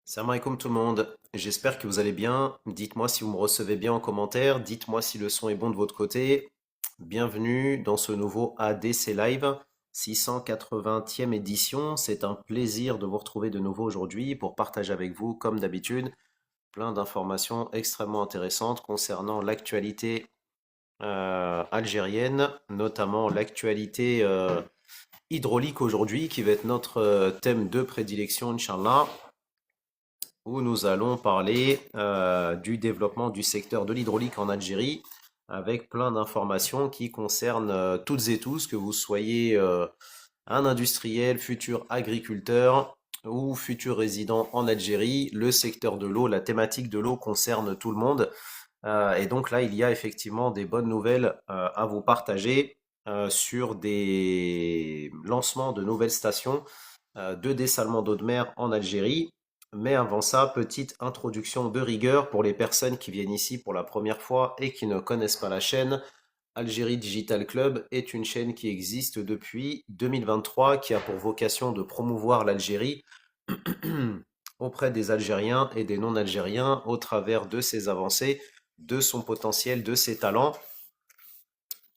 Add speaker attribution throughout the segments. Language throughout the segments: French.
Speaker 1: Salam alaikum tout le monde, j'espère que vous allez bien. Dites-moi si vous me recevez bien en commentaire, dites-moi si le son est bon de votre côté. Bienvenue dans ce nouveau ADC Live, 680e édition. C'est un plaisir de vous retrouver de nouveau aujourd'hui pour partager avec vous, comme d'habitude, plein d'informations extrêmement intéressantes concernant l'actualité algérienne, notamment l'actualité hydraulique aujourd'hui, qui va être notre thème de prédilection, Inch'Allah, où nous allons parler du développement du secteur de l'hydraulique en Algérie, avec plein d'informations qui concernent toutes et tous, que vous soyez un industriel, futur agriculteur ou futur résident en Algérie. Le secteur de l'eau, la thématique de l'eau concerne tout le monde. Et donc là, il y a effectivement des bonnes nouvelles à vous partager sur des lancements de nouvelles stations de dessalement d'eau de mer en Algérie. Mais avant ça, petite introduction de rigueur pour les personnes qui viennent ici pour la première fois et qui ne connaissent pas la chaîne. Algérie Digital Club est une chaîne qui existe depuis 2023, qui a pour vocation de promouvoir l'Algérie auprès des Algériens et des non-Algériens au travers de ses avancées, de son potentiel, de ses talents,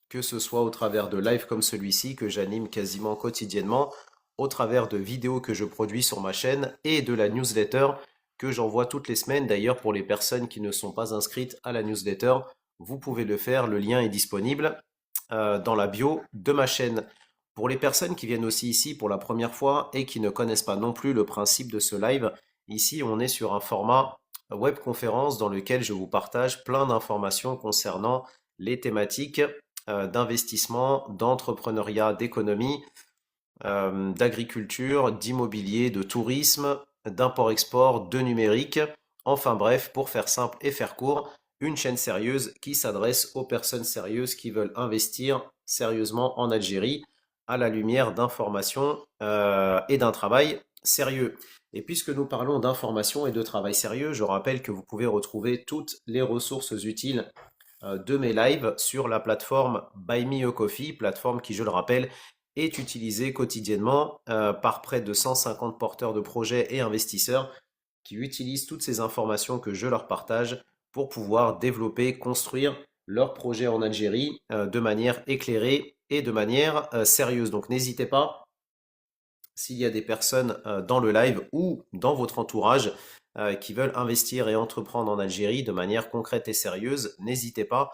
Speaker 1: que ce soit au travers de lives comme celui-ci que j'anime quasiment quotidiennement, au travers de vidéos que je produis sur ma chaîne et de la newsletter que j'envoie toutes les semaines. D'ailleurs, pour les personnes qui ne sont pas inscrites à la newsletter, vous pouvez le faire, le lien est disponible dans la bio de ma chaîne. Pour les personnes qui viennent aussi ici pour la première fois et qui ne connaissent pas non plus le principe de ce live, ici on est sur un format web conférence dans lequel je vous partage plein d'informations concernant les thématiques d'investissement, d'entrepreneuriat, d'économie, d'agriculture, d'immobilier, de tourisme, d'import-export, de numérique. Enfin bref, pour faire simple et faire court, une chaîne sérieuse qui s'adresse aux personnes sérieuses qui veulent investir sérieusement en Algérie à la lumière d'informations et d'un travail sérieux. Et puisque nous parlons d'information et de travail sérieux, je rappelle que vous pouvez retrouver toutes les ressources utiles de mes lives sur la plateforme Buy Me a Coffee, plateforme qui, je le rappelle, est utilisée quotidiennement par près de 150 porteurs de projets et investisseurs qui utilisent toutes ces informations que je leur partage pour pouvoir développer, construire leurs projets en Algérie de manière éclairée et de manière sérieuse. Donc n'hésitez pas, s'il y a des personnes dans le live ou dans votre entourage qui veulent investir et entreprendre en Algérie de manière concrète et sérieuse, n'hésitez pas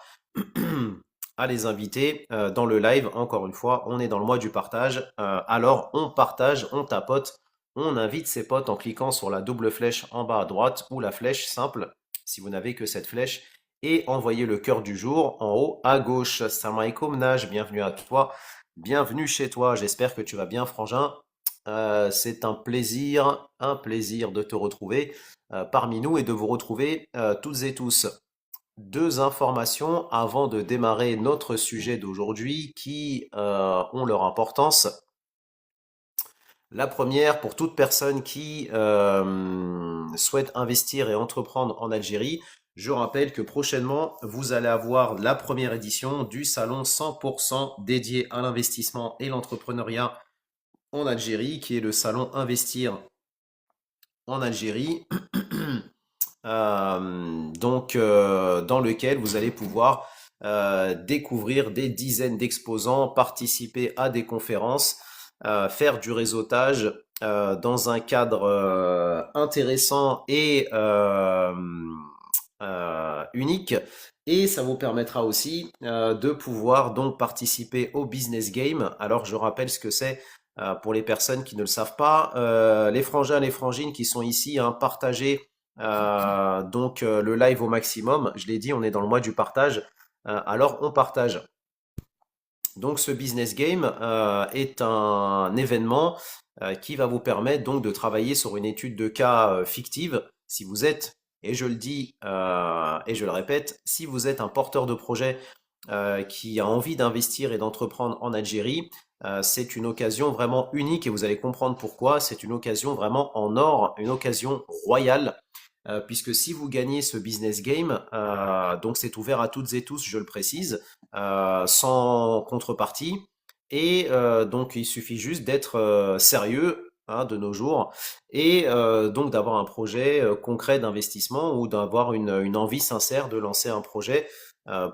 Speaker 1: à les inviter dans le live. Encore une fois, on est dans le mois du partage. Alors, on partage, on tapote, on invite ses potes en cliquant sur la double flèche en bas à droite ou la flèche simple, si vous n'avez que cette flèche, et envoyez le cœur du jour en haut à gauche. Salam alaikum Naj, bienvenue à toi, bienvenue chez toi. J'espère que tu vas bien, frangin. C'est un plaisir de te retrouver parmi nous et de vous retrouver toutes et tous. Deux informations avant de démarrer notre sujet d'aujourd'hui qui ont leur importance. La première, pour toute personne qui souhaite investir et entreprendre en Algérie, je rappelle que prochainement, vous allez avoir la première édition du salon 100% dédié à l'investissement et l'entrepreneuriat en Algérie, qui est le salon Investir en Algérie, dans lequel vous allez pouvoir découvrir des dizaines d'exposants, participer à des conférences, faire du réseautage dans un cadre intéressant et unique. Et ça vous permettra aussi de pouvoir donc participer au business game. Alors je rappelle ce que c'est pour les personnes qui ne le savent pas. Les frangins, les frangines qui sont ici, hein, partagez le live au maximum. Je l'ai dit, on est dans le mois du partage. Alors on partage. Donc ce business game est un événement qui va vous permettre donc de travailler sur une étude de cas fictive. Si vous êtes, et je le dis et je le répète, si vous êtes un porteur de projet qui a envie d'investir et d'entreprendre en Algérie, c'est une occasion vraiment unique et vous allez comprendre pourquoi. C'est une occasion vraiment en or, une occasion royale. Puisque si vous gagnez ce business game, donc c'est ouvert à toutes et tous, je le précise, sans contrepartie. Et donc il suffit juste d'être sérieux hein, de nos jours, et donc d'avoir un projet concret d'investissement ou d'avoir une envie sincère de lancer un projet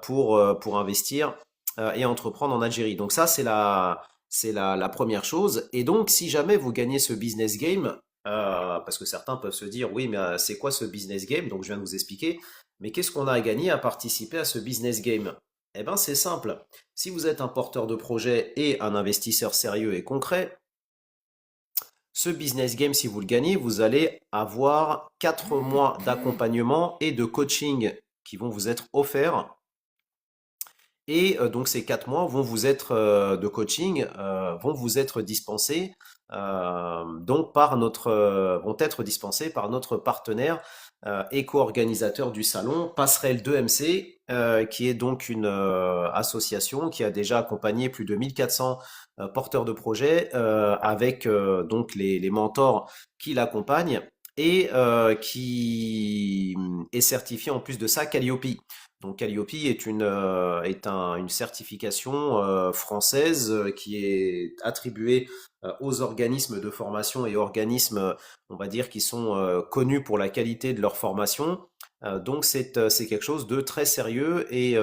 Speaker 1: pour investir et entreprendre en Algérie. Donc ça, c'est la première chose. Et donc, si jamais vous gagnez ce business game, parce que certains peuvent se dire, oui, mais c'est quoi ce business game? Donc, je viens de vous expliquer. Mais qu'est-ce qu'on a à gagner à participer à ce business game? Eh bien, c'est simple. Si vous êtes un porteur de projet et un investisseur sérieux et concret, ce business game, si vous le gagnez, vous allez avoir 4 mois d'accompagnement et de coaching qui vont vous être offerts. Et donc ces 4 mois vont vous être de coaching vont vous être dispensés donc vont être dispensés par notre partenaire et co-organisateur du salon Passerelle 2MC, qui est donc une association qui a déjà accompagné plus de 1400 porteurs de projets avec donc les mentors qui l'accompagnent et qui est certifié en plus de ça Calliope. Donc Calliope est une certification française qui est attribuée aux organismes de formation et organismes, on va dire, qui sont connus pour la qualité de leur formation. Donc c'est quelque chose de très sérieux et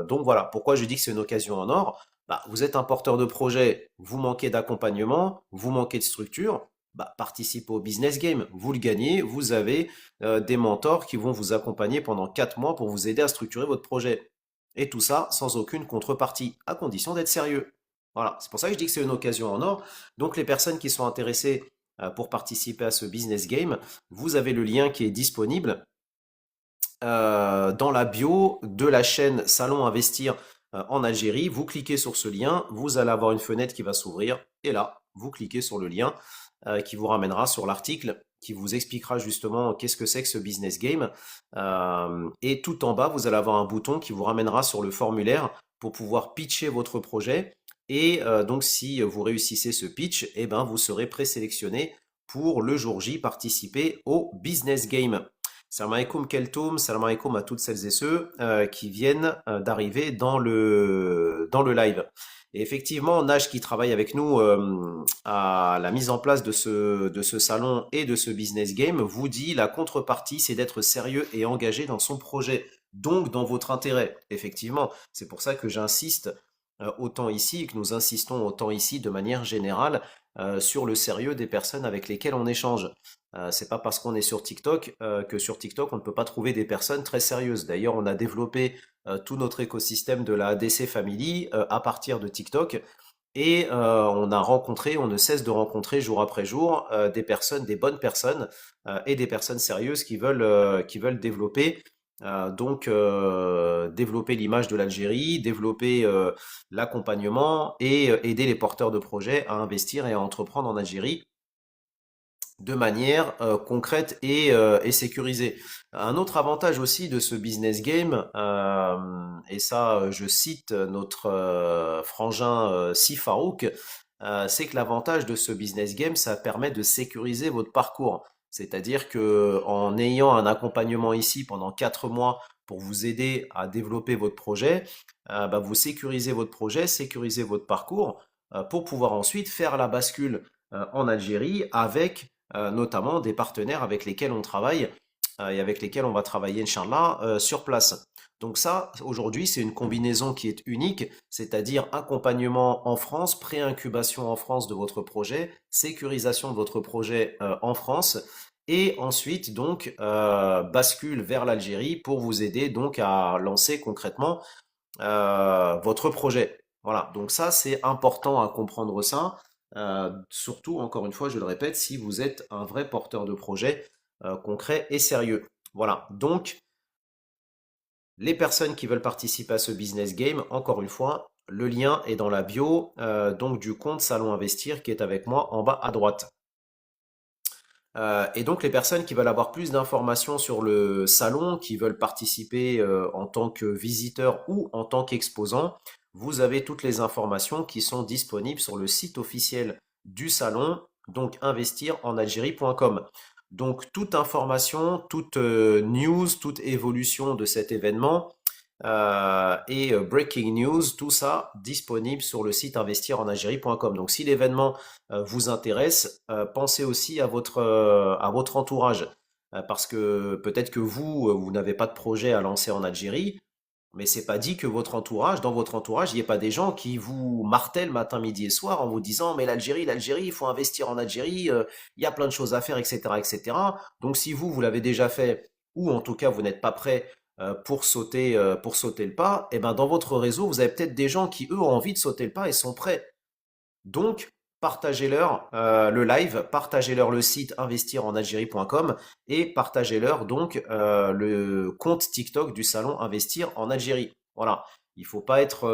Speaker 1: donc voilà, pourquoi je dis que c'est une occasion en or. Bah, vous êtes un porteur de projet, vous manquez d'accompagnement, vous manquez de structure, bah, participez au business game, vous le gagnez, vous avez des mentors qui vont vous accompagner pendant 4 mois pour vous aider à structurer votre projet. Et tout ça sans aucune contrepartie, à condition d'être sérieux. Voilà, c'est pour ça que je dis que c'est une occasion en or. Donc les personnes qui sont intéressées pour participer à ce business game, vous avez le lien qui est disponible dans la bio de la chaîne Salon Investir en Algérie. Vous cliquez sur ce lien, vous allez avoir une fenêtre qui va s'ouvrir et là, vous cliquez sur le lien qui vous ramènera sur l'article qui vous expliquera justement qu'est-ce que c'est que ce business game. Et tout en bas, vous allez avoir un bouton qui vous ramènera sur le formulaire pour pouvoir pitcher votre projet. Et donc, si vous réussissez ce pitch, eh ben, vous serez présélectionné pour le jour J participer au business game. Salam alaikum Keltoum, salam alaikum à toutes celles et ceux qui viennent d'arriver dans le live. Et effectivement, Nage qui travaille avec nous à la mise en place de ce salon et de ce business game vous dit la contrepartie, c'est d'être sérieux et engagé dans son projet, donc dans votre intérêt. Effectivement, c'est pour ça que j'insiste autant ici, et que nous insistons autant ici de manière générale sur le sérieux des personnes avec lesquelles on échange. C'est pas parce qu'on est sur TikTok que sur TikTok on ne peut pas trouver des personnes très sérieuses. D'ailleurs, on a développé tout notre écosystème de la ADC Family à partir de TikTok. Et on ne cesse de rencontrer jour après jour des personnes, des bonnes personnes et des personnes sérieuses qui veulent développer l'image de l'Algérie, développer l'accompagnement et aider les porteurs de projets à investir et à entreprendre en Algérie de manière concrète et sécurisée. Un autre avantage aussi de ce business game, et ça je cite notre frangin Si Farouk, c'est que l'avantage de ce business game, ça permet de sécuriser votre parcours. C'est-à-dire que en ayant un accompagnement ici pendant 4 mois pour vous aider à développer votre projet, bah, vous sécurisez votre projet, sécurisez votre parcours pour pouvoir ensuite faire la bascule en Algérie avec notamment des partenaires avec lesquels on travaille et avec lesquels on va travailler, Inch'Allah, sur place. Donc ça, aujourd'hui, c'est une combinaison qui est unique, c'est-à-dire accompagnement en France, pré-incubation en France de votre projet, sécurisation de votre projet en France, et ensuite donc bascule vers l'Algérie pour vous aider donc à lancer concrètement votre projet. Voilà, donc ça c'est important à comprendre ça. Surtout, encore une fois, je le répète, si vous êtes un vrai porteur de projet concret et sérieux. Voilà, donc les personnes qui veulent participer à ce business game, encore une fois, le lien est dans la bio donc du compte Salon Investir qui est avec moi en bas à droite. Et donc les personnes qui veulent avoir plus d'informations sur le salon, qui veulent participer en tant que visiteur ou en tant qu'exposant, vous avez toutes les informations qui sont disponibles sur le site officiel du salon, donc investirenalgérie.com. Donc toute information, toute news, toute évolution de cet événement et breaking news, tout ça disponible sur le site investirenalgérie.com. Donc si l'événement vous intéresse, pensez aussi à votre entourage. Parce que peut-être que vous n'avez pas de projet à lancer en Algérie, mais c'est pas dit que dans votre entourage, il n'y ait pas des gens qui vous martèlent matin, midi et soir en vous disant, mais l'Algérie, il faut investir en Algérie, il y a plein de choses à faire, etc., etc. Donc si vous l'avez déjà fait, ou en tout cas vous n'êtes pas prêt pour sauter le pas, et ben dans votre réseau, vous avez peut-être des gens qui, eux, ont envie de sauter le pas et sont prêts. Donc, partagez-leur le live, partagez-leur le site investirenalgérie.com et partagez-leur donc le compte TikTok du salon Investir en Algérie. Voilà, il faut pas être.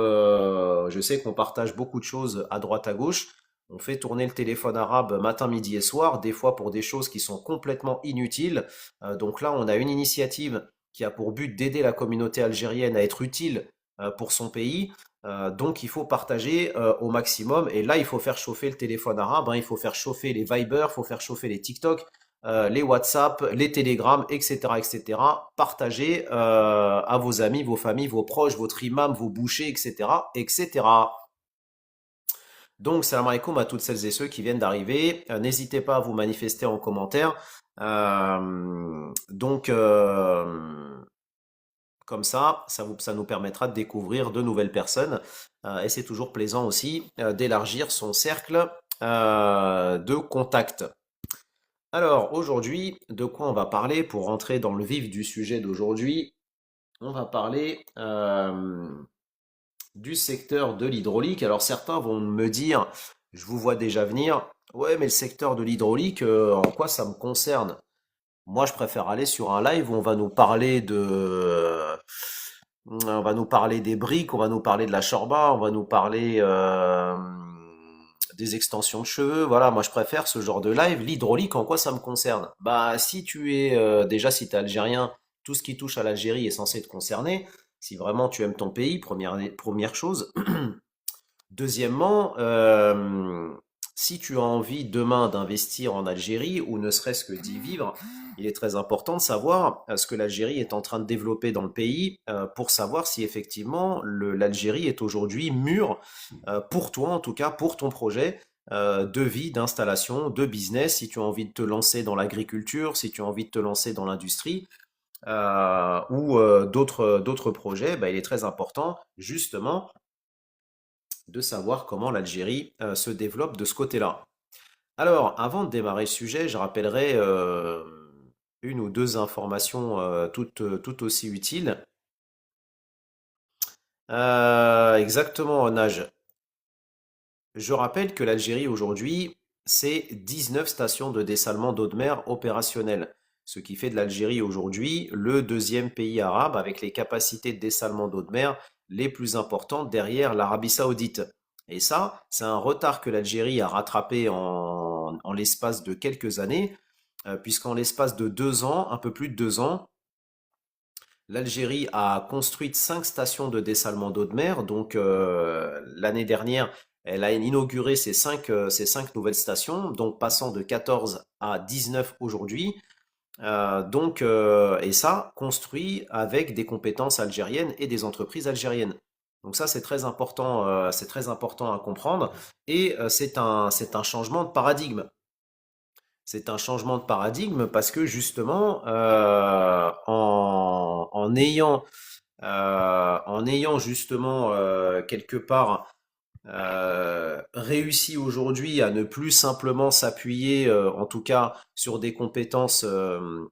Speaker 1: Je sais qu'on partage beaucoup de choses à droite à gauche. On fait tourner le téléphone arabe matin, midi et soir, des fois pour des choses qui sont complètement inutiles. Donc là, on a une initiative qui a pour but d'aider la communauté algérienne à être utile pour son pays. Donc il faut partager au maximum. Et là, il faut faire chauffer le téléphone arabe, hein, il faut faire chauffer les Viber, il faut faire chauffer les TikTok, les WhatsApp, les Telegram, etc., etc. Partagez à vos amis, vos familles, vos proches, votre imam, vos bouchers, etc., etc. Donc, salam alaikum à toutes celles et ceux qui viennent d'arriver. N'hésitez pas à vous manifester en commentaire. Donc, comme ça nous permettra de découvrir de nouvelles personnes. Et c'est toujours plaisant aussi d'élargir son cercle de contacts. Alors aujourd'hui, de quoi on va parler pour rentrer dans le vif du sujet d'aujourd'hui? On va parler du secteur de l'hydraulique. Alors certains vont me dire, je vous vois déjà venir, ouais mais le secteur de l'hydraulique, en quoi ça me concerne? Moi, je préfère aller sur un live où on va nous parler des briques, on va nous parler de la chorba, on va nous parler des extensions de cheveux. Voilà, moi je préfère ce genre de live. L'hydraulique, en quoi ça me concerne? Bah, si tu es déjà si tu es algérien, tout ce qui touche à l'Algérie est censé te concerner. Si vraiment tu aimes ton pays, première chose. Deuxièmement, si tu as envie demain d'investir en Algérie ou ne serait-ce que d'y vivre, il est très important de savoir ce que l'Algérie est en train de développer dans le pays pour savoir si effectivement l'Algérie est aujourd'hui mûre pour toi, en tout cas pour ton projet de vie, d'installation, de business, si tu as envie de te lancer dans l'agriculture, si tu as envie de te lancer dans l'industrie ou d'autres projets, bah, il est très important justement de savoir comment l'Algérie se développe de ce côté-là. Alors, avant de démarrer le sujet, je rappellerai une ou deux informations tout aussi utiles. Exactement, Nage. Je rappelle que l'Algérie aujourd'hui, c'est 19 stations de dessalement d'eau de mer opérationnelles, ce qui fait de l'Algérie aujourd'hui le deuxième pays arabe avec les capacités de dessalement d'eau de mer les plus importantes derrière l'Arabie Saoudite. Et ça, c'est un retard que l'Algérie a rattrapé en l'espace de quelques années, puisqu'en l'espace de 2 ans, un peu plus de 2 ans, l'Algérie a construit 5 stations de dessalement d'eau de mer. Donc l'année dernière, elle a inauguré ces cinq nouvelles stations, donc passant de 14 à 19 aujourd'hui. Et ça, construit avec des compétences algériennes et des entreprises algériennes. Donc ça, c'est très important à comprendre. Et c'est un changement de paradigme. C'est un changement de paradigme parce que justement, en ayant justement quelque part réussi aujourd'hui à ne plus simplement s'appuyer, en tout cas, sur des compétences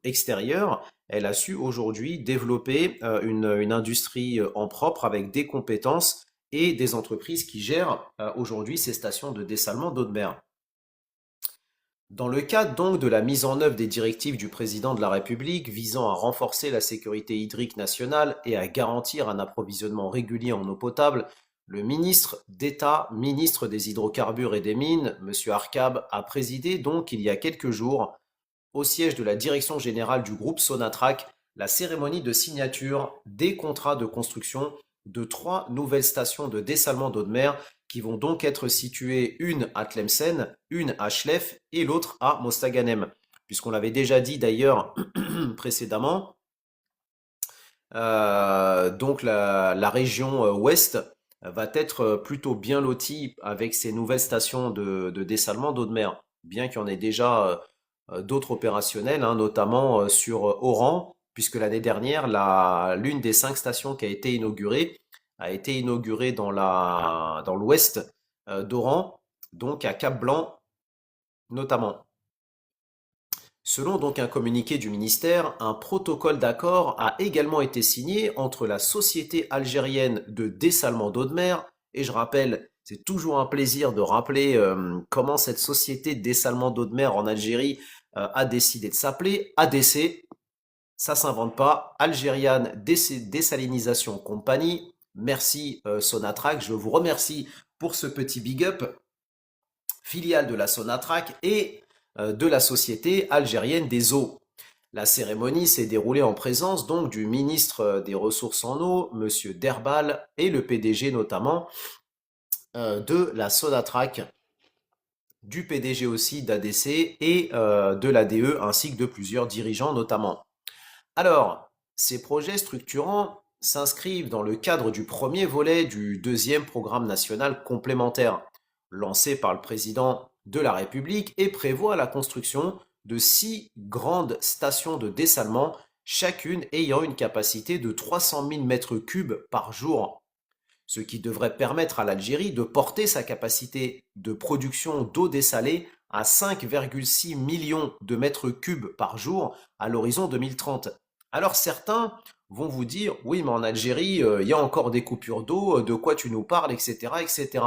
Speaker 1: extérieures, elle a su aujourd'hui développer une industrie en propre avec des compétences et des entreprises qui gèrent aujourd'hui ces stations de dessalement d'eau de mer. Dans le cadre donc de la mise en œuvre des directives du président de la République visant à renforcer la sécurité hydrique nationale et à garantir un approvisionnement régulier en eau potable, le ministre d'État, ministre des Hydrocarbures et des Mines, M. Arcab, a présidé donc il y a quelques jours, au siège de la direction générale du groupe Sonatrach, la cérémonie de signature des contrats de construction de 3 nouvelles stations de dessalement d'eau de mer qui vont donc être situées, une à Tlemcen, une à Chlef et l'autre à Mostaganem. Puisqu'on l'avait déjà dit d'ailleurs précédemment, Donc la région ouest va être plutôt bien lotie avec ces nouvelles stations de dessalement d'eau de mer, bien qu'il y en ait déjà d'autres opérationnelles, hein, notamment sur Oran, puisque l'année dernière, l'une des 5 stations qui a été inaugurée dans l'ouest d'Oran, donc à Cap-Blanc notamment. Selon donc un communiqué du ministère, un protocole d'accord a également été signé entre la Société algérienne de dessalement d'eau de mer, et je rappelle, c'est toujours un plaisir de rappeler comment cette société de dessalement d'eau de mer en Algérie a décidé de s'appeler ADC, ça s'invente pas, Algériane Désalinisation Compagnie. Merci Sonatrach, je vous remercie pour ce petit big up, filiale de la Sonatrach et de la Société algérienne des eaux. La cérémonie s'est déroulée en présence donc du ministre des Ressources en eau, Monsieur Derbal, et le PDG notamment de la Sonatrach, du PDG aussi d'ADC et de l'ADE, ainsi que de plusieurs dirigeants notamment. Alors, ces projets structurants s'inscrivent dans le cadre du premier volet du deuxième programme national complémentaire, lancé par le président de la République et prévoit la construction de 6 grandes stations de dessalement, chacune ayant une capacité de 300 000 mètres cubes par jour, ce qui devrait permettre à l'Algérie de porter sa capacité de production d'eau dessalée à 5,6 millions de mètres cubes par jour à l'horizon 2030. Alors certains vont vous dire, oui, mais en Algérie, il y a encore des coupures d'eau, de quoi tu nous parles, etc., etc.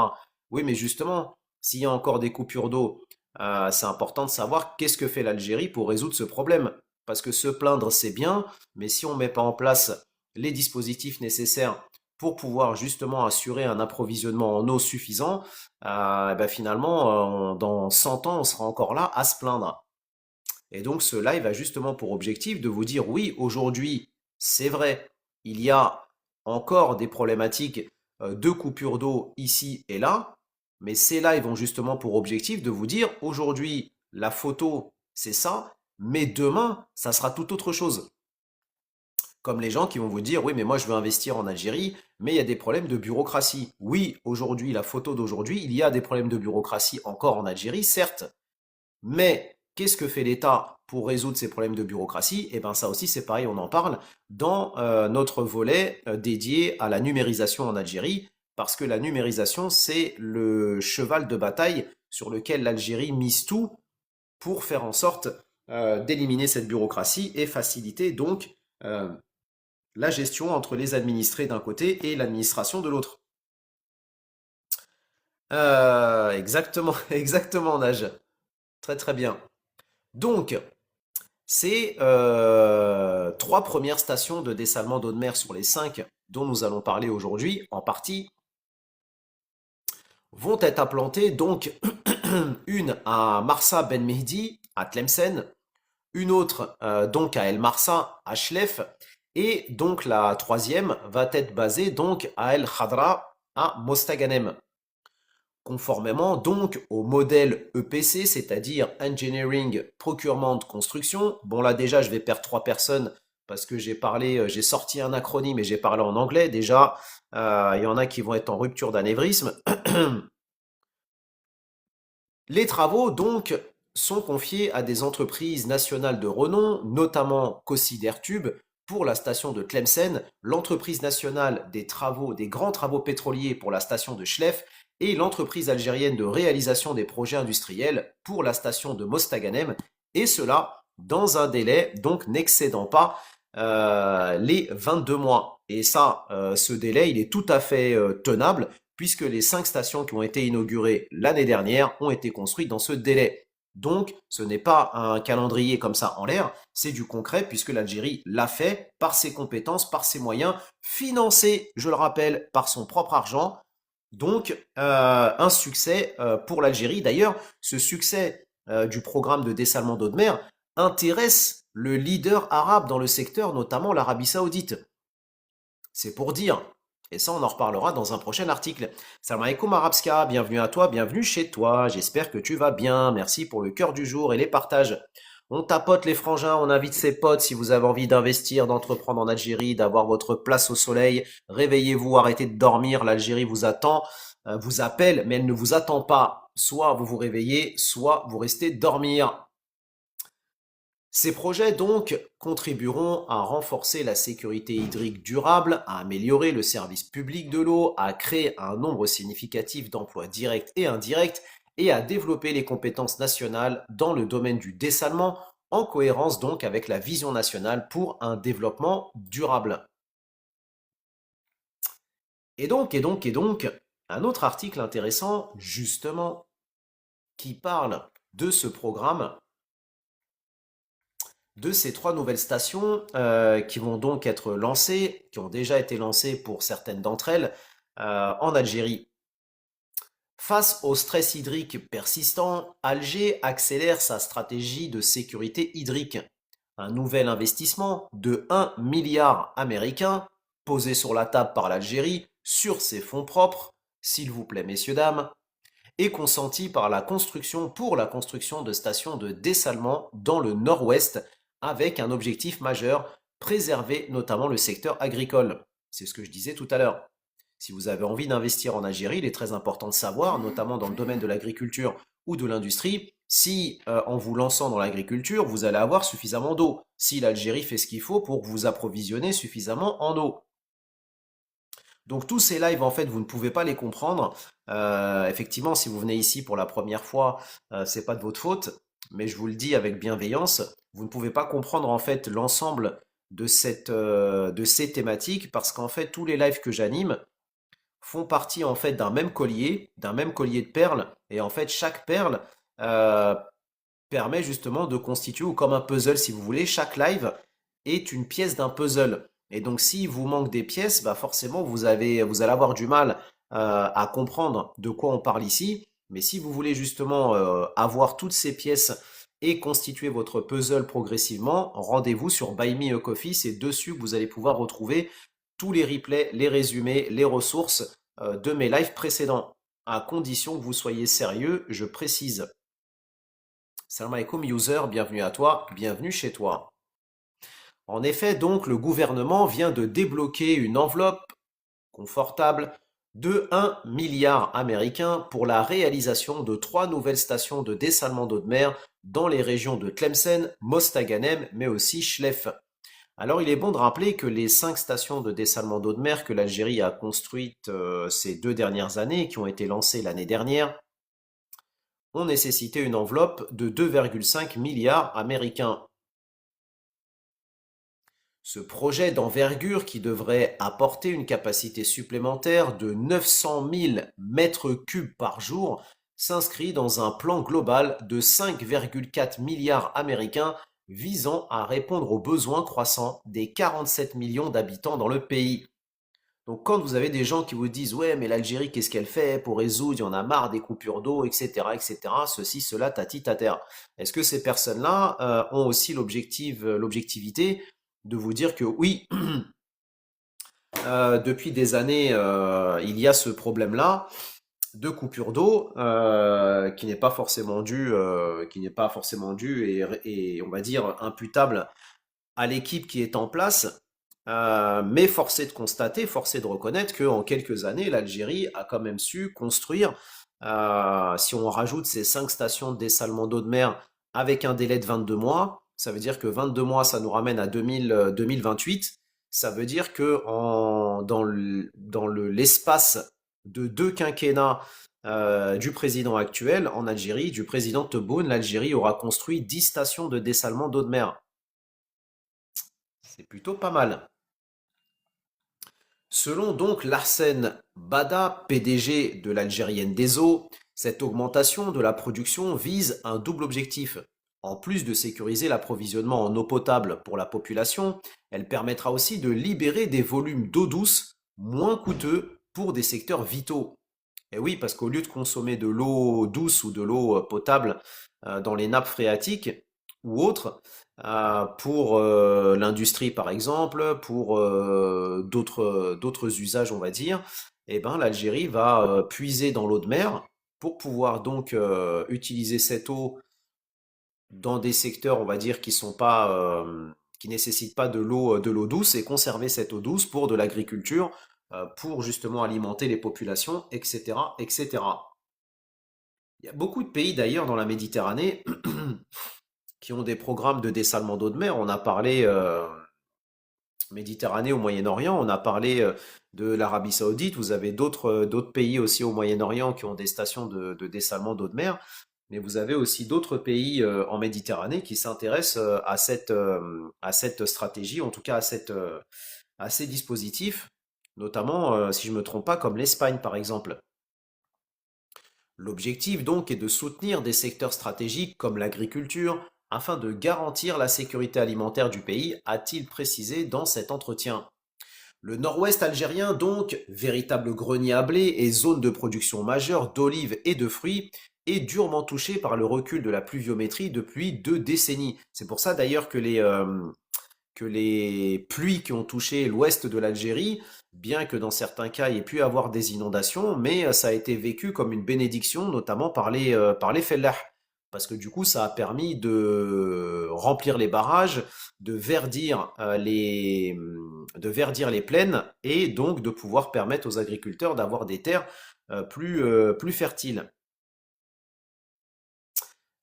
Speaker 1: Oui, mais justement, s'il y a encore des coupures d'eau, c'est important de savoir qu'est-ce que fait l'Algérie pour résoudre ce problème. Parce que se plaindre, c'est bien, mais si on ne met pas en place les dispositifs nécessaires pour pouvoir justement assurer un approvisionnement en eau suffisant, eh ben finalement, dans 100 ans, on sera encore là à se plaindre. Et donc ce live a justement pour objectif de vous dire, oui, aujourd'hui, c'est vrai, il y a encore des problématiques de coupure d'eau ici et là, mais ces lives ont justement pour objectif de vous dire, aujourd'hui, la photo, c'est ça, mais demain, ça sera tout autre chose. Comme les gens qui vont vous dire, oui, mais moi je veux investir en Algérie, mais il y a des problèmes de bureaucratie. Oui, aujourd'hui, la photo d'aujourd'hui, il y a des problèmes de bureaucratie encore en Algérie, certes, mais qu'est-ce que fait l'État pour résoudre ces problèmes de bureaucratie? Eh bien ça aussi c'est pareil, on en parle dans notre volet dédié à la numérisation en Algérie, parce que la numérisation c'est le cheval de bataille sur lequel l'Algérie mise tout pour faire en sorte d'éliminer cette bureaucratie et faciliter donc euh, la gestion entre les administrés d'un côté et l'administration de l'autre. Exactement, exactement, Nage. Très très bien. Donc, ces 3 premières stations de dessalement d'eau de mer sur les 5 dont nous allons parler aujourd'hui, en partie, vont être implantées donc une à Marsa Ben Mehdi, à Tlemcen, une autre donc à El Marsa, à Chlef, et donc la troisième va être basée donc à El Khadra, à Mostaganem. Conformément donc au modèle EPC, c'est-à-dire Engineering, Procurement, Construction. Bon là déjà je vais perdre 3 personnes parce que j'ai sorti un acronyme et j'ai parlé en anglais. Déjà, il y en a qui vont être en rupture d'anévrisme. Les travaux donc sont confiés à des entreprises nationales de renom, notamment Cossidertube pour la station de Tlemcen, l'entreprise nationale des grands travaux pétroliers pour la station de Chlef et l'entreprise algérienne de réalisation des projets industriels pour la station de Mostaganem, et cela dans un délai donc n'excédant pas les 22 mois. Et ça, ce délai, il est tout à fait tenable puisque les 5 stations qui ont été inaugurées l'année dernière ont été construites dans ce délai. Donc, ce n'est pas un calendrier comme ça en l'air, c'est du concret puisque l'Algérie l'a fait par ses compétences, par ses moyens, financé, je le rappelle, par son propre argent. Donc, un succès pour l'Algérie. D'ailleurs, ce succès du programme de dessalement d'eau de mer intéresse le leader arabe dans le secteur, notamment l'Arabie Saoudite. C'est pour dire. Et ça, on en reparlera dans un prochain article. Salam alaikum Arabska, bienvenue à toi, bienvenue chez toi. J'espère que tu vas bien. Merci pour le cœur du jour et les partages. On tapote les frangins, on invite ses potes si vous avez envie d'investir, d'entreprendre en Algérie, d'avoir votre place au soleil. Réveillez-vous, arrêtez de dormir, l'Algérie vous attend, vous appelle, mais elle ne vous attend pas. Soit vous vous réveillez, soit vous restez dormir. Ces projets donc contribueront à renforcer la sécurité hydrique durable, à améliorer le service public de l'eau, à créer un nombre significatif d'emplois directs et indirects et à développer les compétences nationales dans le domaine du dessalement, en cohérence donc avec la vision nationale pour un développement durable. Et donc, un autre article intéressant justement qui parle de ce programme, de ces trois nouvelles stations qui vont donc être lancées, qui ont déjà été lancées pour certaines d'entre elles en Algérie. Face au stress hydrique persistant, Alger accélère sa stratégie de sécurité hydrique. Un nouvel investissement de 1 milliard américain posé sur la table par l'Algérie sur ses fonds propres, s'il vous plaît messieurs dames, est consenti par la construction pour la construction de stations de dessalement dans le nord-ouest avec un objectif majeur, préserver notamment le secteur agricole. C'est ce que je disais tout à l'heure. Si vous avez envie d'investir en Algérie, il est très important de savoir, notamment dans le domaine de l'agriculture ou de l'industrie, si en vous lançant dans l'agriculture, vous allez avoir suffisamment d'eau. Si l'Algérie fait ce qu'il faut pour vous approvisionner suffisamment en eau. Donc tous ces lives, en fait, vous ne pouvez pas les comprendre. Effectivement, si vous venez ici pour la première fois, c'est pas de votre faute, mais je vous le dis avec bienveillance, vous ne pouvez pas comprendre en fait l'ensemble de ces thématiques parce qu'en fait tous les lives que j'anime font partie en fait d'un même collier de perles, et en fait chaque perle euh, permet justement de constituer, ou comme un puzzle si vous voulez, chaque live est une pièce d'un puzzle. Et donc s'il vous manque des pièces, bah forcément vous allez avoir du mal à comprendre de quoi on parle ici. Mais si vous voulez justement avoir toutes ces pièces et constituer votre puzzle progressivement, rendez-vous sur Buy Me a Coffee. C'est dessus que vous allez pouvoir retrouver tous les replays, les résumés, les ressources de mes lives précédents. À condition que vous soyez sérieux, je précise. Salam alaikum user, bienvenue à toi, bienvenue chez toi. En effet, donc, le gouvernement vient de débloquer une enveloppe confortable de 1 milliard américain pour la réalisation de trois nouvelles stations de dessalement d'eau de mer dans les régions de Tlemcen, Mostaganem, mais aussi Chlef. Alors, il est bon de rappeler que les 5 stations de dessalement d'eau de mer que l'Algérie a construites ces 2 dernières années, qui ont été lancées l'année dernière, ont nécessité une enveloppe de 2,5 milliards américains. Ce projet d'envergure, qui devrait apporter une capacité supplémentaire de 900 000 mètres cubes par jour, s'inscrit dans un plan global de 5,4 milliards américains visant à répondre aux besoins croissants des 47 millions d'habitants dans le pays. Donc quand vous avez des gens qui vous disent ouais mais l'Algérie qu'est-ce qu'elle fait pour résoudre, il y en a marre des coupures d'eau, etc., ceci, cela, tati, tatère. Est-ce que ces personnes-là ont aussi l'objectivité de vous dire que oui, depuis des années, il y a ce problème-là de coupure d'eau qui n'est pas forcément dû et on va dire imputable à l'équipe qui est en place. Mais force est de constater, force est de reconnaître qu'en quelques années, l'Algérie a quand même su construire, si on rajoute ces 5 stations de dessalement d'eau de mer avec un délai de 22 mois, ça veut dire que 22 mois, ça nous ramène à 2028. Ça veut dire que l'espace de 2 quinquennats du président actuel en Algérie, du président Tebboune, l'Algérie aura construit 10 stations de dessalement d'eau de mer. C'est plutôt pas mal. Selon donc Larsen Bada, PDG de l'Algérienne des eaux, cette augmentation de la production vise un double objectif. En plus de sécuriser l'approvisionnement en eau potable pour la population, elle permettra aussi de libérer des volumes d'eau douce moins coûteux pour des secteurs vitaux. Et oui, parce qu'au lieu de consommer de l'eau douce ou de l'eau potable dans les nappes phréatiques ou autres, pour l'industrie par exemple, pour d'autres usages, on va dire, eh ben, l'Algérie va puiser dans l'eau de mer pour pouvoir donc utiliser cette eau dans des secteurs, on va dire, qui sont pas, qui nécessitent pas de l'eau douce et conserver cette eau douce pour de l'agriculture, pour justement alimenter les populations, etc., etc. Il y a beaucoup de pays d'ailleurs dans la Méditerranée qui ont des programmes de dessalement d'eau de mer. On a parlé Méditerranée au Moyen-Orient, on a parlé de l'Arabie Saoudite. Vous avez d'autres pays aussi au Moyen-Orient qui ont des stations de dessalement d'eau de mer. Mais vous avez aussi d'autres pays en Méditerranée qui s'intéressent à cette stratégie, en tout cas à ces dispositifs, notamment, si je ne me trompe pas, comme l'Espagne par exemple. L'objectif donc est de soutenir des secteurs stratégiques comme l'agriculture afin de garantir la sécurité alimentaire du pays, a-t-il précisé dans cet entretien. Le nord-ouest algérien, donc, véritable grenier à blé et zone de production majeure d'olives et de fruits, est durement touché par le recul de la pluviométrie depuis 2 décennies. C'est pour ça d'ailleurs que les pluies qui ont touché l'ouest de l'Algérie, bien que dans certains cas il y ait pu avoir des inondations, mais ça a été vécu comme une bénédiction, notamment par les fellahs. Parce que du coup, ça a permis de remplir les barrages, de verdir les plaines et donc de pouvoir permettre aux agriculteurs d'avoir des terres plus fertiles.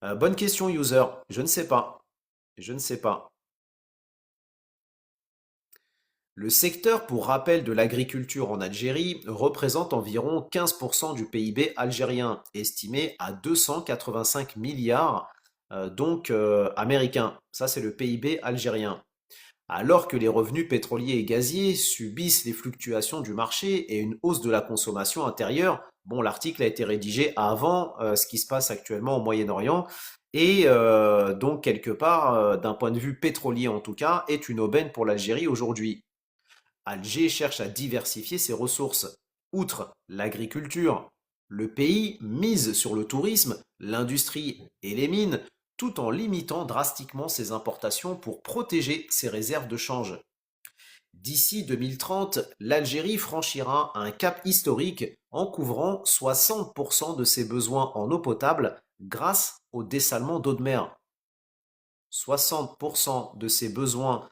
Speaker 1: Bonne question, user. Je ne sais pas. Je ne sais pas. Le secteur, pour rappel, de l'agriculture en Algérie représente environ 15% du PIB algérien, estimé à 285 milliards américains. Ça, c'est le PIB algérien. Alors que les revenus pétroliers et gaziers subissent les fluctuations du marché et une hausse de la consommation intérieure, bon, l'article a été rédigé avant ce qui se passe actuellement au Moyen-Orient et donc quelque part, d'un point de vue pétrolier en tout cas, est une aubaine pour l'Algérie aujourd'hui. Alger cherche à diversifier ses ressources. Outre l'agriculture, le pays mise sur le tourisme, l'industrie et les mines, tout en limitant drastiquement ses importations pour protéger ses réserves de change. D'ici 2030, l'Algérie franchira un cap historique en couvrant 60% de ses besoins en eau potable grâce au dessalement d'eau de mer. 60% de ses besoins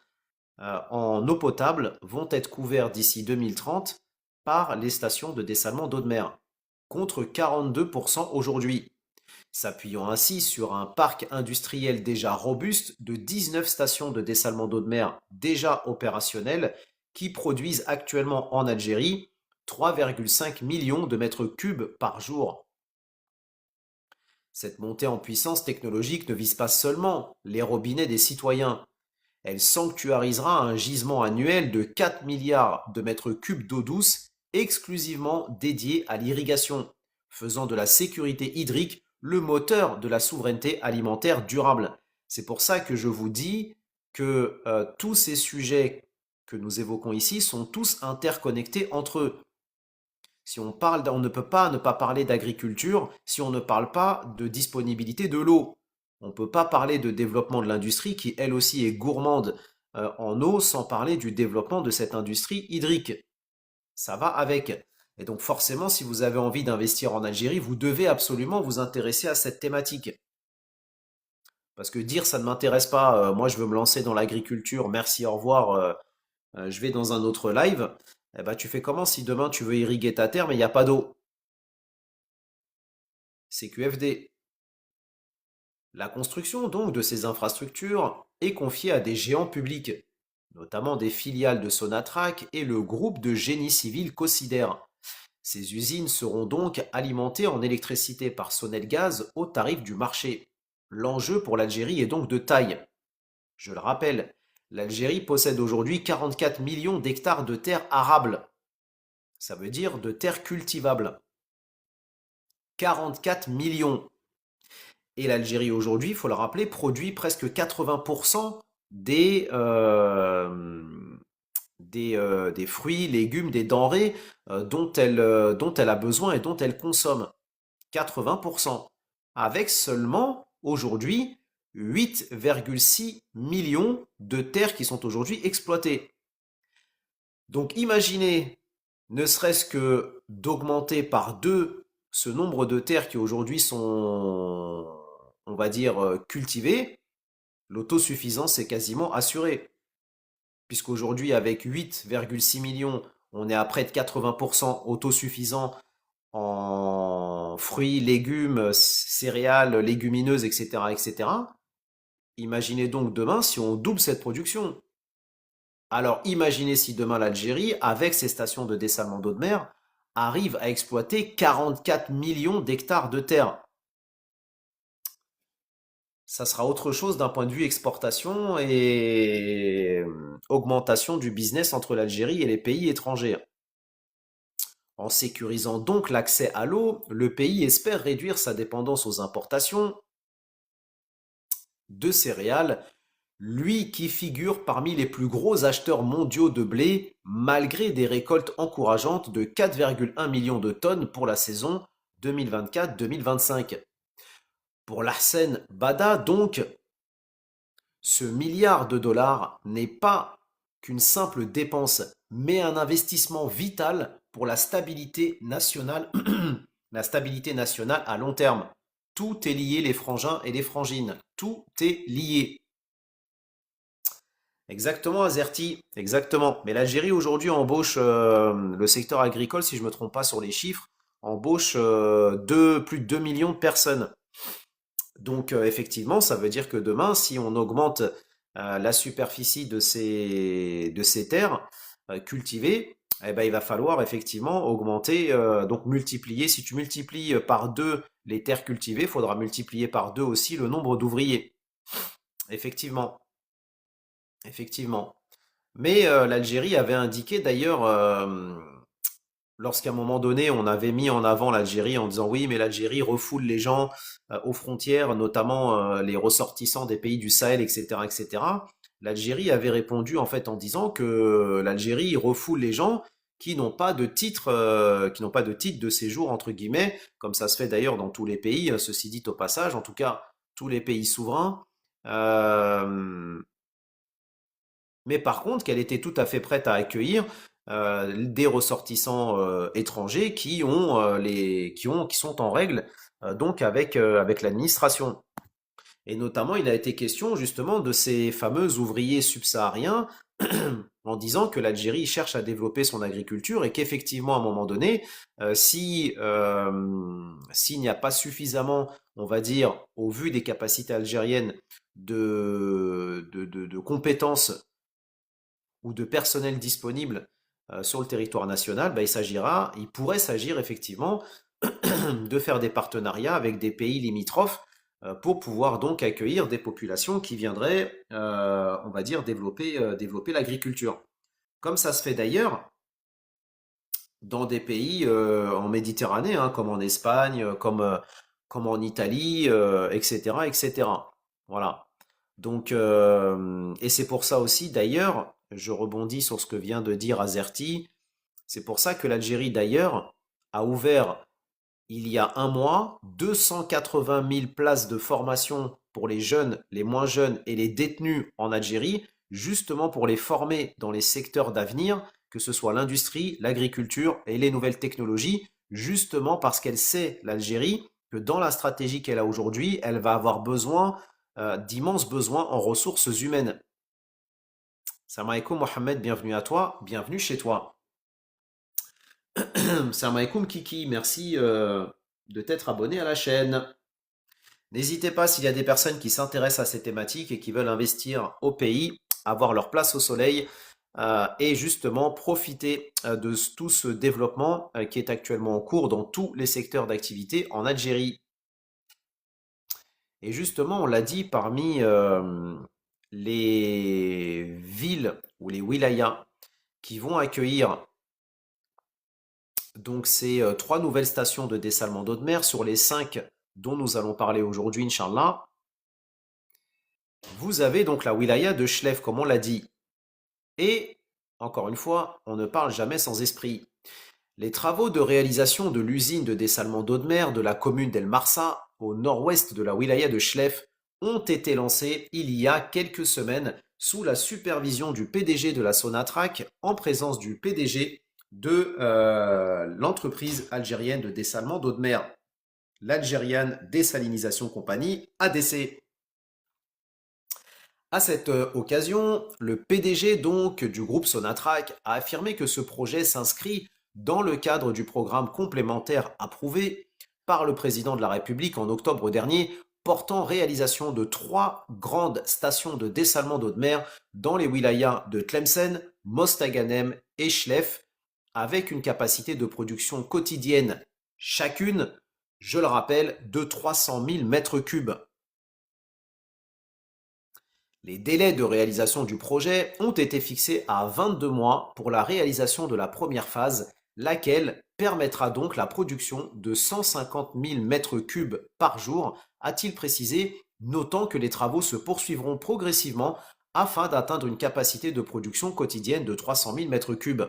Speaker 1: en eau potable vont être couverts d'ici 2030 par les stations de dessalement d'eau de mer, contre 42% aujourd'hui, s'appuyant ainsi sur un parc industriel déjà robuste de 19 stations de dessalement d'eau de mer déjà opérationnelles qui produisent actuellement en Algérie 3,5 millions de mètres cubes par jour. Cette montée en puissance technologique ne vise pas seulement les robinets des citoyens, elle sanctuarisera un gisement annuel de 4 milliards de mètres cubes d'eau douce exclusivement dédié à l'irrigation, faisant de la sécurité hydrique le moteur de la souveraineté alimentaire durable. C'est pour ça que je vous dis que tous ces sujets que nous évoquons ici sont tous interconnectés entre eux. Si on parle, on ne peut pas ne pas parler d'agriculture si on ne parle pas de disponibilité de l'eau. On ne peut pas parler de développement de l'industrie qui, elle aussi, est gourmande en eau sans parler du développement de cette industrie hydrique. Ça va avec. Et donc forcément, si vous avez envie d'investir en Algérie, vous devez absolument vous intéresser à cette thématique. Parce que dire ça ne m'intéresse pas, moi je veux me lancer dans l'agriculture, merci, au revoir, je vais dans un autre live, eh ben, tu fais comment si demain tu veux irriguer ta terre mais il n'y a pas d'eau? C'est QFD. La construction donc de ces infrastructures est confiée à des géants publics, notamment des filiales de Sonatrach et le groupe de génie civil Cosider. Ces usines seront donc alimentées en électricité par Sonelgaz au tarif du marché. L'enjeu pour l'Algérie est donc de taille. Je le rappelle, l'Algérie possède aujourd'hui 44 millions d'hectares de terres arables. Ça veut dire de terres cultivables. 44 millions. Et l'Algérie aujourd'hui, il faut le rappeler, produit presque 80% des fruits, légumes, des denrées dont elle a besoin et dont elle consomme. 80%. Avec seulement aujourd'hui 8,6 millions de terres qui sont aujourd'hui exploitées. Donc imaginez, ne serait-ce que d'augmenter par deux ce nombre de terres qui aujourd'hui sont on va dire, cultivée, l'autosuffisance est quasiment assurée. Puisqu'aujourd'hui, avec 8,6 millions, on est à près de 80% autosuffisant en fruits, légumes, céréales, légumineuses, etc., etc. Imaginez donc demain si on double cette production. Alors imaginez si demain l'Algérie, avec ses stations de dessalement d'eau de mer, arrive à exploiter 44 millions d'hectares de terre. Ça sera autre chose d'un point de vue exportation et augmentation du business entre l'Algérie et les pays étrangers. En sécurisant donc l'accès à l'eau, le pays espère réduire sa dépendance aux importations de céréales, lui qui figure parmi les plus gros acheteurs mondiaux de blé, malgré des récoltes encourageantes de 4,1 millions de tonnes pour la saison 2024-2025. Pour l'Arsène Bada, donc, ce milliard de dollars n'est pas qu'une simple dépense, mais un investissement vital pour la stabilité nationale, la stabilité nationale à long terme. Tout est lié, les frangins et les frangines. Tout est lié. Exactement, Azerty, exactement. Mais l'Algérie aujourd'hui embauche le secteur agricole, si je ne me trompe pas sur les chiffres, embauche plus de 2 millions de personnes. Donc effectivement, ça veut dire que demain, si on augmente la superficie de ces terres cultivées, eh ben, il va falloir effectivement augmenter, donc multiplier. Si tu multiplies par deux les terres cultivées, il faudra multiplier par deux aussi le nombre d'ouvriers. Effectivement, effectivement. Mais l'Algérie avait indiqué d'ailleurs, lorsqu'à un moment donné, on avait mis en avant l'Algérie en disant oui, mais l'Algérie refoule les gens aux frontières, notamment les ressortissants des pays du Sahel, etc., etc. L'Algérie avait répondu en fait en disant que l'Algérie refoule les gens qui n'ont pas de titre de séjour entre guillemets, comme ça se fait d'ailleurs dans tous les pays. Ceci dit au passage, en tout cas tous les pays souverains. Euh, mais par contre, qu'elle était tout à fait prête à accueillir des ressortissants étrangers qui sont en règle donc avec l'administration. Et notamment, il a été question justement de ces fameux ouvriers subsahariens en disant que l'Algérie cherche à développer son agriculture et qu'effectivement, à un moment donné, s'il n'y a pas suffisamment, on va dire, au vu des capacités algériennes de compétences ou de personnel disponible sur le territoire national, bah, il pourrait s'agir effectivement de faire des partenariats avec des pays limitrophes pour pouvoir donc accueillir des populations qui viendraient, on va dire, développer l'agriculture. Comme ça se fait d'ailleurs dans des pays en Méditerranée, hein, comme en Espagne, comme en Italie, etc., etc. Voilà. Donc, et c'est pour ça aussi, d'ailleurs, je rebondis sur ce que vient de dire Azerty, c'est pour ça que l'Algérie, d'ailleurs, a ouvert il y a un mois 280 000 places de formation pour les jeunes, les moins jeunes et les détenus en Algérie, justement pour les former dans les secteurs d'avenir, que ce soit l'industrie, l'agriculture et les nouvelles technologies, justement parce qu'elle sait, l'Algérie, que dans la stratégie qu'elle a aujourd'hui, elle va avoir besoin d'immenses besoins en ressources humaines. Salam alaikum Mohamed, bienvenue à toi, bienvenue chez toi. Salam alaikum Kiki, merci de t'être abonné à la chaîne. N'hésitez pas s'il y a des personnes qui s'intéressent à ces thématiques et qui veulent investir au pays, avoir leur place au soleil et justement profiter de tout ce développement qui est actuellement en cours dans tous les secteurs d'activité en Algérie. Et justement, on l'a dit, parmi les villes ou les wilayas qui vont accueillir donc ces trois nouvelles stations de dessalement d'eau de mer sur les cinq dont nous allons parler aujourd'hui, Inch'Allah, vous avez donc la wilaya de Chlef, comme on l'a dit. Et, encore une fois, on ne parle jamais sans esprit. Les travaux de réalisation de l'usine de dessalement d'eau de mer de la commune d'El Marsa, au nord-ouest de la wilaya de Chlef, ont été lancés il y a quelques semaines sous la supervision du PDG de la Sonatrach, en présence du PDG de l'entreprise algérienne de dessalement d'eau de mer. l'Algérian Desalinisation Company, ADC. À cette occasion, le PDG donc du groupe Sonatrach a affirmé que ce projet s'inscrit dans le cadre du programme complémentaire approuvé par le président de la République en octobre dernier, portant réalisation de 3 grandes stations de dessalement d'eau de mer dans les wilayas de Tlemcen, Mostaganem et Chlef, avec une capacité de production quotidienne chacune, je le rappelle, de 300 000 mètres cubes. Les délais de réalisation du projet ont été fixés à 22 mois pour la réalisation de la première phase, laquelle permettra donc la production de 150 000 mètres cubes par jour, a-t-il précisé, notant que les travaux se poursuivront progressivement afin d'atteindre une capacité de production quotidienne de 300 000 mètres cubes.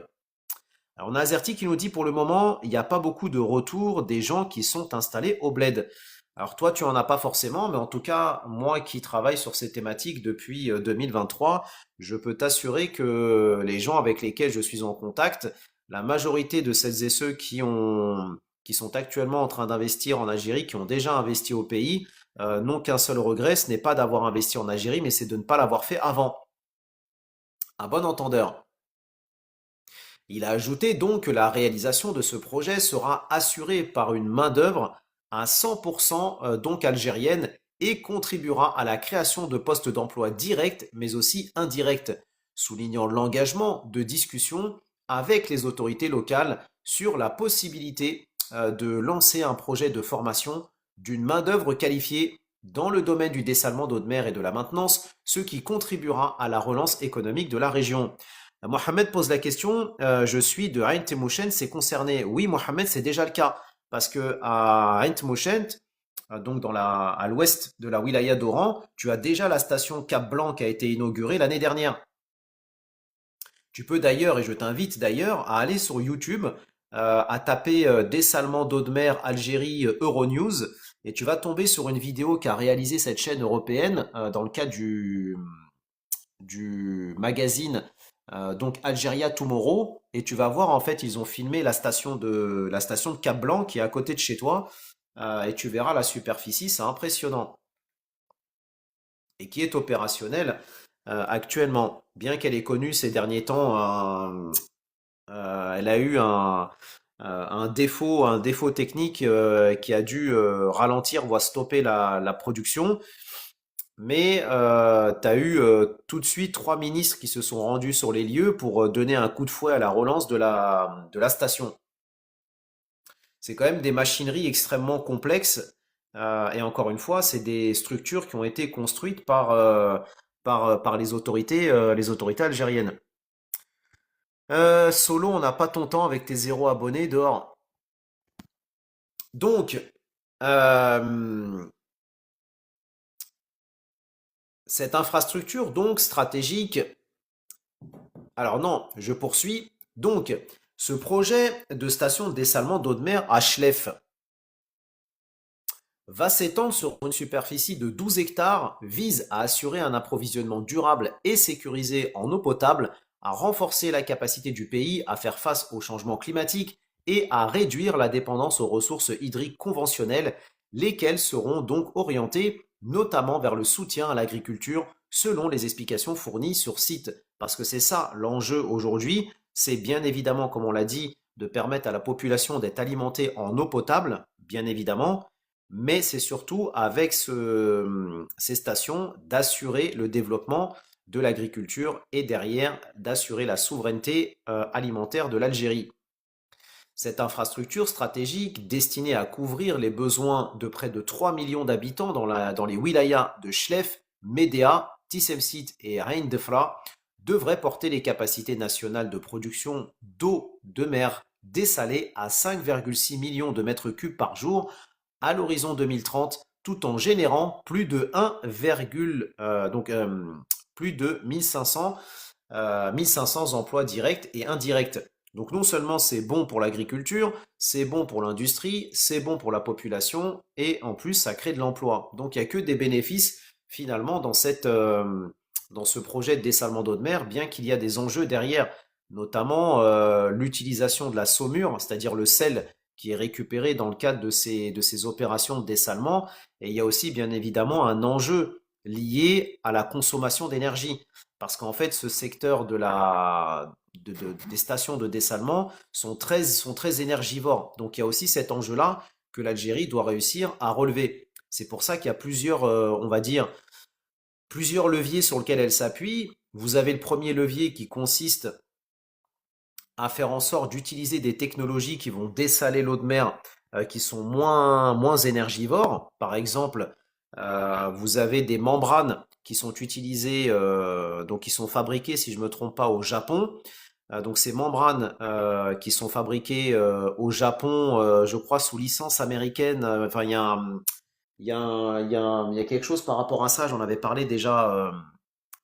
Speaker 1: Alors, on a Azerty qui nous dit pour le moment, il n'y a pas beaucoup de retours des gens qui sont installés au bled. Alors toi, tu en as pas forcément, mais en tout cas, moi qui travaille sur ces thématiques depuis 2023, je peux t'assurer que les gens avec lesquels je suis en contact, la majorité de celles et ceux qui sont actuellement en train d'investir en Algérie, qui ont déjà investi au pays, n'ont qu'un seul regret, ce n'est pas d'avoir investi en Algérie, mais c'est de ne pas l'avoir fait avant. Un bon entendeur. Il a ajouté donc que la réalisation de ce projet sera assurée par une main-d'œuvre à 100% donc algérienne et contribuera à la création de postes d'emploi directs mais aussi indirects, soulignant l'engagement de discussion avec les autorités locales sur la possibilité de lancer un projet de formation d'une main-d'œuvre qualifiée dans le domaine du dessalement d'eau de mer et de la maintenance, ce qui contribuera à la relance économique de la région. Mohamed pose la question, je suis de Ain Temouchen, c'est concerné. Oui, Mohamed, c'est déjà le cas. Parce que à Ain Temouchen, donc à l'ouest de la wilaya d'Oran, tu as déjà la station Cap Blanc qui a été inaugurée l'année dernière. Tu peux d'ailleurs, et je t'invite d'ailleurs, à aller sur YouTube, à taper dessalement d'eau de mer Algérie Euronews, et tu vas tomber sur une vidéo qu'a réalisée cette chaîne européenne dans le cadre du magazine donc Algeria Tomorrow, et tu vas voir en fait ils ont filmé la station de Cap Blanc qui est à côté de chez toi, et tu verras la superficie, c'est impressionnant, et qui est opérationnelle actuellement, bien qu'elle ait connu ces derniers temps elle a eu un défaut technique qui a dû ralentir voire stopper la production. Mais tu as eu tout de suite 3 ministres qui se sont rendus sur les lieux pour donner un coup de fouet à la relance de la station. C'est quand même des machineries extrêmement complexes. Et encore une fois, c'est des structures qui ont été construites par les autorités algériennes. Solo, on n'a pas ton temps avec tes 0 abonnés dehors. Donc, euh, cette infrastructure donc stratégique. Alors non, je poursuis. Donc, ce projet de station de dessalement d'eau de mer à Chlef va s'étendre sur une superficie de 12 hectares, vise à assurer un approvisionnement durable et sécurisé en eau potable, à renforcer la capacité du pays à faire face au changement climatique et à réduire la dépendance aux ressources hydriques conventionnelles, lesquelles seront donc orientées notamment vers le soutien à l'agriculture, selon les explications fournies sur site. Parce que c'est ça l'enjeu aujourd'hui, c'est bien évidemment, comme on l'a dit, de permettre à la population d'être alimentée en eau potable, bien évidemment, mais c'est surtout avec ces stations d'assurer le développement de l'agriculture et derrière d'assurer la souveraineté alimentaire de l'Algérie. Cette infrastructure stratégique destinée à couvrir les besoins de près de 3 millions d'habitants dans les wilayas de Chlef, Médéa, Tissemsit et Ain Defra devrait porter les capacités nationales de production d'eau de mer dessalée à 5,6 millions de mètres cubes par jour à l'horizon 2030, tout en générant plus de plus de 1500 emplois directs et indirects. Donc non seulement c'est bon pour l'agriculture, c'est bon pour l'industrie, c'est bon pour la population et en plus ça crée de l'emploi. Donc il n'y a que des bénéfices finalement dans ce projet de dessalement d'eau de mer, bien qu'il y a des enjeux derrière, notamment l'utilisation de la saumure, c'est-à-dire le sel qui est récupéré dans le cadre de ces opérations de dessalement. Et il y a aussi bien évidemment un enjeu lié à la consommation d'énergie. Parce qu'en fait, ce secteur des stations de dessalement sont très énergivores. Donc il y a aussi cet enjeu-là que l'Algérie doit réussir à relever. C'est pour ça qu'il y a plusieurs, on va dire, plusieurs leviers sur lesquels elle s'appuie. Vous avez le premier levier qui consiste à faire en sorte d'utiliser des technologies qui vont dessaler l'eau de mer, qui sont moins énergivores. Par exemple, vous avez des membranes qui sont utilisées, donc qui sont fabriquées, si je ne me trompe pas, au Japon. Donc ces membranes qui sont fabriquées au Japon, je crois sous licence américaine. Enfin, il y a il y a il y a quelque chose par rapport à ça. J'en avais parlé déjà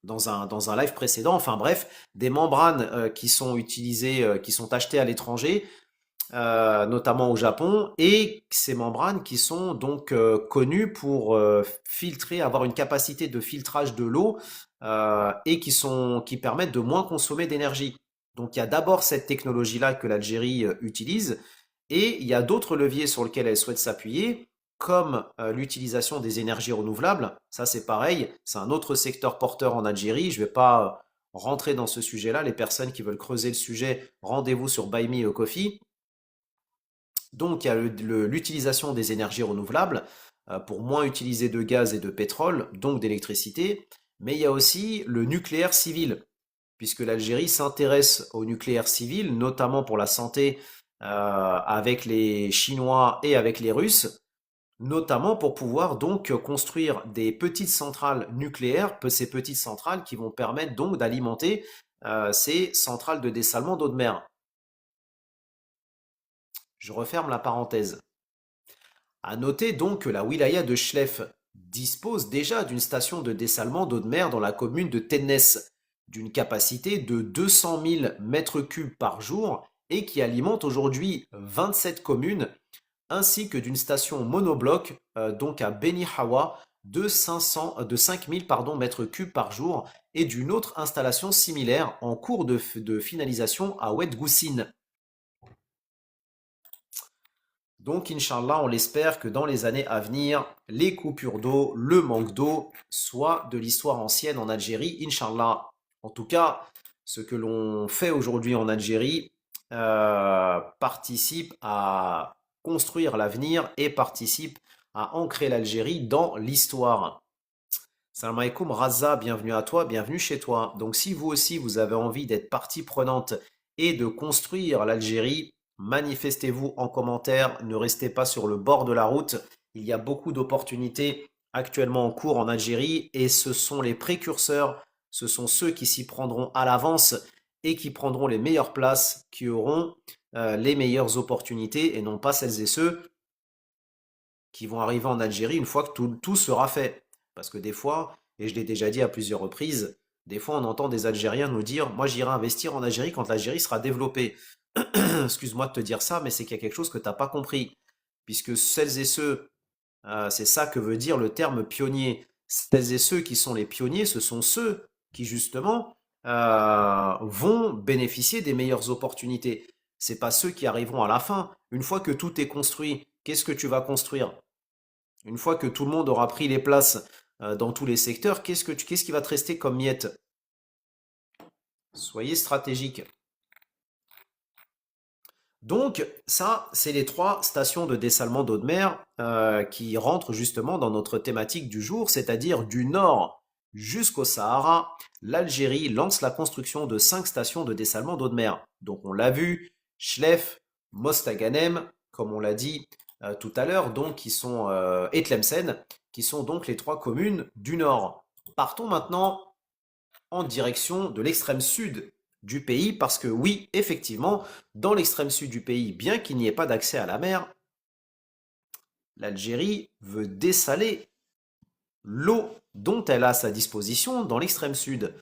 Speaker 1: dans un live précédent. Enfin bref, des membranes qui sont utilisées, qui sont achetées à l'étranger, notamment au Japon, et ces membranes qui sont donc connues pour filtrer, avoir une capacité de filtrage de l'eau et qui permettent de moins consommer d'énergie. Donc il y a d'abord cette technologie-là que l'Algérie utilise, et il y a d'autres leviers sur lesquels elle souhaite s'appuyer, comme l'utilisation des énergies renouvelables. Ça c'est pareil, c'est un autre secteur porteur en Algérie. Je ne vais pas rentrer dans ce sujet-là. Les personnes qui veulent creuser le sujet, rendez-vous sur Buy Me a Coffee. Donc, il y a l'utilisation des énergies renouvelables pour moins utiliser de gaz et de pétrole, donc d'électricité. Mais il y a aussi le nucléaire civil, puisque l'Algérie s'intéresse au nucléaire civil, notamment pour la santé avec les Chinois et avec les Russes, notamment pour pouvoir donc construire des petites centrales nucléaires, ces petites centrales qui vont permettre donc d'alimenter ces centrales de dessalement d'eau de mer. Je referme la parenthèse. À noter donc que la wilaya de Chlef dispose déjà d'une station de dessalement d'eau de mer dans la commune de Tennès, d'une capacité de 200 000 mètres cubes par jour et qui alimente aujourd'hui 27 communes, ainsi que d'une station monobloc, donc à Beni Hawa, de 5 000 mètres cubes par jour et d'une autre installation similaire en cours de finalisation à Oued Goussine. Donc, Inch'Allah, on l'espère que dans les années à venir, les coupures d'eau, le manque d'eau, soient de l'histoire ancienne en Algérie, Inch'Allah. En tout cas, ce que l'on fait aujourd'hui en Algérie participe à construire l'avenir et participe à ancrer l'Algérie dans l'histoire. Salam alaikum, Raza, bienvenue à toi, bienvenue chez toi. Donc si vous aussi vous avez envie d'être partie prenante et de construire l'Algérie, manifestez-vous en commentaire, ne restez pas sur le bord de la route. Il y a beaucoup d'opportunités actuellement en cours en Algérie et ce sont les précurseurs, ce sont ceux qui s'y prendront à l'avance et qui prendront les meilleures places, qui auront les meilleures opportunités et non pas celles et ceux qui vont arriver en Algérie une fois que tout sera fait. Parce que des fois, et je l'ai déjà dit à plusieurs reprises, des fois on entend des Algériens nous dire, moi j'irai investir en Algérie quand l'Algérie sera développée. Excuse-moi de te dire ça, mais c'est qu'il y a quelque chose que tu n'as pas compris. Puisque celles et ceux, c'est ça que veut dire le terme pionnier. Celles et ceux qui sont les pionniers, ce sont ceux qui justement vont bénéficier des meilleures opportunités. C'est pas ceux qui arriveront à la fin. Une fois que tout est construit, qu'est-ce que tu vas construire? Une fois que tout le monde aura pris les places dans tous les secteurs, qu'est-ce qui va te rester comme miette? Soyez stratégique. Donc, ça, c'est les trois stations de dessalement d'eau de mer qui rentrent justement dans notre thématique du jour, c'est-à-dire du nord jusqu'au Sahara. L'Algérie lance la construction de 5 stations de dessalement d'eau de mer. Donc, on l'a vu, Chlef, Mostaganem, comme on l'a dit tout à l'heure, donc et Tlemcen, qui sont donc les trois communes du nord. Partons maintenant en direction de l'extrême sud du pays, parce que oui, effectivement, dans l'extrême sud du pays, bien qu'il n'y ait pas d'accès à la mer, l'Algérie veut dessaler l'eau dont elle a à sa disposition dans l'extrême sud.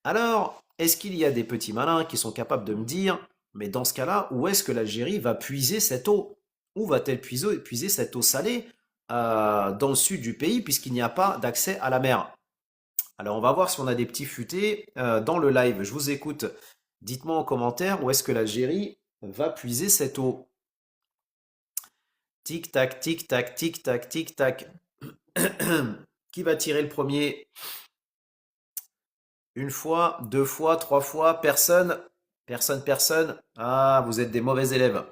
Speaker 1: Alors, est-ce qu'il y a des petits malins qui sont capables de me dire, mais dans ce cas-là, où est-ce que l'Algérie va puiser cette eau? Où va-t-elle puiser cette eau salée dans le sud du pays, puisqu'il n'y a pas d'accès à la mer? Alors, on va voir si on a des petits futés dans le live. Je vous écoute. Dites-moi en commentaire où est-ce que l'Algérie va puiser cette eau. Tic tac, tic tac, tic tac, tic tac. Qui va tirer le premier? Une fois, deux fois, trois fois, personne, personne, personne. Ah, vous êtes des mauvais élèves.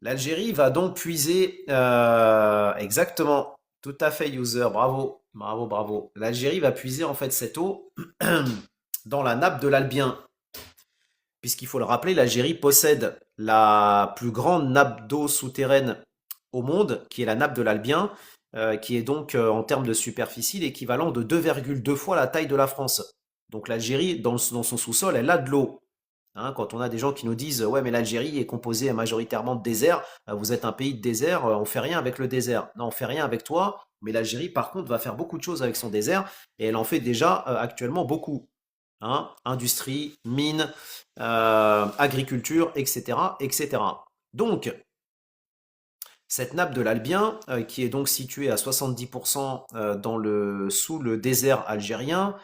Speaker 1: L'Algérie va donc puiser, exactement, tout à fait, user, bravo, bravo, bravo. L'Algérie va puiser en fait cette eau dans la nappe de l'Albien, puisqu'il faut le rappeler, l'Algérie possède la plus grande nappe d'eau souterraine au monde, qui est la nappe de l'Albien, qui est donc en termes de superficie l'équivalent de 2,2 fois la taille de la France. Donc l'Algérie, dans son sous-sol, elle a de l'eau. Hein, quand on a des gens qui nous disent ouais mais l'Algérie est composée majoritairement de désert, vous êtes un pays de désert, on fait rien avec le désert. Non, on fait rien avec toi, mais l'Algérie par contre va faire beaucoup de choses avec son désert et elle en fait déjà actuellement beaucoup. Hein, industrie, mines, agriculture, etc., etc. Donc cette nappe de l'Albien, qui est donc située à 70% sous le désert algérien,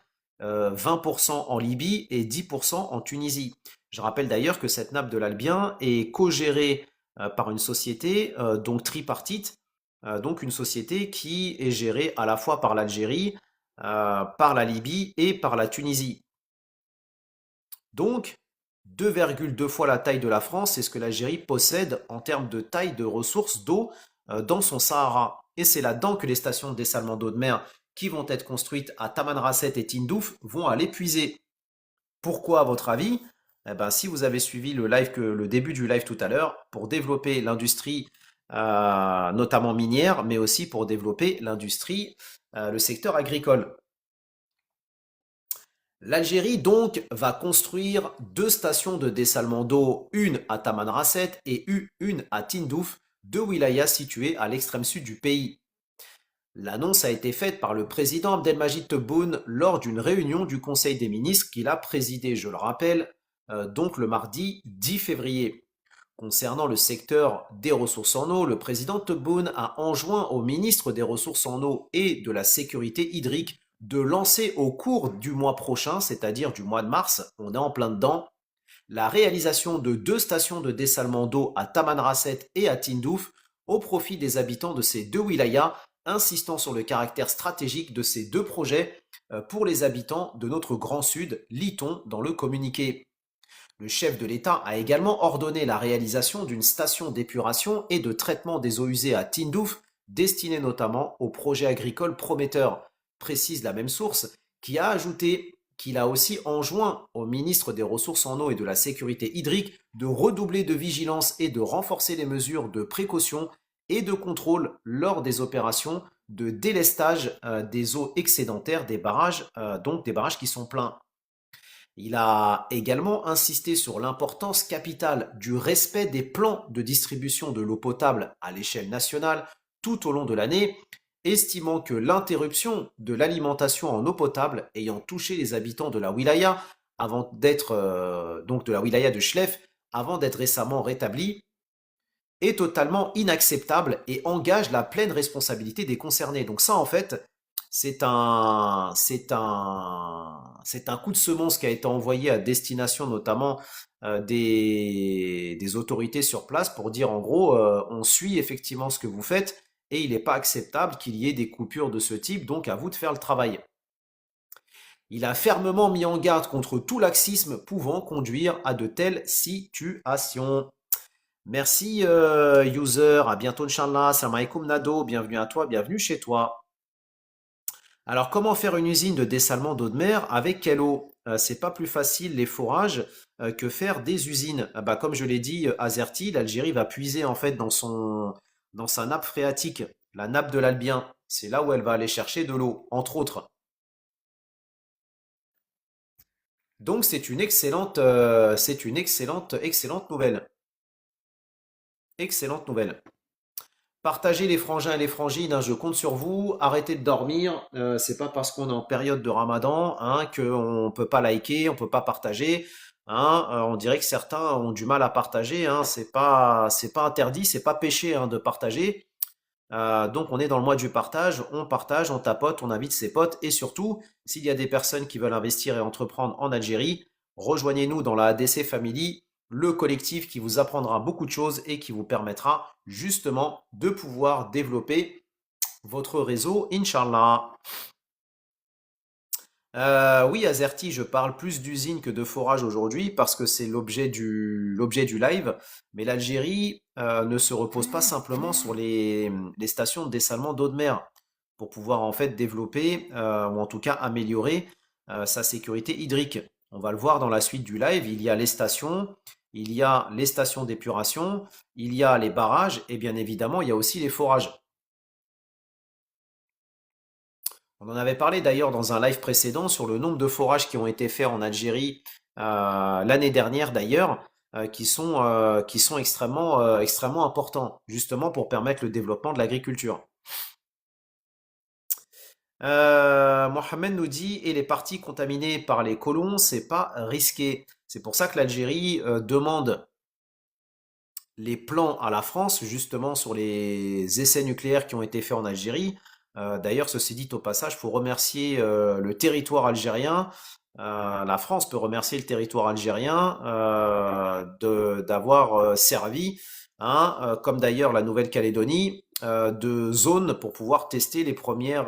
Speaker 1: 20% en Libye et 10% en Tunisie. Je rappelle d'ailleurs que cette nappe de l'Albien est co-gérée par une société, donc tripartite, donc une société qui est gérée à la fois par l'Algérie, par la Libye et par la Tunisie. Donc, 2,2 fois la taille de la France, c'est ce que l'Algérie possède en termes de taille de ressources d'eau dans son Sahara. Et c'est là-dedans que les stations de dessalement d'eau de mer qui vont être construites à Tamanrasset et Tindouf vont aller puiser. Pourquoi, à votre avis? Eh ben, si vous avez suivi le début du live tout à l'heure, pour développer l'industrie, notamment minière, mais aussi pour développer l'industrie, le secteur agricole. L'Algérie donc va construire deux stations de dessalement d'eau, une à Tamanrasset et une à Tindouf, deux wilayas situés à l'extrême sud du pays. L'annonce a été faite par le président Abdelmajid Tebboune lors d'une réunion du Conseil des ministres qu'il a présidé, je le rappelle, donc le mardi 10 février. Concernant le secteur des ressources en eau, le président Tebboune a enjoint au ministre des Ressources en eau et de la sécurité hydrique de lancer au cours du mois prochain, c'est-à-dire du mois de mars, on est en plein dedans, la réalisation de deux stations de dessalement d'eau à Tamanrasset et à Tindouf au profit des habitants de ces deux wilayas, insistant sur le caractère stratégique de ces deux projets pour les habitants de notre Grand Sud, lit-on dans le communiqué. Le chef de l'État a également ordonné la réalisation d'une station d'épuration et de traitement des eaux usées à Tindouf, destinée notamment aux projets agricoles prometteurs, précise la même source, qui a ajouté qu'il a aussi enjoint au ministre des Ressources en eau et de la Sécurité hydrique de redoubler de vigilance et de renforcer les mesures de précaution et de contrôle lors des opérations de délestage des eaux excédentaires des barrages, donc des barrages qui sont pleins. Il a également insisté sur l'importance capitale du respect des plans de distribution de l'eau potable à l'échelle nationale tout au long de l'année, estimant que l'interruption de l'alimentation en eau potable ayant touché les habitants de la wilaya avant d'être donc de la wilaya de Chlef avant d'être récemment rétablie est totalement inacceptable et engage la pleine responsabilité des concernés. Donc ça, en fait, c'est un coup de semonce qui a été envoyé à destination notamment des autorités sur place pour dire en gros, on suit effectivement ce que vous faites et il n'est pas acceptable qu'il y ait des coupures de ce type, donc à vous de faire le travail. Il a fermement mis en garde contre tout laxisme pouvant conduire à de telles situations. Merci user, à bientôt Inch'Allah, salam alaikum Nado, bienvenue à toi, bienvenue chez toi. Alors comment faire une usine de dessalement d'eau de mer avec quelle eau? C'est pas plus facile les forages que faire des usines. Ah bah, comme je l'ai dit, Azerty, l'Algérie va puiser en fait dans sa nappe phréatique, la nappe de l'Albien. C'est là où elle va aller chercher de l'eau, entre autres. Donc c'est une excellente nouvelle. Excellente nouvelle. Partagez les frangins et les frangines, hein, je compte sur vous. Arrêtez de dormir. C'est pas parce qu'on est en période de Ramadan hein, qu'on peut pas liker, on peut pas partager. Hein. On dirait que certains ont du mal à partager. Hein. C'est pas interdit, c'est pas péché hein, de partager. Donc on est dans le mois du partage, on tapote, on invite ses potes et surtout, s'il y a des personnes qui veulent investir et entreprendre en Algérie, rejoignez-nous dans la ADC Family. le collectif qui vous apprendra beaucoup de choses et qui vous permettra justement de pouvoir développer votre réseau, Inch'Allah. Oui, Azerty, je parle plus d'usine que de forage aujourd'hui parce que c'est l'objet du live. Mais l'Algérie ne se repose pas simplement sur les stations de dessalement d'eau de mer pour pouvoir en fait développer ou en tout cas améliorer sa sécurité hydrique. On va le voir dans la suite du live. Il y a les stations, il y a les stations d'épuration, il y a les barrages et bien évidemment il y a aussi les forages. On en avait parlé d'ailleurs dans un live précédent sur le nombre de forages qui ont été faits en Algérie l'année dernière d'ailleurs, qui sont extrêmement importants, justement pour permettre le développement de l'agriculture. Mohamed nous dit, et les parties contaminées par les colons, c'est pas risqué. C'est pour ça que l'Algérie demande les plans à la France, justement sur les essais nucléaires qui ont été faits en Algérie. D'ailleurs, ceci dit au passage, il faut remercier le territoire algérien. La France peut remercier le territoire algérien d'avoir servi, hein, comme d'ailleurs la Nouvelle-Calédonie, de zone pour pouvoir tester les premières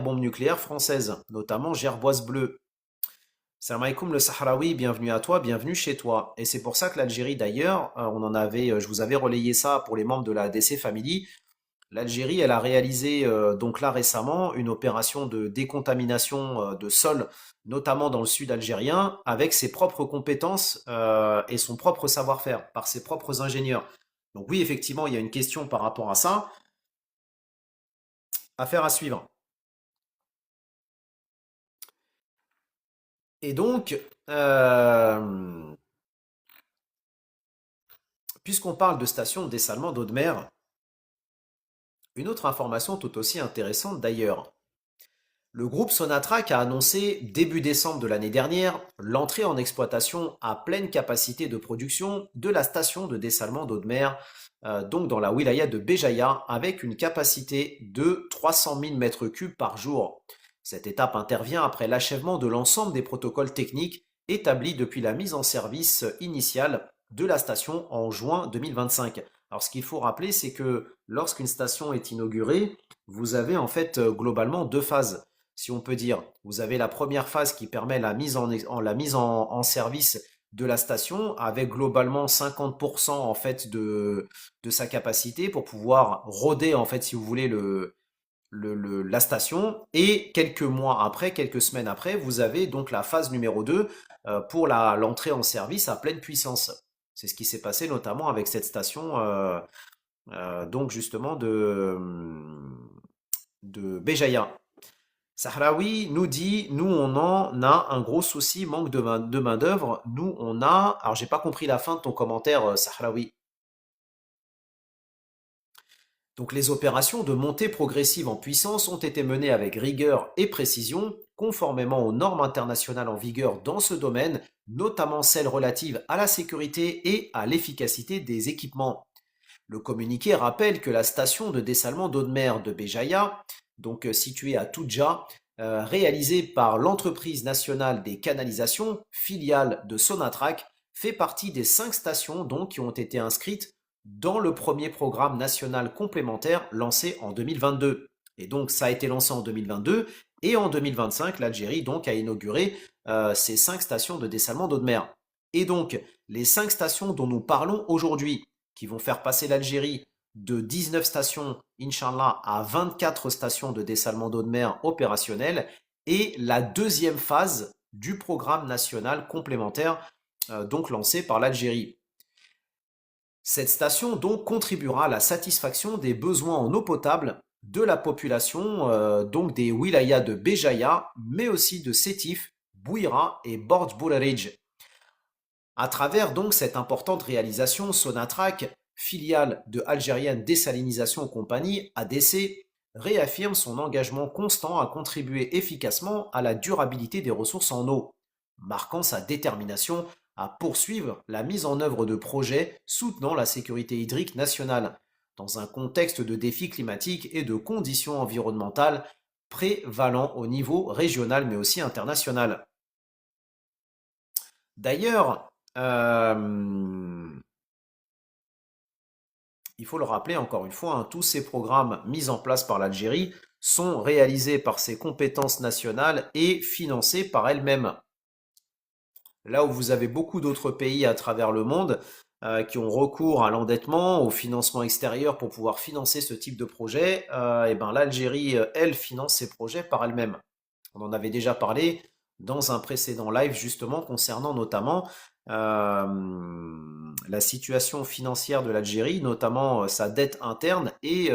Speaker 1: bombes nucléaires françaises, notamment Gerboise Bleue. Salam alaikum le Sahraoui, bienvenue à toi, bienvenue chez toi. Et c'est pour ça que l'Algérie d'ailleurs, je vous avais relayé ça pour les membres de la DC Family. L'Algérie, elle a réalisé donc là récemment une opération de décontamination de sol, notamment dans le sud algérien, avec ses propres compétences et son propre savoir-faire, par ses propres ingénieurs. Donc oui, effectivement, il y a une question par rapport à ça. Affaire à suivre. Et donc, puisqu'on parle de stations de dessalement d'eau de mer, une autre information tout aussi intéressante d'ailleurs. Le groupe Sonatrach a annoncé début décembre de l'année dernière l'entrée en exploitation à pleine capacité de production de la station de dessalement d'eau de mer, donc dans la wilaya de Béjaïa, avec une capacité de 300 000 mètres cubes par jour. Cette étape intervient après l'achèvement de l'ensemble des protocoles techniques établis depuis la mise en service initiale de la station en juin 2025. Alors ce qu'il faut rappeler, c'est que lorsqu'une station est inaugurée, vous avez en fait globalement deux phases, si on peut dire. Vous avez la première phase qui permet la mise en service de la station avec globalement 50% en fait de sa capacité pour pouvoir roder en fait si vous voulez la station, et quelques mois après, quelques semaines après, vous avez donc la phase numéro 2 pour l'entrée en service à pleine puissance. C'est ce qui s'est passé notamment avec cette station donc justement de Béjaïa. Sahraoui nous dit, nous on en a un gros souci, manque de main d'œuvre. Nous on a, alors j'ai pas compris la fin de ton commentaire, Sahraoui. Donc les opérations de montée progressive en puissance ont été menées avec rigueur et précision, conformément aux normes internationales en vigueur dans ce domaine, notamment celles relatives à la sécurité et à l'efficacité des équipements. Le communiqué rappelle que la station de dessalement d'eau de mer de Béjaïa, donc située à Toudja, réalisée par l'entreprise nationale des canalisations, filiale de Sonatrach, fait partie des 5 stations donc, qui ont été inscrites dans le premier programme national complémentaire lancé en 2022. Et donc ça a été lancé en 2022 et en 2025, l'Algérie donc a inauguré ces 5 stations de dessalement d'eau de mer. Et donc les 5 stations dont nous parlons aujourd'hui, qui vont faire passer l'Algérie de 19 stations, Inch'Allah, à 24 stations de dessalement d'eau de mer opérationnelles, et la deuxième phase du programme national complémentaire donc lancé par l'Algérie. Cette station donc contribuera à la satisfaction des besoins en eau potable de la population donc des wilayas de Béjaïa, mais aussi de Sétif, Bouira et Bordj Boularij. À travers donc cette importante réalisation, Sonatrach, filiale de Algérienne Désalinisation Compagnie, ADC, réaffirme son engagement constant à contribuer efficacement à la durabilité des ressources en eau, marquant sa détermination à poursuivre la mise en œuvre de projets soutenant la sécurité hydrique nationale, dans un contexte de défis climatiques et de conditions environnementales prévalant au niveau régional mais aussi international. D'ailleurs, il faut le rappeler encore une fois, hein, tous ces programmes mis en place par l'Algérie sont réalisés par ses compétences nationales et financés par elle-même. Là où vous avez beaucoup d'autres pays à travers le monde qui ont recours à l'endettement, au financement extérieur pour pouvoir financer ce type de projet, et ben l'Algérie, elle, finance ses projets par elle-même. On en avait déjà parlé dans un précédent live justement concernant notamment la situation financière de l'Algérie, notamment sa dette interne et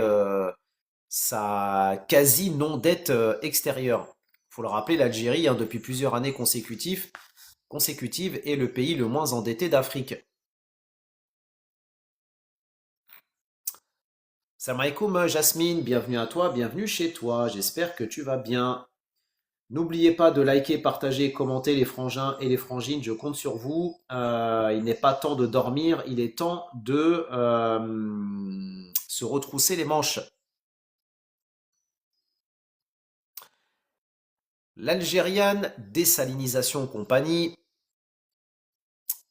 Speaker 1: sa quasi non-dette extérieure. Il faut le rappeler, l'Algérie, hein, depuis plusieurs années consécutives, est le pays le moins endetté d'Afrique. Salam alaikum Jasmine, bienvenue à toi, bienvenue chez toi, j'espère que tu vas bien. N'oubliez pas de liker, partager, commenter les frangins et les frangines, je compte sur vous. Il n'est pas temps de dormir, il est temps de se retrousser les manches. L'Algériane Désalinisation Compagnie,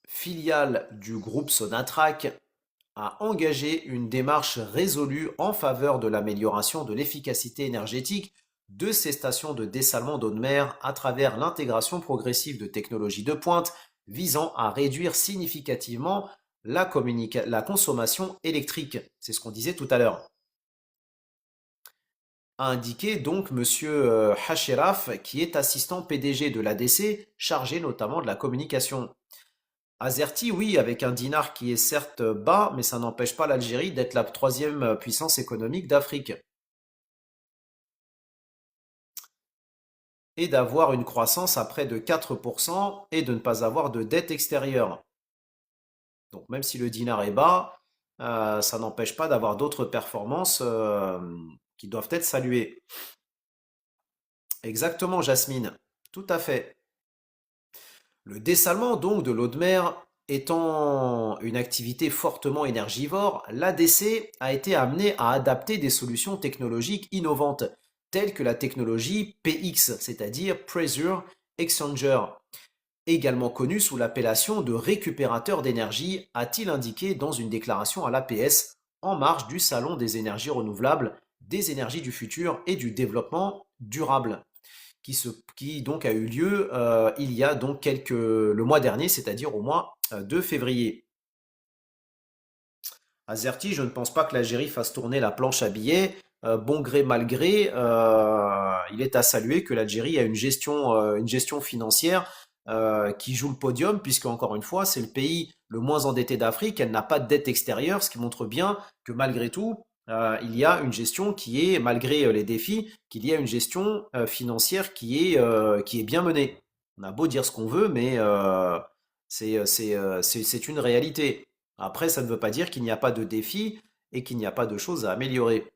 Speaker 1: filiale du groupe Sonatrach, a engagé une démarche résolue en faveur de l'amélioration de l'efficacité énergétique de ces stations de dessalement d'eau de mer à travers l'intégration progressive de technologies de pointe visant à réduire significativement la consommation électrique. C'est ce qu'on disait tout à l'heure. A indiqué donc Monsieur Hacheraf, qui est assistant PDG de l'ADC, chargé notamment de la communication. Azerty, oui, avec un dinar qui est certes bas, mais ça n'empêche pas l'Algérie d'être la troisième puissance économique d'Afrique et d'avoir une croissance à près de 4% et de ne pas avoir de dette extérieure. Donc même si le dinar est bas, ça n'empêche pas d'avoir d'autres performances qui doivent être saluées. Exactement, Jasmine. Tout à fait. Le dessalement donc de l'eau de mer étant une activité fortement énergivore, l'ADC a été amené à adapter des solutions technologiques innovantes, telles que la technologie PX, c'est-à-dire Pressure Exchanger, également connue sous l'appellation de récupérateur d'énergie, a-t-il indiqué dans une déclaration à l'APS en marge du Salon des énergies renouvelables, des énergies du futur et du développement durable qui donc a eu lieu il y a donc le mois dernier, c'est-à-dire au mois de février. Azerty, je ne pense pas que l'Algérie fasse tourner la planche à billets. Bon gré mal gré, il est à saluer que l'Algérie a une gestion financière qui joue le podium, puisque encore une fois, c'est le pays le moins endetté d'Afrique. Elle n'a pas de dette extérieure, ce qui montre bien que malgré tout, il y a une gestion qui est, malgré les défis, qu'il y a une gestion financière qui est bien menée. On a beau dire ce qu'on veut, mais c'est une réalité. Après, ça ne veut pas dire qu'il n'y a pas de défis et qu'il n'y a pas de choses à améliorer.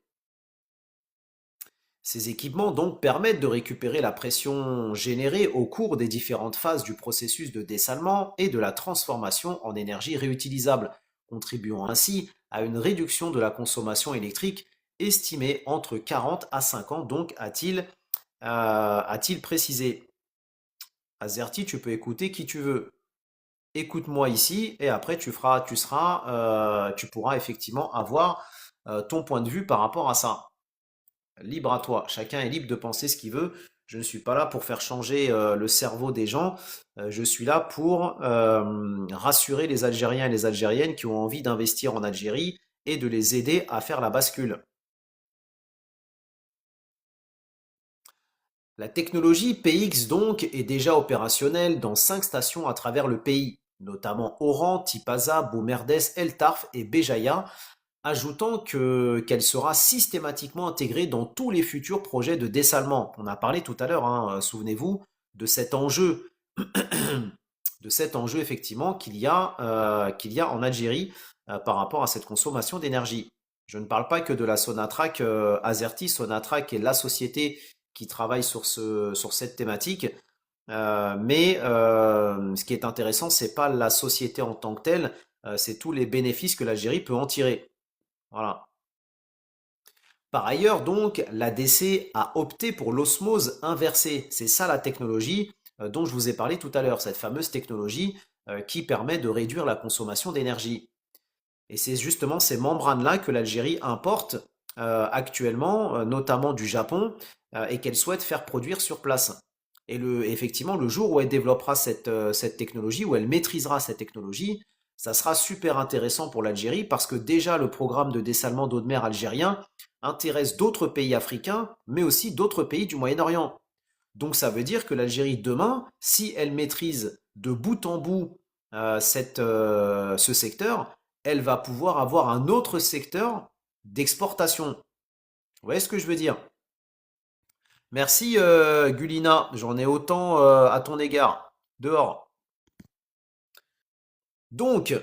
Speaker 1: Ces équipements donc permettent de récupérer la pression générée au cours des différentes phases du processus de dessalement et de la transformation en énergie réutilisable, contribuant ainsi à une réduction de la consommation électrique estimée entre 40 à 50, donc a-t-il précisé. Azerty, tu peux écouter qui tu veux. Écoute-moi ici et après tu pourras effectivement avoir ton point de vue par rapport à ça. Libre à toi. Chacun est libre de penser ce qu'il veut. Je ne suis pas là pour faire changer le cerveau des gens. Je suis là pour rassurer les Algériens et les Algériennes qui ont envie d'investir en Algérie et de les aider à faire la bascule. La technologie PX donc est déjà opérationnelle dans 5 stations à travers le pays, notamment Oran, Tipaza, Boumerdès, El Tarf et Béjaïa, ajoutant qu'elle sera systématiquement intégrée dans tous les futurs projets de dessalement. On a parlé tout à l'heure, hein, souvenez-vous, de cet enjeu, de cet enjeu effectivement qu'il y a en Algérie par rapport à cette consommation d'énergie. Je ne parle pas que de la Sonatrach Azerty. Sonatrach est la société qui travaille sur cette thématique. Mais ce qui est intéressant, c'est pas la société en tant que telle, c'est tous les bénéfices que l'Algérie peut en tirer. Voilà. Par ailleurs, donc, l'ADC a opté pour l'osmose inversée. C'est ça la technologie. dont je vous ai parlé tout à l'heure, cette fameuse technologie qui permet de réduire la consommation d'énergie. Et c'est justement ces membranes-là que l'Algérie importe actuellement, notamment du Japon, et qu'elle souhaite faire produire sur place. Et effectivement, le jour où elle développera cette technologie, où elle maîtrisera cette technologie, ça sera super intéressant pour l'Algérie parce que déjà le programme de dessalement d'eau de mer algérien intéresse d'autres pays africains, mais aussi d'autres pays du Moyen-Orient. Donc ça veut dire que l'Algérie demain, si elle maîtrise de bout en bout ce secteur, elle va pouvoir avoir un autre secteur d'exportation. Vous voyez ce que je veux dire? Merci Gulina, j'en ai autant à ton égard. Dehors. Donc,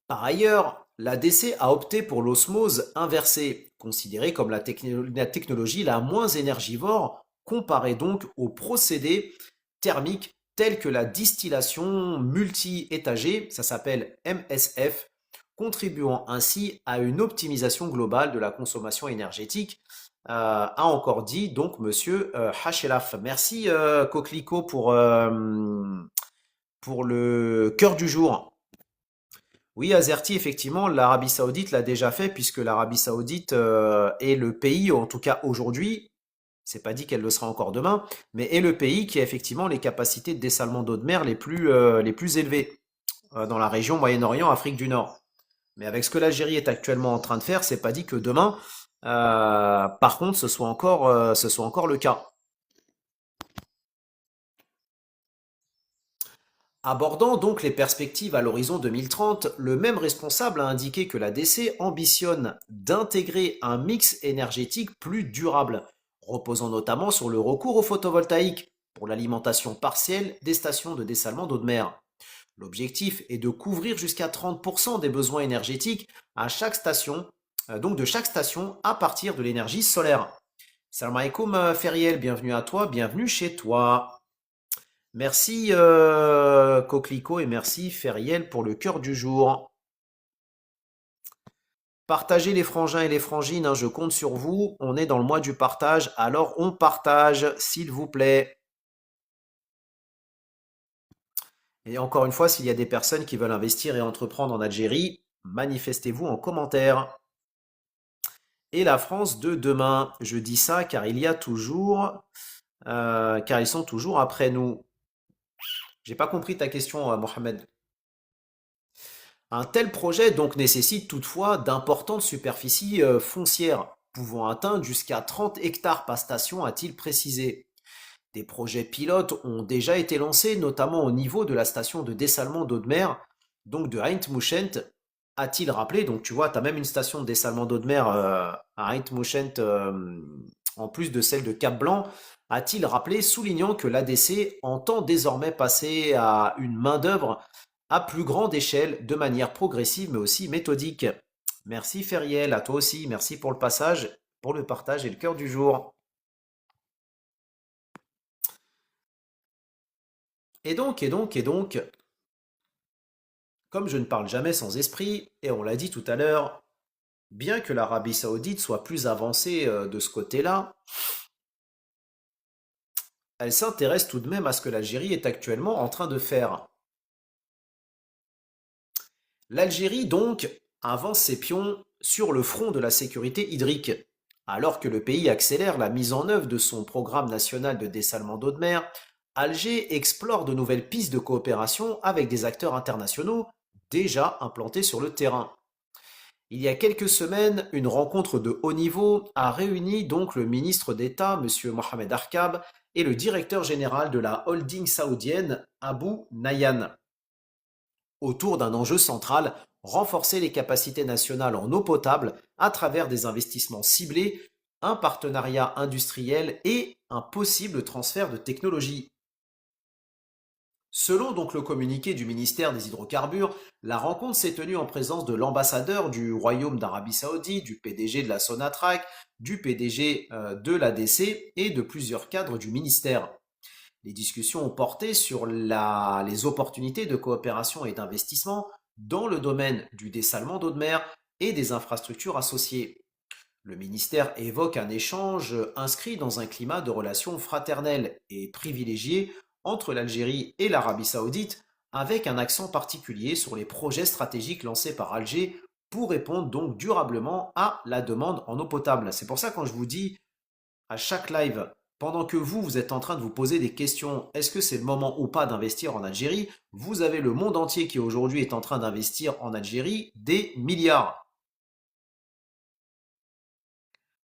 Speaker 1: par ailleurs, l'ADC a opté pour l'osmose inversée, considérée comme la technologie la moins énergivore, comparée donc aux procédés thermiques tels que la distillation multi-étagée, ça s'appelle MSF, contribuant ainsi à une optimisation globale de la consommation énergétique, a encore dit donc Monsieur Hachelaf. Merci Coquelicot pour le cœur du jour. Oui, Azerty, effectivement, l'Arabie Saoudite l'a déjà fait puisque l'Arabie Saoudite est le pays, en tout cas aujourd'hui, c'est pas dit qu'elle le sera encore demain, mais est le pays qui a effectivement les capacités de dessalement d'eau de mer les plus élevées dans la région Moyen-Orient, Afrique du Nord. Mais avec ce que l'Algérie est actuellement en train de faire, c'est pas dit que demain, par contre, ce soit encore le cas. Abordant donc les perspectives à l'horizon 2030, le même responsable a indiqué que la DC ambitionne d'intégrer un mix énergétique plus durable, reposant notamment sur le recours au photovoltaïque pour l'alimentation partielle des stations de dessalement d'eau de mer. L'objectif est de couvrir jusqu'à 30% des besoins énergétiques à chaque station, donc de chaque station à partir de l'énergie solaire. Salam alaikum Feriel, bienvenue à toi, bienvenue chez toi. Merci Coquelicot et merci Feriel pour le cœur du jour. Partagez les frangins et les frangines, hein, je compte sur vous. On est dans le mois du partage, alors on partage, s'il vous plaît. Et encore une fois, s'il y a des personnes qui veulent investir et entreprendre en Algérie, manifestez-vous en commentaire. Et la France de demain, je dis ça car il y a toujours, car ils sont toujours après nous. J'ai pas compris ta question, Mohamed. Un tel projet donc nécessite toutefois d'importantes superficies foncières, pouvant atteindre jusqu'à 30 hectares par station, a-t-il précisé. Des projets pilotes ont déjà été lancés, notamment au niveau de la station de dessalement d'eau de mer, donc de Eindhoven, a-t-il rappelé. Donc tu vois, tu as même une station de dessalement d'eau de mer à Eindhoven, en plus de celle de Cap-Blanc, a-t-il rappelé, soulignant que l'ADC entend désormais passer à une main-d'œuvre à plus grande échelle, de manière progressive mais aussi méthodique. Merci Feriel, à toi aussi, merci pour le passage, pour le partage et le cœur du jour. Et donc, comme je ne parle jamais sans esprit, et on l'a dit tout à l'heure, bien que l'Arabie Saoudite soit plus avancée de ce côté-là, elle s'intéresse tout de même à ce que l'Algérie est actuellement en train de faire. L'Algérie, donc, avance ses pions sur le front de la sécurité hydrique. Alors que le pays accélère la mise en œuvre de son programme national de dessalement d'eau de mer, Alger explore de nouvelles pistes de coopération avec des acteurs internationaux déjà implantés sur le terrain. Il y a quelques semaines, une rencontre de haut niveau a réuni donc le ministre d'État, M. Mohamed Arkab, et le directeur général de la holding saoudienne, Abu Nahyan, autour d'un enjeu central, renforcer les capacités nationales en eau potable à travers des investissements ciblés, un partenariat industriel et un possible transfert de technologie. Selon donc le communiqué du ministère des Hydrocarbures, la rencontre s'est tenue en présence de l'ambassadeur du Royaume d'Arabie Saoudite, du PDG de la Sonatrach, du PDG de l'ADC et de plusieurs cadres du ministère. Les discussions ont porté sur les opportunités de coopération et d'investissement dans le domaine du dessalement d'eau de mer et des infrastructures associées. Le ministère évoque un échange inscrit dans un climat de relations fraternelles et privilégié entre l'Algérie et l'Arabie Saoudite, avec un accent particulier sur les projets stratégiques lancés par Alger pour répondre donc durablement à la demande en eau potable. C'est pour ça quand je vous dis à chaque live, pendant que vous êtes en train de vous poser des questions, est-ce que c'est le moment ou pas d'investir en Algérie? Vous avez le monde entier qui aujourd'hui est en train d'investir en Algérie des milliards.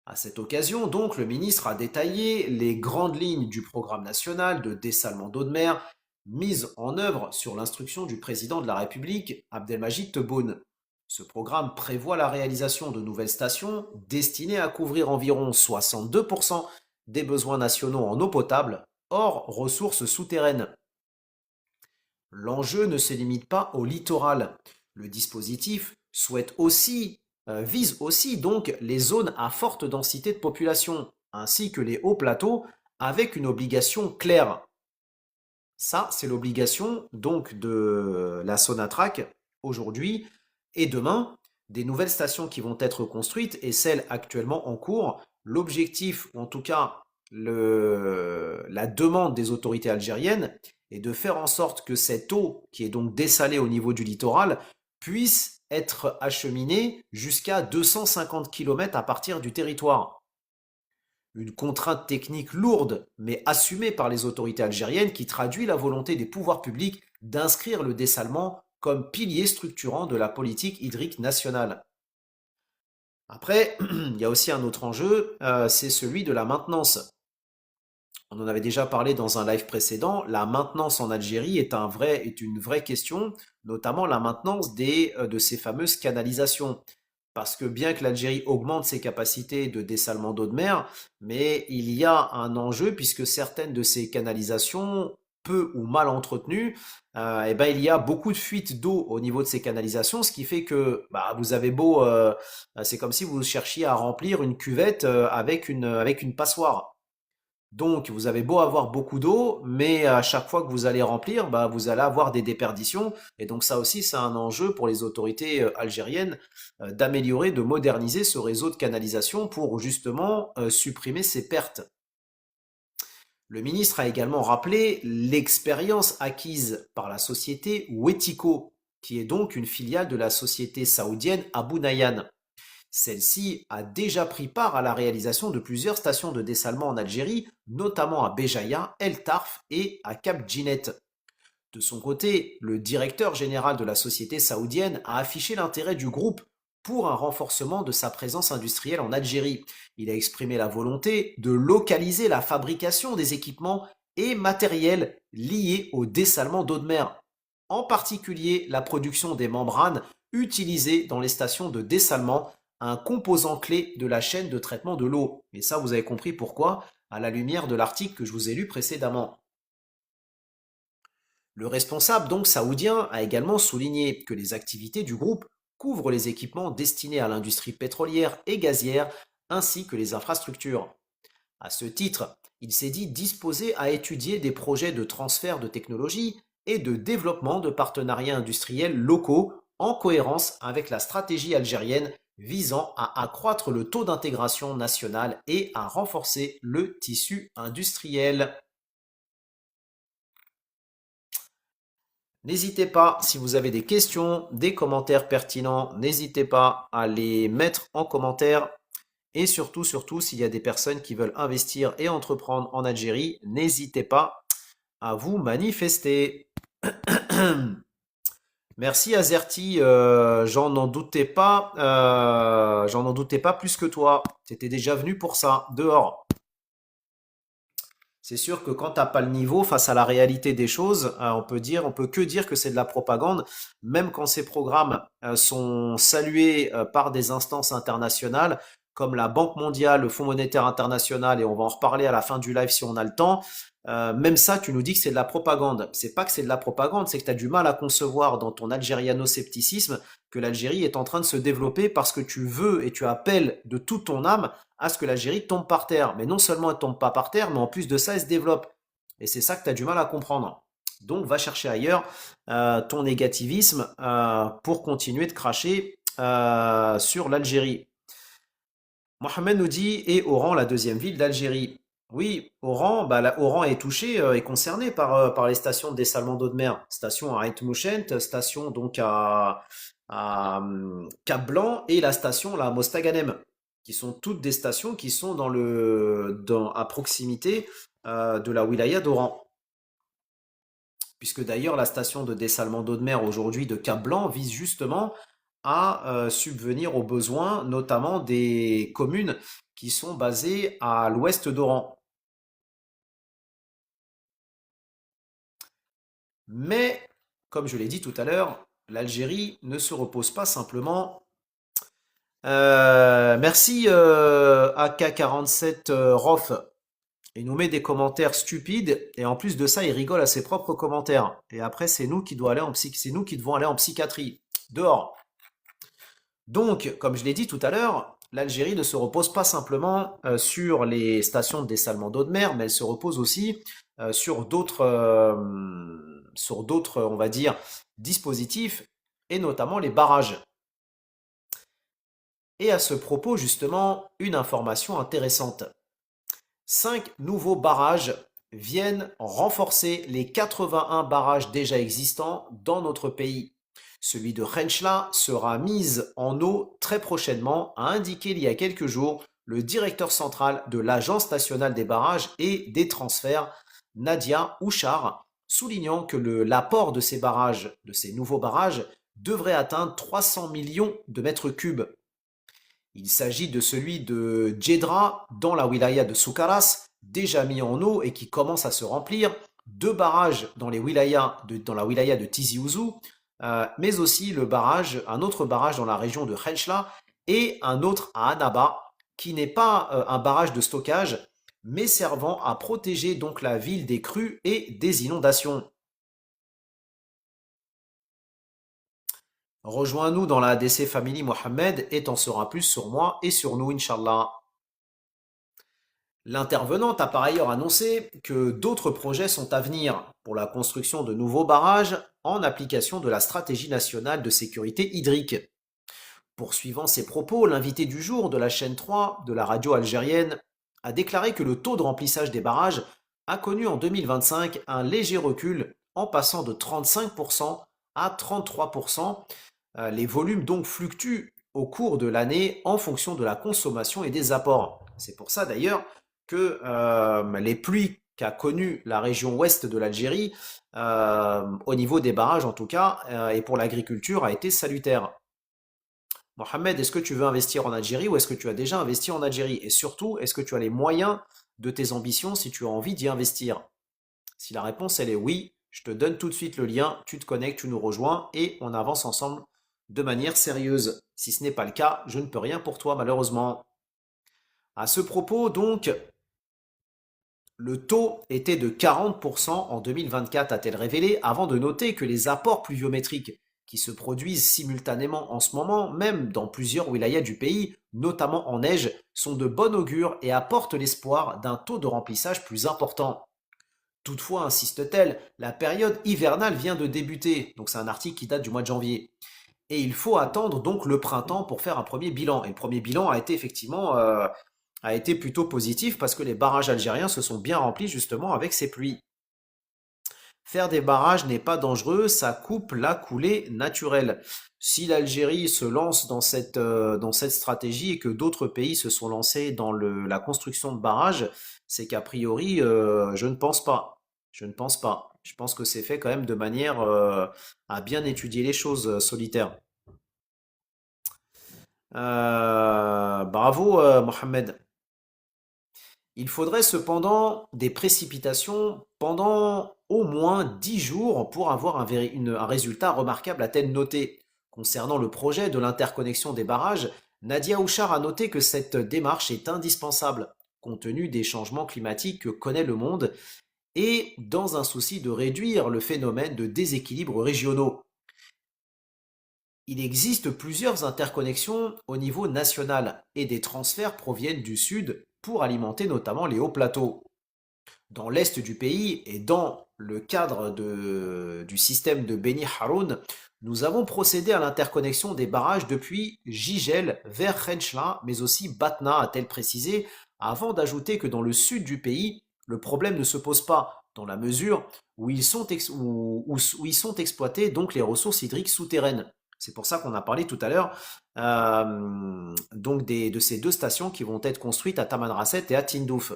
Speaker 1: À cette occasion, donc, le ministre a détaillé les grandes lignes du programme national de dessalement d'eau de mer mise en œuvre sur l'instruction du président de la République, Abdelmajid Tebboune. Ce programme prévoit la réalisation de nouvelles stations destinées à couvrir environ 62% des besoins nationaux en eau potable, hors ressources souterraines. L'enjeu ne se limite pas au littoral. Le dispositif vise aussi donc les zones à forte densité de population, ainsi que les hauts plateaux, avec une obligation claire. Ça, c'est l'obligation donc de la Sonatrach aujourd'hui et demain, des nouvelles stations qui vont être construites et celles actuellement en cours. L'objectif, ou en tout cas la demande des autorités algériennes, est de faire en sorte que cette eau, qui est donc dessalée au niveau du littoral, puisse être acheminée jusqu'à 250 km à partir du territoire. Une contrainte technique lourde, mais assumée par les autorités algériennes, qui traduit la volonté des pouvoirs publics d'inscrire le dessalement comme pilier structurant de la politique hydrique nationale. Après, il y a aussi un autre enjeu, c'est celui de la maintenance. On en avait déjà parlé dans un live précédent. La maintenance en Algérie est une vraie question, notamment la maintenance de ces fameuses canalisations. Parce que bien que l'Algérie augmente ses capacités de dessalement d'eau de mer, mais il y a un enjeu puisque certaines de ces canalisations, peu ou mal entretenues, il y a beaucoup de fuites d'eau au niveau de ces canalisations, ce qui fait que vous avez c'est comme si vous cherchiez à remplir une cuvette avec une passoire. Donc, vous avez beau avoir beaucoup d'eau, mais à chaque fois que vous allez remplir, vous allez avoir des déperditions. Et donc, ça aussi, c'est un enjeu pour les autorités algériennes d'améliorer, de moderniser ce réseau de canalisation pour justement supprimer ces pertes. Le ministre a également rappelé l'expérience acquise par la société Wetico, qui est donc une filiale de la société saoudienne Abu Nahyan. Celle-ci a déjà pris part à la réalisation de plusieurs stations de dessalement en Algérie, notamment à Béjaïa, El Tarf et à Cap Djinet. De son côté, le directeur général de la société saoudienne a affiché l'intérêt du groupe pour un renforcement de sa présence industrielle en Algérie. Il a exprimé la volonté de localiser la fabrication des équipements et matériels liés au dessalement d'eau de mer, en particulier la production des membranes utilisées dans les stations de dessalement, un composant clé de la chaîne de traitement de l'eau. Et ça, vous avez compris pourquoi, à la lumière de l'article que je vous ai lu précédemment. Le responsable donc saoudien a également souligné que les activités du groupe couvrent les équipements destinés à l'industrie pétrolière et gazière ainsi que les infrastructures. À ce titre, il s'est dit disposé à étudier des projets de transfert de technologie et de développement de partenariats industriels locaux en cohérence avec la stratégie algérienne visant à accroître le taux d'intégration nationale et à renforcer le tissu industriel. N'hésitez pas, si vous avez des questions, des commentaires pertinents, n'hésitez pas à les mettre en commentaire. Et surtout, s'il y a des personnes qui veulent investir et entreprendre en Algérie, n'hésitez pas à vous manifester. Merci Azerty, j'en n'en doutais pas plus que toi. T'étais déjà venu pour ça, dehors. C'est sûr que quand t'as pas le niveau face à la réalité des choses, on peut que dire que c'est de la propagande, même quand ces programmes sont salués par des instances internationales comme la Banque mondiale, le Fonds monétaire international, et on va en reparler à la fin du live si on a le temps. Même ça, tu nous dis que c'est de la propagande. C'est pas que c'est de la propagande, c'est que tu as du mal à concevoir dans ton algériano-scepticisme que l'Algérie est en train de se développer parce que tu veux et tu appelles de toute ton âme à ce que l'Algérie tombe par terre. Mais non seulement elle tombe pas par terre, mais en plus de ça, elle se développe. Et c'est ça que tu as du mal à comprendre. Donc va chercher ailleurs ton négativisme pour continuer de cracher sur l'Algérie. Mohamed nous dit, et Oran, la deuxième ville d'Algérie. Oui, Oran, Oran est touché, est concerné par les stations de dessalement d'eau de mer. Station à Aït Mouchent, station donc à Cap Blanc et la station là, à Mostaganem, qui sont toutes des stations qui sont à proximité de la wilaya d'Oran. Puisque d'ailleurs la station de dessalement d'eau de mer aujourd'hui de Cap Blanc vise justement à subvenir aux besoins, notamment des communes qui sont basées à l'ouest d'Oran. Mais, comme je l'ai dit tout à l'heure, l'Algérie ne se repose pas simplement. Merci AK47 Rof. Il nous met des commentaires stupides et en plus de ça, il rigole à ses propres commentaires. Et après, c'est nous qui devons aller en psychiatrie. Dehors. Donc, comme je l'ai dit tout à l'heure, l'Algérie ne se repose pas simplement sur les stations de dessalement d'eau de mer, mais elle se repose aussi sur d'autres, on va dire, dispositifs, et notamment les barrages. Et à ce propos, justement, une information intéressante. 5 nouveaux barrages viennent renforcer les 81 barrages déjà existants dans notre pays. Celui de Renchla sera mis en eau très prochainement, a indiqué il y a quelques jours le directeur central de l'Agence nationale des barrages et des transferts, Nadia Ouchar, soulignant que l'apport de ces nouveaux barrages, devrait atteindre 300 millions de mètres cubes. Il s'agit de celui de Djedra dans la wilaya de Soukaras, déjà mis en eau et qui commence à se remplir, 2 barrages dans la wilaya de Tizi Ouzou, mais aussi un autre barrage dans la région de Khenchla et un autre à Annaba, qui n'est pas un barrage de stockage, mais servant à protéger donc la ville des crues et des inondations. Rejoins-nous dans la ADC Family Mohamed et t'en sauras plus sur moi et sur nous, Inch'Allah. L'intervenante a par ailleurs annoncé que d'autres projets sont à venir pour la construction de nouveaux barrages en application de la stratégie nationale de sécurité hydrique. Poursuivant ses propos, l'invité du jour de la chaîne 3 de la radio algérienne a déclaré que le taux de remplissage des barrages a connu en 2025 un léger recul en passant de 35% à 33%. Les volumes donc fluctuent au cours de l'année en fonction de la consommation et des apports. C'est pour ça d'ailleurs que les pluies qu'a connues la région ouest de l'Algérie, au niveau des barrages en tout cas, et pour l'agriculture, a été salutaire. Mohamed, est-ce que tu veux investir en Algérie ou est-ce que tu as déjà investi en Algérie? Et surtout, est-ce que tu as les moyens de tes ambitions si tu as envie d'y investir? Si la réponse elle est oui, je te donne tout de suite le lien, tu te connectes, tu nous rejoins et on avance ensemble de manière sérieuse. Si ce n'est pas le cas, je ne peux rien pour toi malheureusement. À ce propos, donc, le taux était de 40% en 2024, a-t-elle révélé, avant de noter que les apports pluviométriques qui se produisent simultanément en ce moment, même dans plusieurs wilayas du pays, notamment en neige, sont de bon augure et apportent l'espoir d'un taux de remplissage plus important. Toutefois, insiste-t-elle, la période hivernale vient de débuter, donc c'est un article qui date du mois de janvier. Et il faut attendre donc le printemps pour faire un premier bilan. Et le premier bilan a été effectivement a été plutôt positif parce que les barrages algériens se sont bien remplis justement avec ces pluies. Faire des barrages n'est pas dangereux, ça coupe la coulée naturelle. Si l'Algérie se lance dans cette stratégie et que d'autres pays se sont lancés dans la construction de barrages, c'est qu'a priori, je ne pense pas. Je ne pense pas. Je pense que c'est fait quand même de manière à bien étudier les choses solitaires. Bravo, Mohamed. Il faudrait cependant des précipitations pendant au moins 10 jours pour avoir un résultat remarquable, a-t-elle noté. Concernant le projet de l'interconnexion des barrages, Nadia Houchard a noté que cette démarche est indispensable, compte tenu des changements climatiques que connaît le monde, et dans un souci de réduire le phénomène de déséquilibres régionaux. Il existe plusieurs interconnexions au niveau national et des transferts proviennent du sud pour alimenter notamment les hauts plateaux. Dans l'est du pays et dans le cadre du système de Beni Haroun, nous avons procédé à l'interconnexion des barrages depuis Jijel vers Khenchla, mais aussi Batna, a-t-elle précisé, avant d'ajouter que dans le sud du pays, le problème ne se pose pas dans la mesure où où ils sont exploités donc les ressources hydriques souterraines. C'est pour ça qu'on a parlé tout à l'heure donc de ces deux stations qui vont être construites à Tamanrasset et à Tindouf.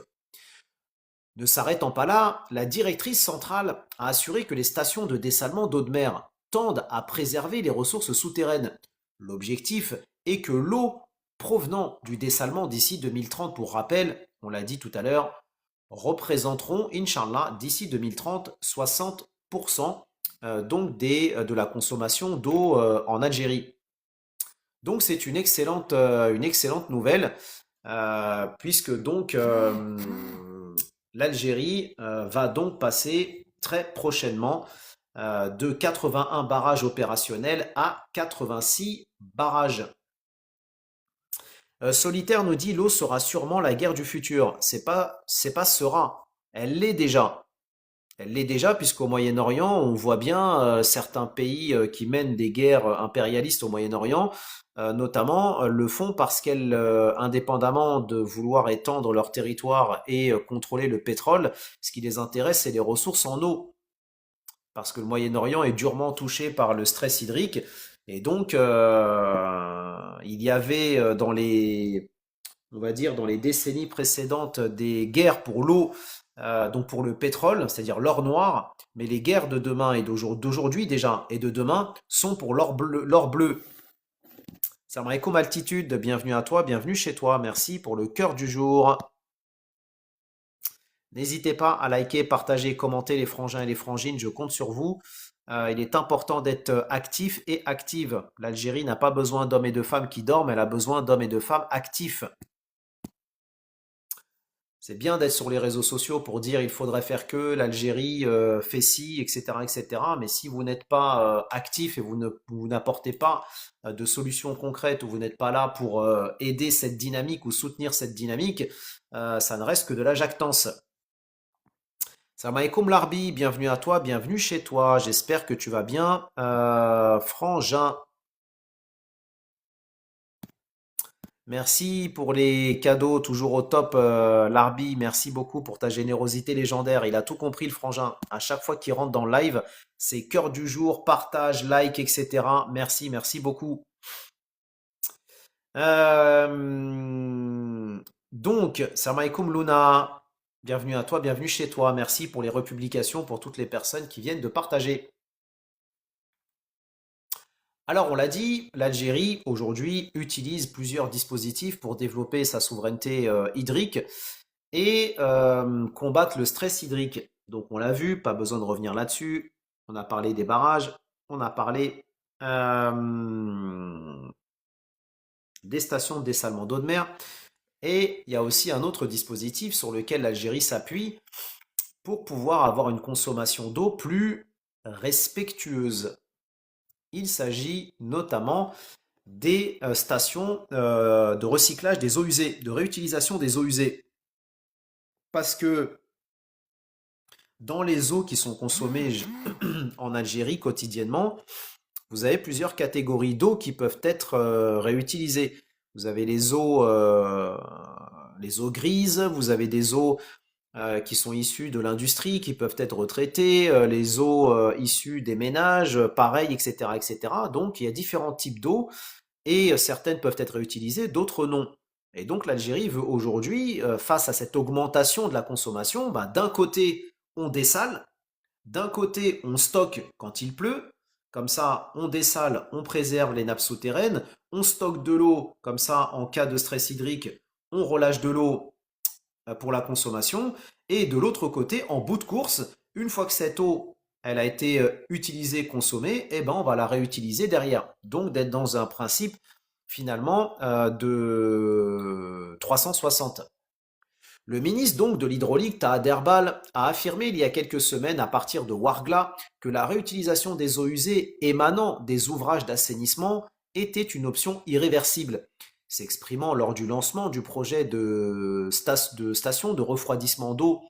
Speaker 1: Ne s'arrêtant pas là, la directrice centrale a assuré que les stations de dessalement d'eau de mer tendent à préserver les ressources souterraines. L'objectif est que l'eau provenant du dessalement d'ici 2030, pour rappel, on l'a dit tout à l'heure, représenteront, Inch'Allah, d'ici 2030, 60% de la consommation d'eau en Algérie. Donc c'est une excellente nouvelle, puisque donc l'Algérie va donc passer très prochainement de 81 barrages opérationnels à 86 barrages. Solitaire nous dit l'eau sera sûrement la guerre du futur. C'est pas sera, elle l'est déjà. Elle l'est déjà puisqu'au Moyen-Orient, on voit bien certains pays qui mènent des guerres impérialistes au Moyen-Orient, notamment le font parce qu'elles, indépendamment de vouloir étendre leur territoire et contrôler le pétrole, ce qui les intéresse, c'est les ressources en eau. Parce que le Moyen-Orient est durement touché par le stress hydrique. Et donc, il y avait on va dire, dans les décennies précédentes, des guerres pour l'eau, donc pour le pétrole, c'est-à-dire l'or noir, mais les guerres de demain et d'aujourd'hui déjà, et de demain, sont pour l'or bleu. L'or bleu. Salam alaikum altitude, bienvenue à toi, bienvenue chez toi, merci pour le cœur du jour. N'hésitez pas à liker, partager, commenter les frangins et les frangines, je compte sur vous. Il est important d'être actif et active. L'Algérie n'a pas besoin d'hommes et de femmes qui dorment, elle a besoin d'hommes et de femmes actifs. C'est bien d'être sur les réseaux sociaux pour dire il faudrait faire que l'Algérie fait ci, etc., etc. Mais si vous n'êtes pas actif et vous n'apportez pas de solutions concrètes ou vous n'êtes pas là pour aider cette dynamique ou soutenir cette dynamique, ça ne reste que de la jactance. Salam alaikum Larbi, bienvenue à toi, bienvenue chez toi. J'espère que tu vas bien, Frangin. Merci pour les cadeaux, toujours au top, Larbi. Merci beaucoup pour ta générosité légendaire. Il a tout compris, le frangin. À chaque fois qu'il rentre dans le live, c'est cœur du jour, partage, like, etc. Merci, merci beaucoup. Donc, salam alaikum Luna. Bienvenue à toi, bienvenue chez toi. Merci pour les republications, pour toutes les personnes qui viennent de partager. Alors, on l'a dit, l'Algérie, aujourd'hui, utilise plusieurs dispositifs pour développer sa souveraineté hydrique et combattre le stress hydrique. Donc, on l'a vu, pas besoin de revenir là-dessus. On a parlé des barrages, on a parlé des stations de dessalement d'eau de mer. Et il y a aussi un autre dispositif sur lequel l'Algérie s'appuie pour pouvoir avoir une consommation d'eau plus respectueuse. Il s'agit notamment des stations de recyclage des eaux usées, de réutilisation des eaux usées. Parce que dans les eaux qui sont consommées en Algérie quotidiennement, vous avez plusieurs catégories d'eau qui peuvent être réutilisées. Vous avez les eaux grises, vous avez des eaux qui sont issues de l'industrie, qui peuvent être retraitées, les eaux issues des ménages, pareil, etc., etc. Donc, il y a différents types d'eau et certaines peuvent être réutilisées, d'autres non. Et donc, l'Algérie veut aujourd'hui, face à cette augmentation de la consommation, d'un côté, on dessale, d'un côté, on stocke quand il pleut, comme ça, on dessale, on préserve les nappes souterraines, on stocke de l'eau, comme ça, en cas de stress hydrique, on relâche de l'eau pour la consommation. Et de l'autre côté, en bout de course, une fois que cette eau elle a été utilisée, consommée, eh ben, on va la réutiliser derrière. Donc d'être dans un principe finalement de 360. Le ministre donc de l'hydraulique, Taha Derbal, a affirmé il y a quelques semaines à partir de Ouargla que la réutilisation des eaux usées émanant des ouvrages d'assainissement était une option irréversible. S'exprimant lors du lancement du projet de station de refroidissement d'eau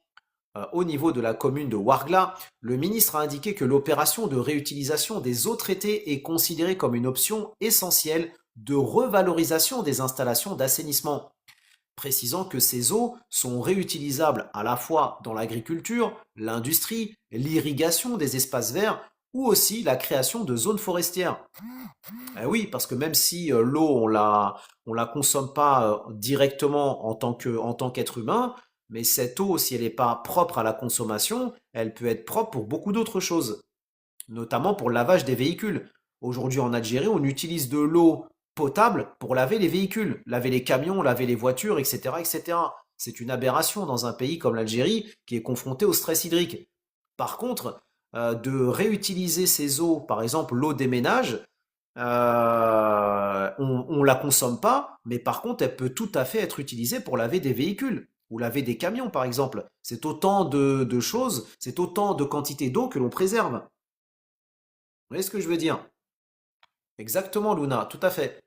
Speaker 1: au niveau de la commune de Ouargla, le ministre a indiqué que l'opération de réutilisation des eaux traitées est considérée comme une option essentielle de revalorisation des installations d'assainissement. précisant que ces eaux sont réutilisables à la fois dans l'agriculture, l'industrie, l'irrigation des espaces verts ou aussi la création de zones forestières. Eh oui, parce que même si l'eau, on la consomme pas directement en tant qu'être humain, mais cette eau, si elle n'est pas propre à la consommation, elle peut être propre pour beaucoup d'autres choses, notamment pour le lavage des véhicules. Aujourd'hui en Algérie, on utilise de l'eau potable pour laver les véhicules, laver les camions, laver les voitures, etc., etc. C'est une aberration dans un pays comme l'Algérie qui est confronté au stress hydrique. Par contre, de réutiliser ces eaux, par exemple l'eau des ménages, on la consomme pas, mais par contre, elle peut tout à fait être utilisée pour laver des véhicules ou laver des camions, par exemple. C'est autant de choses, c'est autant de quantité d'eau que l'on préserve. Vous voyez ce que je veux dire? Exactement, Luna, tout à fait.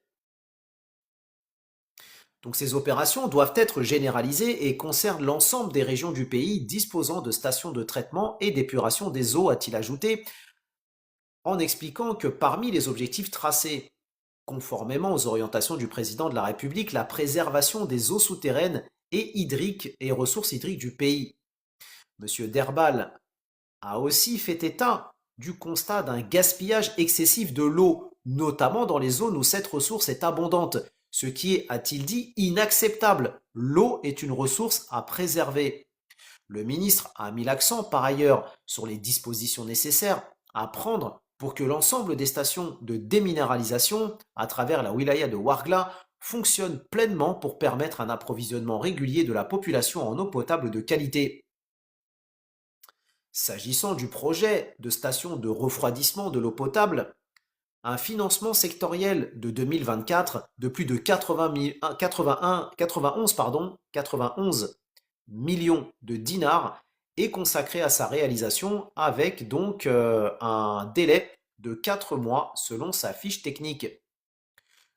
Speaker 1: Donc ces opérations doivent être généralisées et concernent l'ensemble des régions du pays disposant de stations de traitement et d'épuration des eaux, a-t-il ajouté, en expliquant que parmi les objectifs tracés, conformément aux orientations du président de la République, la préservation des eaux souterraines et hydriques et ressources hydriques du pays. Monsieur Derbal a aussi fait état du constat d'un gaspillage excessif de l'eau, notamment dans les zones où cette ressource est abondante, ce qui est, a-t-il dit, inacceptable. L'eau est une ressource à préserver. Le ministre a mis l'accent par ailleurs sur les dispositions nécessaires à prendre pour que l'ensemble des stations de déminéralisation à travers la wilaya de Ouargla fonctionnent pleinement pour permettre un approvisionnement régulier de la population en eau potable de qualité. S'agissant du projet de station de refroidissement de l'eau potable, un financement sectoriel de 2024 de plus de 91 millions de dinars est consacré à sa réalisation avec donc un délai de 4 mois selon sa fiche technique.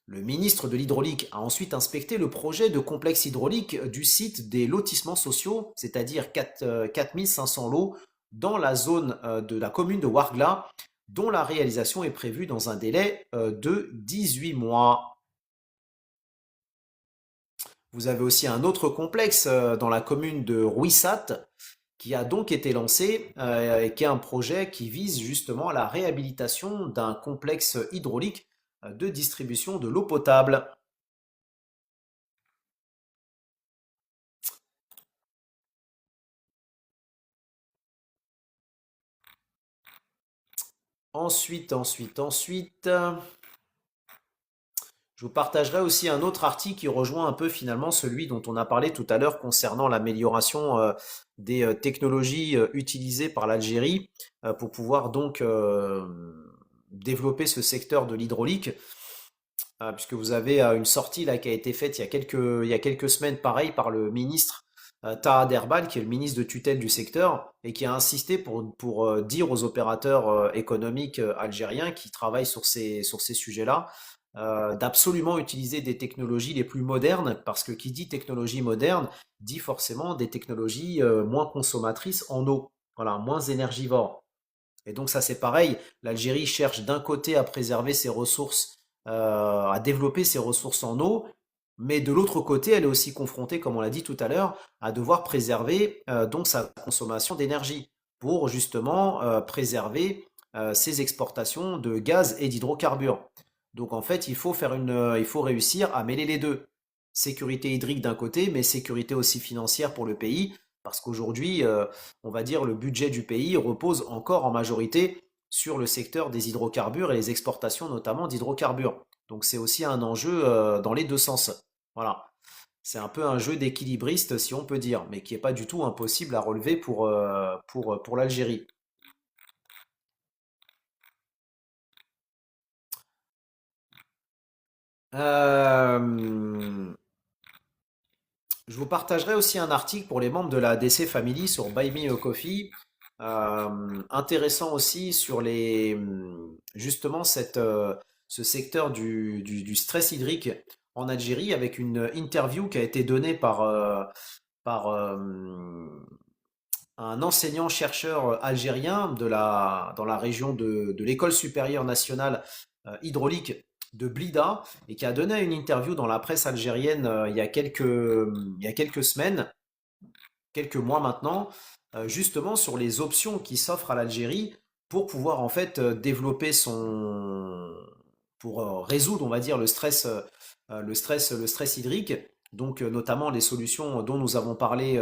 Speaker 1: Le ministre de l'Hydraulique a ensuite inspecté le projet de complexe hydraulique du site des lotissements sociaux, c'est-à-dire 4500 lots dans la zone de la commune de Ouargla, dont la réalisation est prévue dans un délai de 18 mois. Vous avez aussi un autre complexe dans la commune de Rouissat qui a donc été lancé et qui est un projet qui vise justement à la réhabilitation d'un complexe hydraulique de distribution de l'eau potable. Ensuite, je vous partagerai aussi un autre article qui rejoint un peu finalement celui dont on a parlé tout à l'heure concernant l'amélioration des technologies utilisées par l'Algérie pour pouvoir donc développer ce secteur de l'hydraulique. Puisque vous avez une sortie là qui a été faite il y a quelques semaines, pareil, par le ministre Taha Derbal, qui est le ministre de tutelle du secteur, et qui a insisté pour dire aux opérateurs économiques algériens qui travaillent sur ces sujets-là, d'absolument utiliser des technologies les plus modernes, parce que qui dit technologie moderne dit forcément des technologies moins consommatrices en eau, voilà, moins énergivores. Et donc ça c'est pareil, l'Algérie cherche d'un côté à préserver ses ressources, à développer ses ressources en eau, mais de l'autre côté elle est aussi confrontée, comme on l'a dit tout à l'heure, à devoir préserver donc sa consommation d'énergie pour justement préserver ses exportations de gaz et d'hydrocarbures. Donc en fait il faut réussir à mêler les deux. Sécurité hydrique d'un côté, mais sécurité aussi financière pour le pays, parce qu'aujourd'hui, on va dire, le budget du pays repose encore en majorité sur le secteur des hydrocarbures et les exportations notamment d'hydrocarbures. Donc c'est aussi un enjeu dans les deux sens. Voilà. C'est un peu un jeu d'équilibriste, si on peut dire, mais qui n'est pas du tout impossible à relever pour l'Algérie. Euh, je vous partagerai aussi un article pour les membres de la DC Family sur Buy Me a Coffee. Intéressant aussi sur justement ce secteur du stress hydrique en Algérie avec une interview qui a été donnée par un enseignant-chercheur algérien dans la région de l'École supérieure nationale hydraulique de Blida et qui a donné une interview dans la presse algérienne il y a quelques semaines, quelques mois maintenant, justement sur les options qui s'offrent à l'Algérie pour pouvoir en fait développer pour résoudre, on va dire, le stress hydrique. Donc notamment les solutions dont nous avons parlé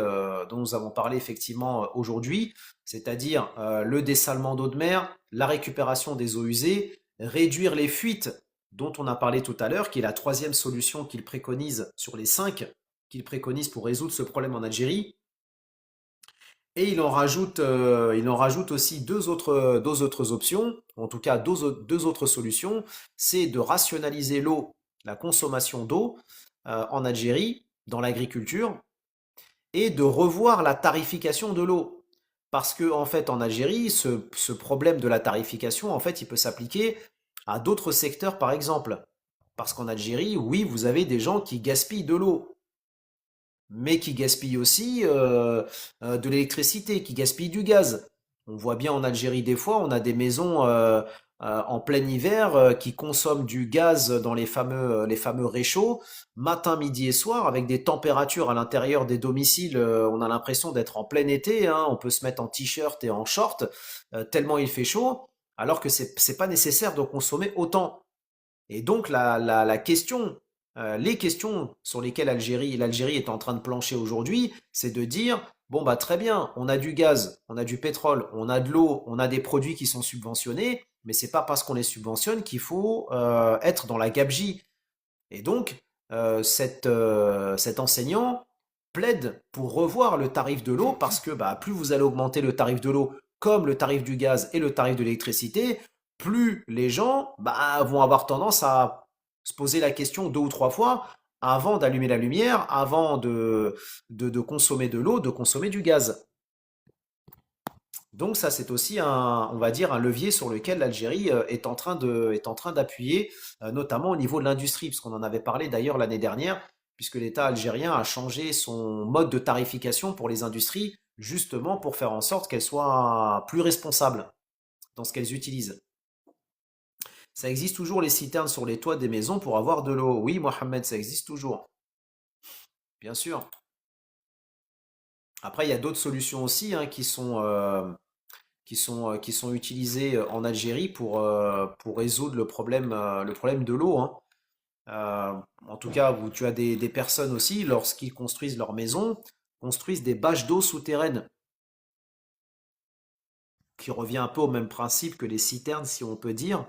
Speaker 1: effectivement aujourd'hui, c'est-à-dire le dessalement d'eau de mer, la récupération des eaux usées, réduire les fuites dont on a parlé tout à l'heure, qui est la troisième solution qu'il préconise sur les cinq qu'il préconise pour résoudre ce problème en Algérie. Et il en rajoute aussi deux autres options, en tout cas deux autres solutions. C'est de rationaliser l'eau, la consommation d'eau en Algérie, dans l'agriculture, et de revoir la tarification de l'eau. Parce que en fait, en Algérie, ce problème de la tarification, en fait, il peut s'appliquer à d'autres secteurs, par exemple. Parce qu'en Algérie, oui, vous avez des gens qui gaspillent de l'eau, mais qui gaspillent aussi de l'électricité, qui gaspillent du gaz. On voit bien en Algérie des fois, on a des maisons en plein hiver qui consomment du gaz dans les fameux réchauds, matin, midi et soir, avec des températures à l'intérieur des domiciles. On a l'impression d'être en plein été, hein, on peut se mettre en t-shirt et en short, tellement il fait chaud, alors que c'est pas nécessaire de consommer autant. Et donc la question, les questions sur lesquelles l'Algérie est en train de plancher aujourd'hui, c'est de dire, bon bah très bien, on a du gaz, on a du pétrole, on a de l'eau, on a des produits qui sont subventionnés, mais c'est pas parce qu'on les subventionne qu'il faut être dans la gabegie. Et donc cet enseignant plaide pour revoir le tarif de l'eau parce que bah, plus vous allez augmenter le tarif de l'eau, comme le tarif du gaz et le tarif de l'électricité, plus les gens bah, vont avoir tendance à se poser la question deux ou trois fois avant d'allumer la lumière, avant de consommer de l'eau, de consommer du gaz. Donc ça, c'est aussi on va dire, un levier sur lequel l'Algérie est en train d'appuyer, notamment au niveau de l'industrie, parce qu'on en avait parlé d'ailleurs l'année dernière, puisque l'État algérien a changé son mode de tarification pour les industries, justement pour faire en sorte qu'elles soient plus responsables dans ce qu'elles utilisent. Ça existe toujours les citernes sur les toits des maisons pour avoir de l'eau. Oui, Mohamed, ça existe toujours, bien sûr. Après, il y a d'autres solutions aussi hein, qui sont utilisées en Algérie pour résoudre le problème de l'eau, hein. En tout cas, tu as des personnes aussi, lorsqu'ils construisent leur maison, construisent des bâches d'eau souterraines, qui revient un peu au même principe que les citernes, si on peut dire,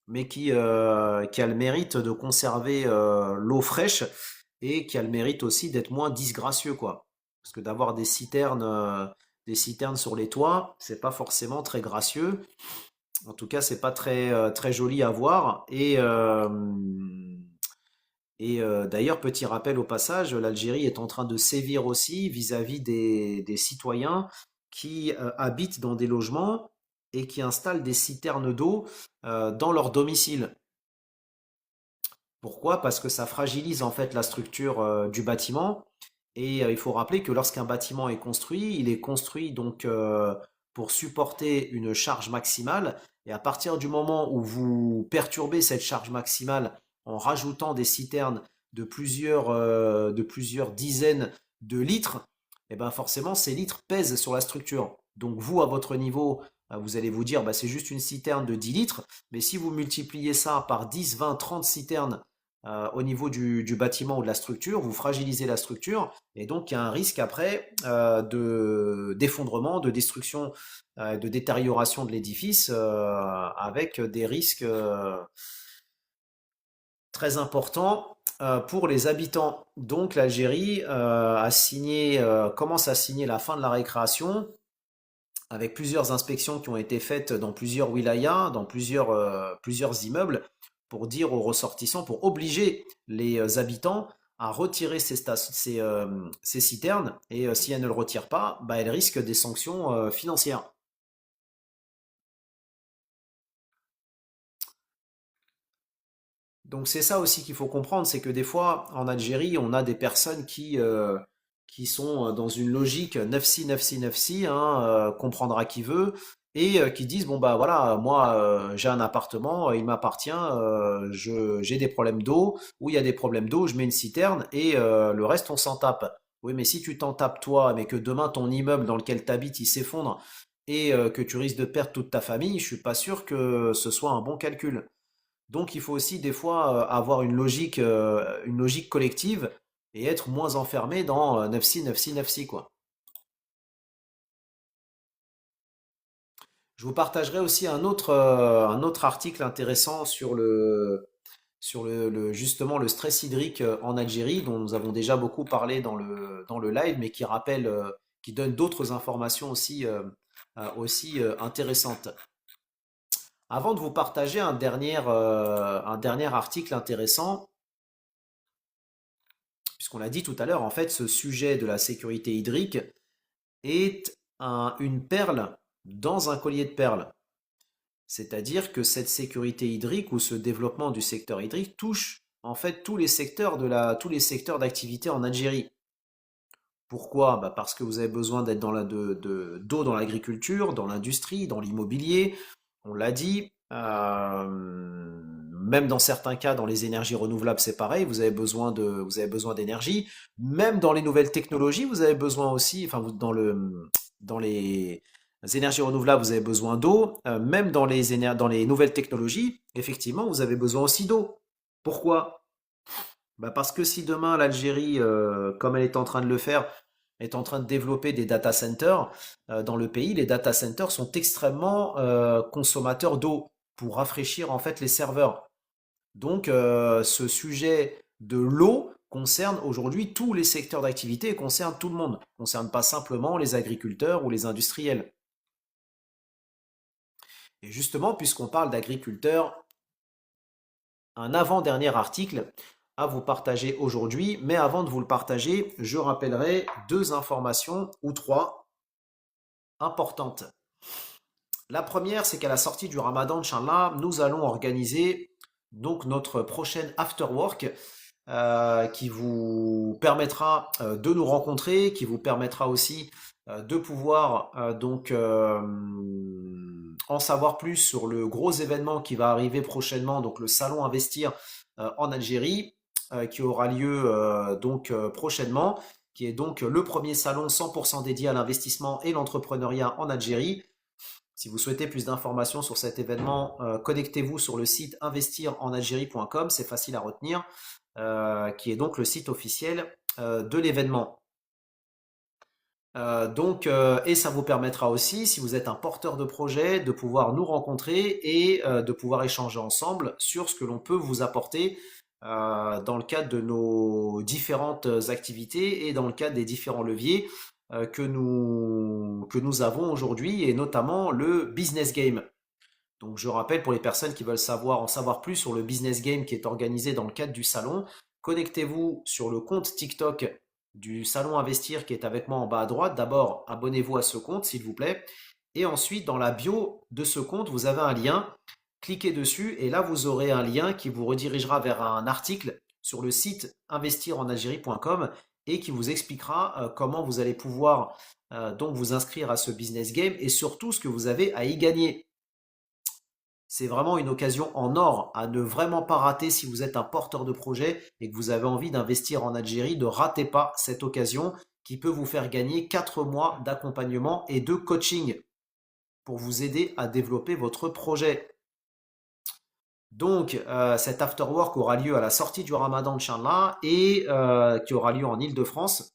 Speaker 1: mais qui a le mérite de conserver l'eau fraîche et qui a le mérite aussi d'être moins disgracieux, quoi. Parce que d'avoir des citernes sur les toits, c'est pas forcément très gracieux. En tout cas, c'est pas très joli à voir. D'ailleurs, petit rappel au passage, l'Algérie est en train de sévir aussi vis-à-vis des citoyens qui habitent dans des logements et qui installent des citernes d'eau dans leur domicile. Pourquoi? Parce que ça fragilise en fait la structure du bâtiment. Et il faut rappeler que lorsqu'un bâtiment est construit, il est construit donc pour supporter une charge maximale. Et à partir du moment où vous perturbez cette charge maximale en rajoutant des citernes de plusieurs dizaines de litres, et ben forcément ces litres pèsent sur la structure. Donc vous, à votre niveau, vous allez vous dire, bah, c'est juste une citerne de 10 litres. Mais si vous multipliez ça par 10, 20, 30 citernes au niveau du bâtiment ou de la structure, vous fragilisez la structure et donc il y a un risque après d'effondrement, de destruction, de détérioration de l'édifice avec des risques très importants pour les habitants. Donc l'Algérie commence à signer la fin de la récréation avec plusieurs inspections qui ont été faites dans plusieurs wilayas, dans plusieurs immeubles, pour dire aux ressortissants, pour obliger les habitants à retirer ces citernes. Et si elles ne le retirent pas, bah, elles risquent des sanctions financières. Donc c'est ça aussi qu'il faut comprendre, c'est que des fois en Algérie, on a des personnes qui sont dans une logique nefsi, nefsi, nefsi, hein, comprendra qui veut, et qui disent, bon bah voilà, moi j'ai un appartement, il m'appartient, j'ai des problèmes d'eau, ou il y a des problèmes d'eau, je mets une citerne, et le reste on s'en tape. Oui, mais si tu t'en tapes toi, mais que demain ton immeuble dans lequel tu habites, il s'effondre, et que tu risques de perdre toute ta famille, je suis pas sûr que ce soit un bon calcul. Donc il faut aussi des fois avoir une logique collective, et être moins enfermé dans 9-6, 9-6, 9-6, quoi. Je vous partagerai aussi un autre article intéressant sur justement le stress hydrique en Algérie, dont nous avons déjà beaucoup parlé dans le live, mais qui rappelle, qui donne d'autres informations aussi intéressantes. Avant de vous partager un dernier article intéressant, puisqu'on l'a dit tout à l'heure, en fait, ce sujet de la sécurité hydrique est une perle dans un collier de perles. C'est-à-dire que cette sécurité hydrique ou ce développement du secteur hydrique touche en fait tous les secteurs d'activité en Algérie. Pourquoi? Bah parce que vous avez besoin d'être d'eau dans l'agriculture, dans l'industrie, dans l'immobilier, on l'a dit. Même dans certains cas, dans les énergies renouvelables, c'est pareil. Vous avez besoin d'énergie. Même dans les nouvelles technologies, vous avez besoin aussi. Enfin, dans les énergies renouvelables, vous avez besoin d'eau. Même dans les nouvelles technologies, effectivement, vous avez besoin aussi d'eau. Pourquoi? Bah parce que si demain l'Algérie, comme elle est en train de le faire, est en train de développer des data centers dans le pays, les data centers sont extrêmement consommateurs d'eau pour rafraîchir en fait les serveurs. Donc ce sujet de l'eau concerne aujourd'hui tous les secteurs d'activité et concerne tout le monde. Ne concerne pas simplement les agriculteurs ou les industriels. Et justement, puisqu'on parle d'agriculteurs, un avant-dernier article à vous partager aujourd'hui. Mais avant de vous le partager, je rappellerai deux informations ou trois importantes. La première, c'est qu'à la sortie du Ramadan, Inch'Allah, nous allons organiser donc notre prochaine after work qui vous permettra de nous rencontrer, qui vous permettra aussi de pouvoir en savoir plus sur le gros événement qui va arriver prochainement, donc le salon Investir en Algérie, qui aura lieu prochainement, qui est donc le premier salon 100% dédié à l'investissement et l'entrepreneuriat en Algérie. Si vous souhaitez plus d'informations sur cet événement, connectez-vous sur le site investirenalgérie.com, c'est facile à retenir, qui est donc le site officiel de l'événement. Et ça vous permettra aussi, si vous êtes un porteur de projet, de pouvoir nous rencontrer et de pouvoir échanger ensemble sur ce que l'on peut vous apporter dans le cadre de nos différentes activités et dans le cadre des différents leviers que nous avons aujourd'hui, et notamment le business game. Donc je rappelle pour les personnes qui veulent en savoir plus sur le business game qui est organisé dans le cadre du salon, connectez-vous sur le compte TikTok du salon Investir qui est avec moi en bas à droite. D'abord, abonnez-vous à ce compte s'il vous plaît. Et ensuite, dans la bio de ce compte, vous avez un lien. Cliquez dessus et là, vous aurez un lien qui vous redirigera vers un article sur le site investirenalgérie.com et qui vous expliquera comment vous allez pouvoir donc vous inscrire à ce business game et surtout ce que vous avez à y gagner. C'est vraiment une occasion en or à ne vraiment pas rater si vous êtes un porteur de projet et que vous avez envie d'investir en Algérie. Ne ratez pas cette occasion qui peut vous faire gagner 4 mois d'accompagnement et de coaching pour vous aider à développer votre projet. Donc, cet afterwork aura lieu à la sortie du Ramadan, Inch'Allah, et qui aura lieu en Île-de-France.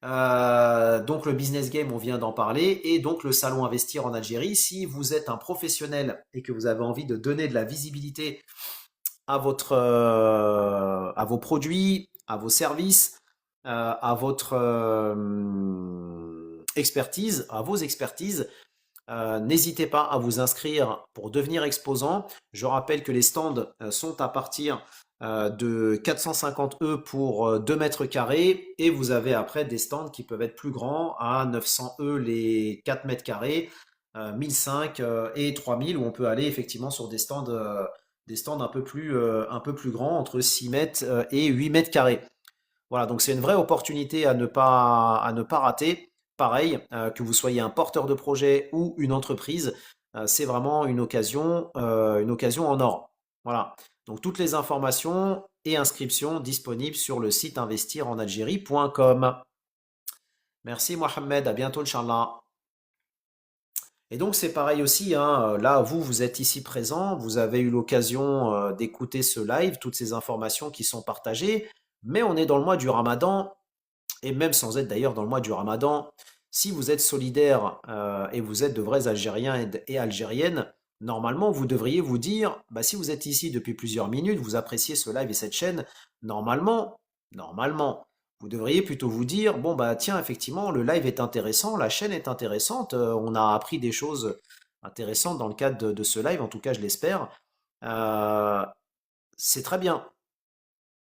Speaker 1: Donc le business game, on vient d'en parler, et donc le salon Investir en Algérie. Si vous êtes un professionnel et que vous avez envie de donner de la visibilité à vos produits, à vos services, à votre expertise, à vos expertises, n'hésitez pas à vous inscrire pour devenir exposant. Je rappelle que les stands sont à partir de 450 E pour 2 mètres carrés, et vous avez après des stands qui peuvent être plus grands à 900 E les 4 mètres carrés, 1005 et 3000, où on peut aller effectivement sur des stands un peu plus grands, entre 6 mètres et 8 mètres carrés. Voilà, donc c'est une vraie opportunité à ne pas rater. pareil, que vous soyez un porteur de projet ou une entreprise, c'est vraiment une occasion en or. Voilà. Donc toutes les informations et inscriptions disponibles sur le site investirenalgérie.com. Merci Mohamed, à bientôt Inch'Allah. Et donc c'est pareil aussi, hein, là vous êtes ici présent, vous avez eu l'occasion d'écouter ce live, toutes ces informations qui sont partagées, mais on est dans le mois du Ramadan, et même sans être d'ailleurs dans le mois du Ramadan, si vous êtes solidaire et vous êtes de vrais Algériens et Algériennes, normalement vous devriez vous dire, bah, si vous êtes ici depuis plusieurs minutes, vous appréciez ce live et cette chaîne, normalement, vous devriez plutôt vous dire, bon bah tiens, effectivement, le live est intéressant, la chaîne est intéressante, on a appris des choses intéressantes dans le cadre de ce live, en tout cas je l'espère. Euh, c'est très bien.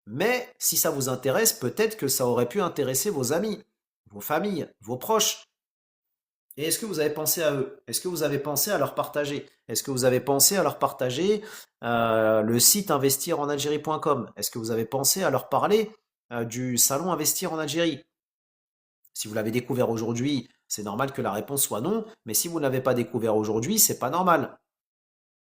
Speaker 1: Mais si ça vous intéresse, peut-être que ça aurait pu intéresser vos amis, vos familles, vos proches. Et est-ce que vous avez pensé à eux? Est-ce que vous avez pensé à leur partager? Est-ce que vous avez pensé à leur partager le site investirenalgérie.com? Est-ce que vous avez pensé à leur parler du salon Investir en Algérie? Si vous l'avez découvert aujourd'hui, c'est normal que la réponse soit non, mais si vous ne l'avez pas découvert aujourd'hui, c'est pas normal.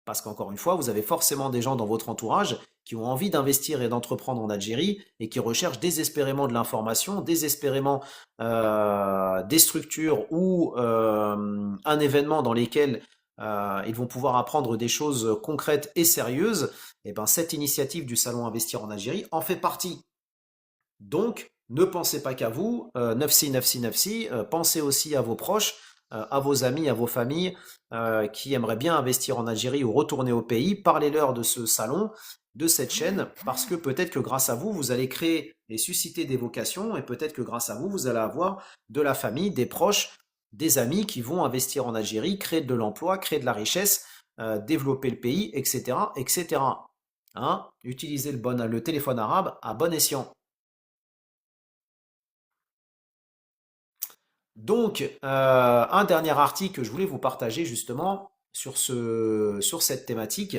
Speaker 1: Parce qu'encore une fois, vous avez forcément des gens dans votre entourage qui ont envie d'investir et d'entreprendre en Algérie et qui recherchent désespérément de l'information, désespérément des structures ou un événement dans lesquels ils vont pouvoir apprendre des choses concrètes et sérieuses. Et ben, cette initiative du Salon Investir en Algérie en fait partie. Donc, ne pensez pas qu'à vous, nafsi, nafsi, nafsi, pensez aussi à vos proches, à vos amis, à vos familles qui aimeraient bien investir en Algérie ou retourner au pays. Parlez-leur de ce salon, de cette chaîne, parce que peut-être que grâce à vous, vous allez créer et susciter des vocations, et peut-être que grâce à vous, vous allez avoir de la famille, des proches, des amis qui vont investir en Algérie, créer de l'emploi, créer de la richesse, développer le pays, etc., etc. Hein? Utilisez le téléphone arabe à bon escient. Donc, un dernier article que je voulais vous partager justement sur cette thématique,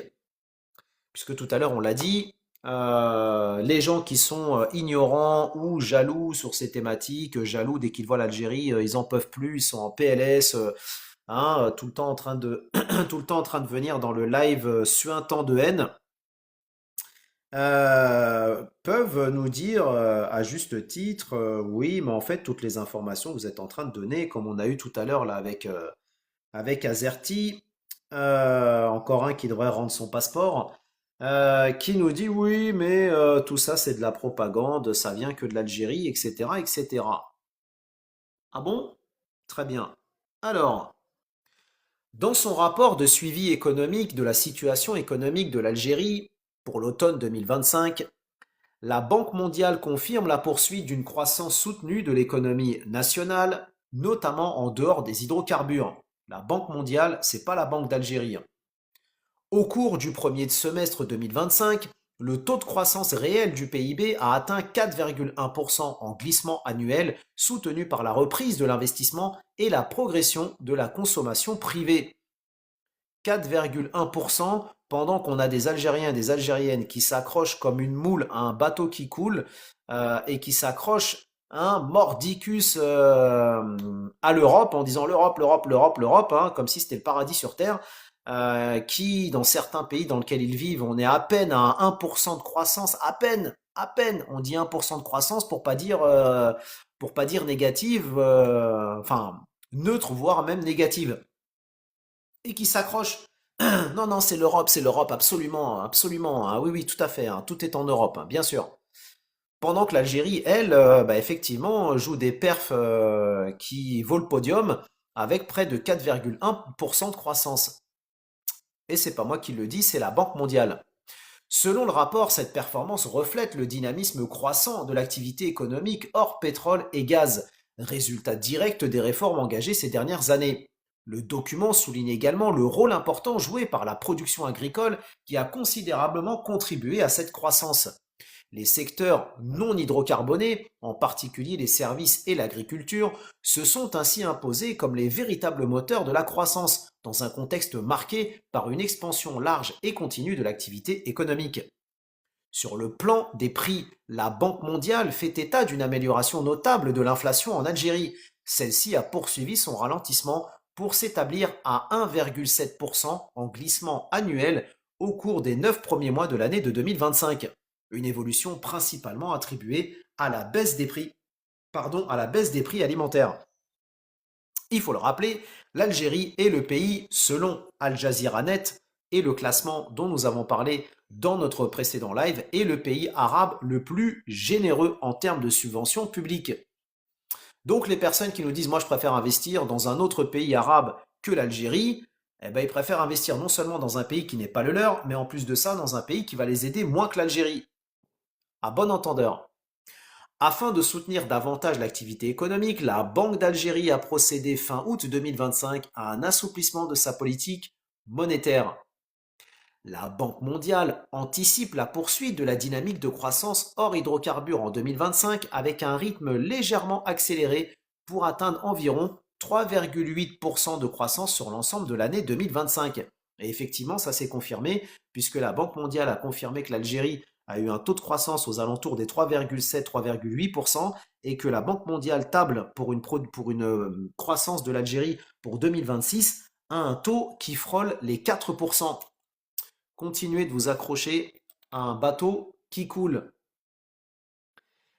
Speaker 1: puisque tout à l'heure on l'a dit, les gens qui sont ignorants ou jaloux sur ces thématiques, jaloux dès qu'ils voient l'Algérie, ils en peuvent plus, ils sont en PLS, hein, tout le temps en train de, tout le temps en train de venir dans le live suintant de haine, peuvent nous dire à juste titre, oui, mais en fait, toutes les informations que vous êtes en train de donner, comme on a eu tout à l'heure là avec Azerty, encore un qui devrait rendre son passeport, qui nous dit oui, mais tout ça c'est de la propagande, ça vient que de l'Algérie, etc., etc. Ah bon? Très bien. Alors, dans son rapport de suivi économique de la situation économique de l'Algérie pour l'automne 2025, la Banque mondiale confirme la poursuite d'une croissance soutenue de l'économie nationale, notamment en dehors des hydrocarbures. La Banque mondiale, c'est pas la Banque d'Algérie. Au cours du premier semestre 2025, le taux de croissance réel du PIB a atteint 4,1% en glissement annuel, soutenu par la reprise de l'investissement et la progression de la consommation privée. 4,1% pendant qu'on a des Algériens et des Algériennes qui s'accrochent comme une moule à un bateau qui coule et qui s'accrochent un mordicus à l'Europe en disant l'Europe, l'Europe, l'Europe, l'Europe, hein, comme si c'était le paradis sur Terre, qui dans certains pays dans lesquels ils vivent, on est à peine à 1% de croissance, à peine, on dit 1% de croissance pour pas dire négative, enfin neutre, voire même négative et qui s'accroche. Non, non, c'est l'Europe, absolument, absolument. Ah oui, oui, tout à fait, hein, tout est en Europe, hein, bien sûr. Pendant que l'Algérie, elle, bah, effectivement, joue des perfs qui vaut le podium avec près de 4,1% de croissance. Et c'est pas moi qui le dis, c'est la Banque mondiale. Selon le rapport, cette performance reflète le dynamisme croissant de l'activité économique hors pétrole et gaz, résultat direct des réformes engagées ces dernières années. Le document souligne également le rôle important joué par la production agricole qui a considérablement contribué à cette croissance. Les secteurs non hydrocarbonés, en particulier les services et l'agriculture, se sont ainsi imposés comme les véritables moteurs de la croissance, dans un contexte marqué par une expansion large et continue de l'activité économique. Sur le plan des prix, la Banque mondiale fait état d'une amélioration notable de l'inflation en Algérie, celle-ci a poursuivi son ralentissement pour s'établir à 1,7% en glissement annuel au cours des 9 premiers mois de l'année de 2025. Une évolution principalement attribuée à la baisse des prix, à la baisse des prix alimentaires. Il faut le rappeler, l'Algérie est le pays, selon Al Jazeera Net et le classement dont nous avons parlé dans notre précédent live, est le pays arabe le plus généreux en termes de subventions publiques. Donc les personnes qui nous disent moi je préfère investir dans un autre pays arabe que l'Algérie, eh ben, ils préfèrent investir non seulement dans un pays qui n'est pas le leur, mais en plus de ça dans un pays qui va les aider moins que l'Algérie. À bon entendeur. Afin de soutenir davantage l'activité économique, la Banque d'Algérie a procédé fin août 2025 à un assouplissement de sa politique monétaire. La Banque mondiale anticipe la poursuite de la dynamique de croissance hors hydrocarbures en 2025 avec un rythme légèrement accéléré pour atteindre environ 3,8% de croissance sur l'ensemble de l'année 2025. Et effectivement, ça s'est confirmé puisque la Banque mondiale a confirmé que l'Algérie a eu un taux de croissance aux alentours des 3,7-3,8% et que la Banque mondiale table pour une croissance de l'Algérie pour 2026 à un taux qui frôle les 4%. Continuez de vous accrocher à un bateau qui coule.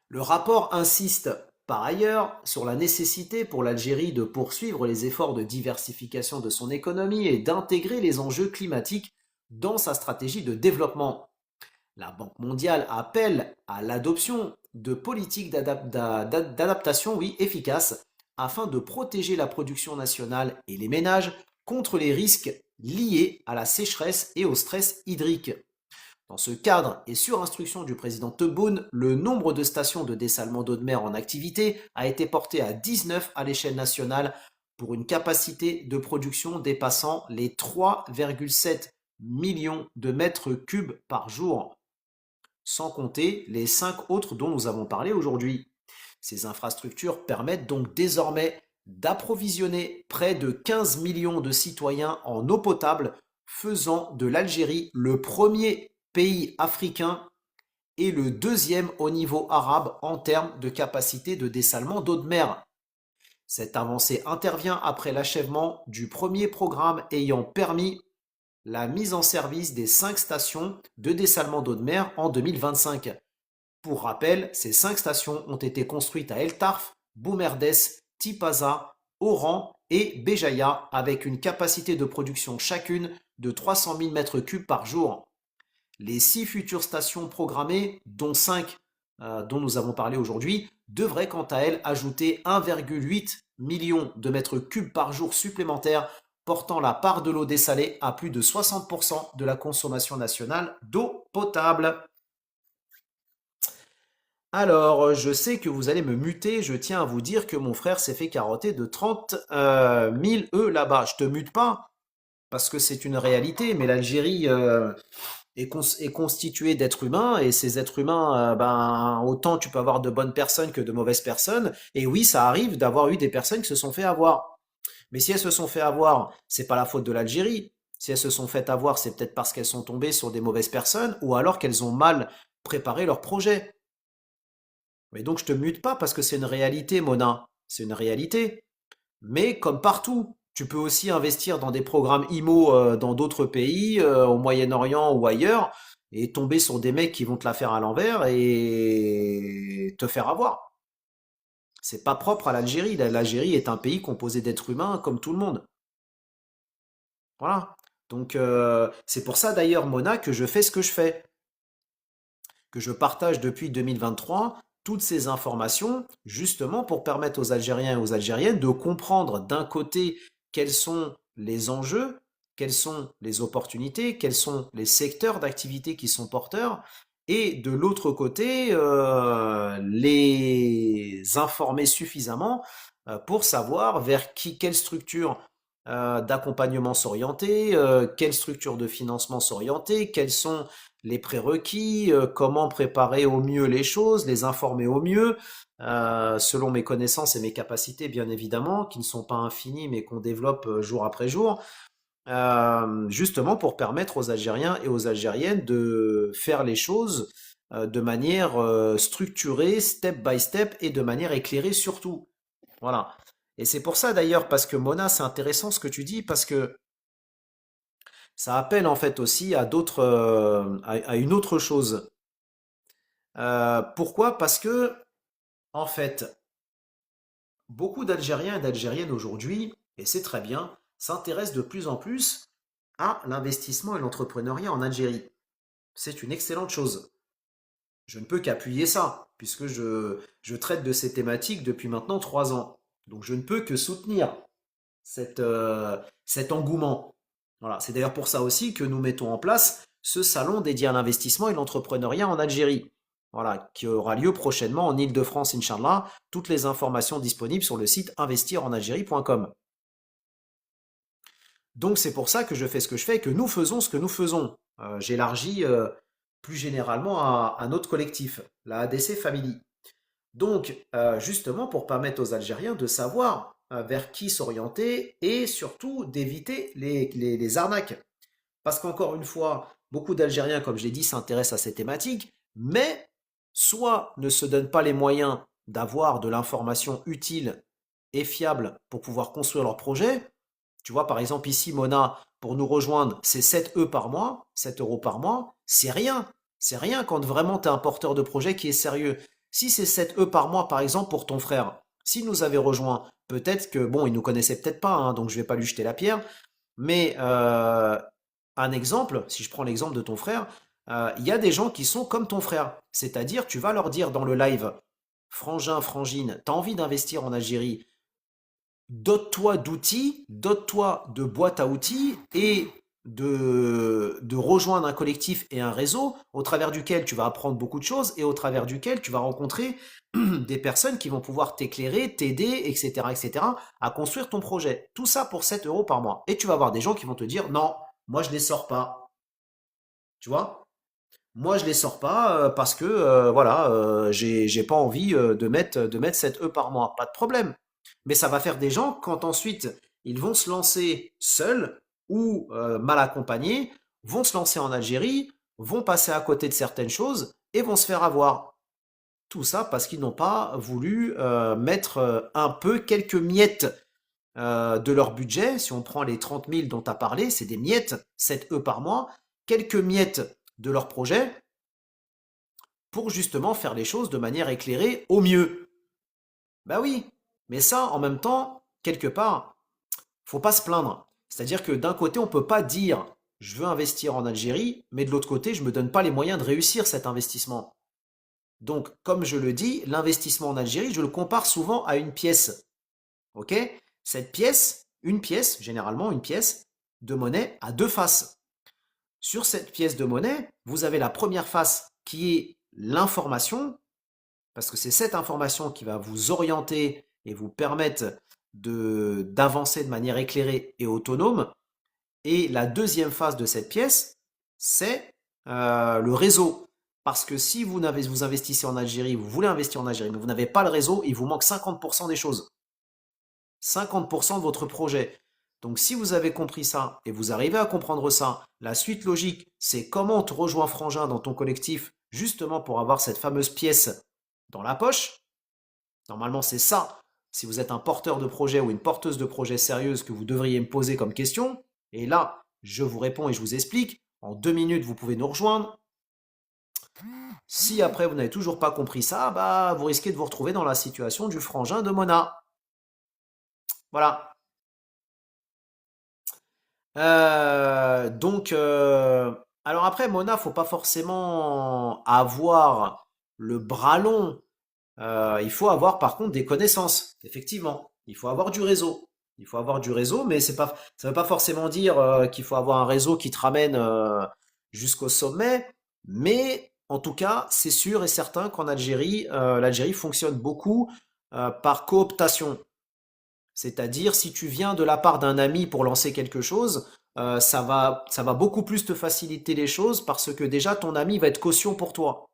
Speaker 1: Le rapport insiste par ailleurs sur la nécessité pour l'Algérie de poursuivre les efforts de diversification de son économie et d'intégrer les enjeux climatiques dans sa stratégie de développement. La Banque mondiale appelle à l'adoption de politiques d'adaptation efficaces afin de protéger la production nationale et les ménages contre les risques liés à la sécheresse et au stress hydrique. Dans ce cadre et sur instruction du président Tebboune, le nombre de stations de dessalement d'eau de mer en activité a été porté à 19 à l'échelle nationale pour une capacité de production dépassant les 3,7 millions de mètres cubes par jour, sans compter les 5 autres dont nous avons parlé aujourd'hui. Ces infrastructures permettent donc désormais d'approvisionner près de 15 millions de citoyens en eau potable, faisant de l'Algérie le premier pays africain et le deuxième au niveau arabe en termes de capacité de dessalement d'eau de mer. Cette avancée intervient après l'achèvement du premier programme ayant permis la mise en service des 5 stations de dessalement d'eau de mer en 2025. Pour rappel, ces 5 stations ont été construites à El Tarf, Boumerdes, Tipaza, Oran et Béjaïa avec une capacité de production chacune de 300 000 m3 par jour. Les 6 futures stations programmées, dont 5 dont nous avons parlé aujourd'hui, devraient quant à elles ajouter 1,8 million de mètres cubes par jour supplémentaires, portant la part de l'eau dessalée à plus de 60% de la consommation nationale d'eau potable. Alors, je sais que vous allez me muter, je tiens à vous dire que mon frère s'est fait carotter de 30 000 œufs là-bas. Je te mute pas, parce que c'est une réalité, mais l'Algérie est constituée d'êtres humains, et ces êtres humains, ben, autant tu peux avoir de bonnes personnes que de mauvaises personnes, et oui, ça arrive d'avoir eu des personnes qui se sont fait avoir. Mais si elles se sont fait avoir, c'est pas la faute de l'Algérie. Si elles se sont fait avoir, c'est peut-être parce qu'elles sont tombées sur des mauvaises personnes, ou alors qu'elles ont mal préparé leur projet. Mais donc je te mute pas parce que c'est une réalité, Mona. C'est une réalité. Mais comme partout, tu peux aussi investir dans des programmes IMO dans d'autres pays, au Moyen-Orient ou ailleurs, et tomber sur des mecs qui vont te la faire à l'envers et te faire avoir. C'est pas propre à l'Algérie. L'Algérie est un pays composé d'êtres humains comme tout le monde. Voilà. Donc c'est pour ça d'ailleurs, Mona, que je fais ce que je fais, que je partage depuis 2023 toutes ces informations, justement pour permettre aux Algériens et aux Algériennes de comprendre d'un côté quels sont les enjeux, quelles sont les opportunités, quels sont les secteurs d'activité qui sont porteurs, et de l'autre côté, les informer suffisamment pour savoir vers quelle structure d'accompagnement s'orienter, quelle structure de financement s'orienter, quels sont les prérequis, comment préparer au mieux les choses, les informer au mieux, selon mes connaissances et mes capacités, bien évidemment, qui ne sont pas infinies, mais qu'on développe jour après jour, justement pour permettre aux Algériens et aux Algériennes de faire les choses de manière structurée, step by step, et de manière éclairée surtout. Voilà. Et c'est pour ça d'ailleurs, parce que Mona, c'est intéressant ce que tu dis, parce que ça appelle en fait aussi à d'autres, à une autre chose. Pourquoi? Parce que, en fait, beaucoup d'Algériens et d'Algériennes aujourd'hui, et c'est très bien, s'intéressent de plus en plus à l'investissement et l'entrepreneuriat en Algérie. C'est une excellente chose. Je ne peux qu'appuyer ça, puisque je traite de ces thématiques depuis maintenant 3 ans. Donc je ne peux que soutenir cet engouement. Voilà, c'est d'ailleurs pour ça aussi que nous mettons en place ce salon dédié à l'investissement et l'entrepreneuriat en Algérie. Voilà, qui aura lieu prochainement en Île-de-France, Inch'Allah. Toutes les informations disponibles sur le site investirenalgérie.com. Donc c'est pour ça que je fais ce que je fais et que nous faisons ce que nous faisons. J'élargis plus généralement à notre collectif, la ADC Family. Donc, justement, pour permettre aux Algériens de savoir vers qui s'orienter et surtout d'éviter les arnaques. Parce qu'encore une fois, beaucoup d'Algériens, comme je l'ai dit, s'intéressent à ces thématiques, mais soit ne se donnent pas les moyens d'avoir de l'information utile et fiable pour pouvoir construire leur projet. Tu vois, par exemple, ici, Mona, pour nous rejoindre, c'est 7 E par mois, 7 euros par mois, c'est rien. C'est rien quand vraiment tu es un porteur de projet qui est sérieux. Si c'est 7 E par mois, par exemple, pour ton frère, s'il nous avait rejoint, peut-être que, bon, il nous connaissait peut-être pas, hein, donc je vais pas lui jeter la pierre, mais un exemple, si je prends l'exemple de ton frère, il y a des gens qui sont comme ton frère. C'est-à-dire, tu vas leur dire dans le live, frangin, frangine, t'as envie d'investir en Algérie, dote-toi d'outils, dote-toi de boîtes à outils et de rejoindre un collectif et un réseau au travers duquel tu vas apprendre beaucoup de choses et au travers duquel tu vas rencontrer des personnes qui vont pouvoir t'éclairer, t'aider, etc., etc., à construire ton projet. Tout ça pour 7 euros par mois. Et tu vas avoir des gens qui vont te dire, non, moi je les sors pas. Tu vois? Moi je les sors pas parce que voilà, j'ai pas envie de mettre 7 E par mois. Pas de problème. Mais ça va faire des gens quand ensuite ils vont se lancer seuls ou mal accompagnés, vont se lancer en Algérie, vont passer à côté de certaines choses et vont se faire avoir. Tout ça parce qu'ils n'ont pas voulu mettre un peu quelques miettes de leur budget. Si on prend les 30 000 dont tu as parlé, c'est des miettes, 7 E par mois, quelques miettes de leur projet pour justement faire les choses de manière éclairée au mieux. Bah oui, mais ça, en même temps, quelque part, faut pas se plaindre. C'est-à-dire que d'un côté, on peut pas dire je veux investir en Algérie, mais de l'autre côté, je me donne pas les moyens de réussir cet investissement. Donc, comme je le dis, l'investissement en Algérie, je le compare souvent à une pièce. Ok? Cette pièce, une pièce, généralement une pièce de monnaie à deux faces. Sur cette pièce de monnaie, vous avez la première face qui est l'information, parce que c'est cette information qui va vous orienter et vous permettre d'avancer de manière éclairée et autonome. Et la deuxième phase de cette pièce, c'est le réseau. Parce que si vous investissez en Algérie, vous voulez investir en Algérie, mais vous n'avez pas le réseau, il vous manque 50% des choses. 50% de votre projet. Donc si vous avez compris ça et vous arrivez à comprendre ça, la suite logique, c'est comment on te rejoint Frangin dans ton collectif, justement pour avoir cette fameuse pièce dans la poche. Normalement, c'est ça. Si vous êtes un porteur de projet ou une porteuse de projet sérieuse que vous devriez me poser comme question, et là, je vous réponds et je vous explique. En 2 minutes, vous pouvez nous rejoindre. Si après vous n'avez toujours pas compris ça, bah vous risquez de vous retrouver dans la situation du frangin de Mona. Voilà. Alors après, Mona, faut pas forcément avoir le bras long. Il faut avoir par contre des connaissances, effectivement. Il faut avoir du réseau. Il faut avoir du réseau, mais ça veut pas forcément dire qu'il faut avoir un réseau qui te ramène jusqu'au sommet. Mais en tout cas, c'est sûr et certain qu'en Algérie, l'Algérie fonctionne beaucoup par cooptation. C'est-à-dire, si tu viens de la part d'un ami pour lancer quelque chose, ça va beaucoup plus te faciliter les choses parce que déjà ton ami va être caution pour toi.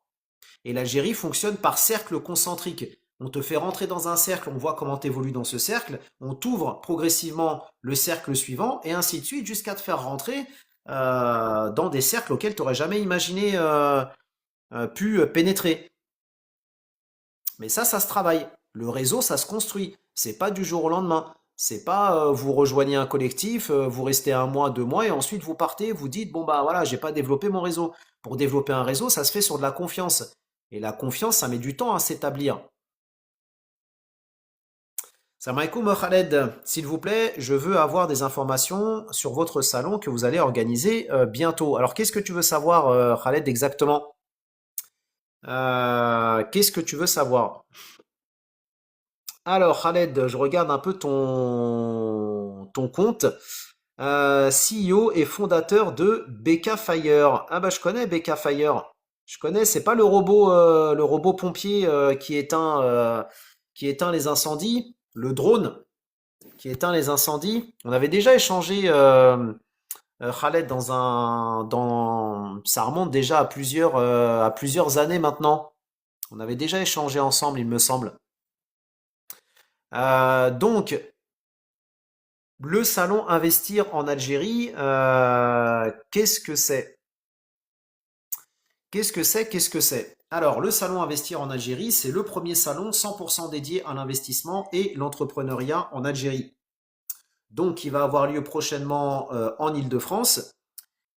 Speaker 1: Et l'Algérie fonctionne par cercle concentrique. On te fait rentrer dans un cercle, on voit comment tu évolues dans ce cercle, on t'ouvre progressivement le cercle suivant, et ainsi de suite, jusqu'à te faire rentrer dans des cercles auxquels tu n'aurais jamais imaginé pu pénétrer. Mais ça se travaille. Le réseau, ça se construit. C'est pas du jour au lendemain. C'est pas vous rejoignez un collectif, vous restez un mois, 2 mois et ensuite vous partez, vous dites bon bah voilà, j'ai pas développé mon réseau. Pour développer un réseau, ça se fait sur de la confiance. Et la confiance, ça met du temps à s'établir. Salam alaikum Khaled, s'il vous plaît, je veux avoir des informations sur votre salon que vous allez organiser bientôt. Alors qu'est-ce que tu veux savoir Khaled exactement? Qu'est-ce que tu veux savoir? Alors Khaled, je regarde un peu ton compte. CEO et fondateur de BK Fire. Ah bah je connais BK Fire. Je connais, c'est pas le robot pompier qui éteint les incendies, le drone qui éteint les incendies. On avait déjà échangé, Khaled, ça remonte déjà à plusieurs années maintenant. On avait déjà échangé ensemble, il me semble. Donc, le salon Investir en Algérie, qu'est-ce que c'est? Qu'est-ce que c'est? Qu'est-ce que c'est? Alors, le salon Investir en Algérie, c'est le premier salon 100% dédié à l'investissement et l'entrepreneuriat en Algérie. Donc, qui va avoir lieu prochainement en Île-de-France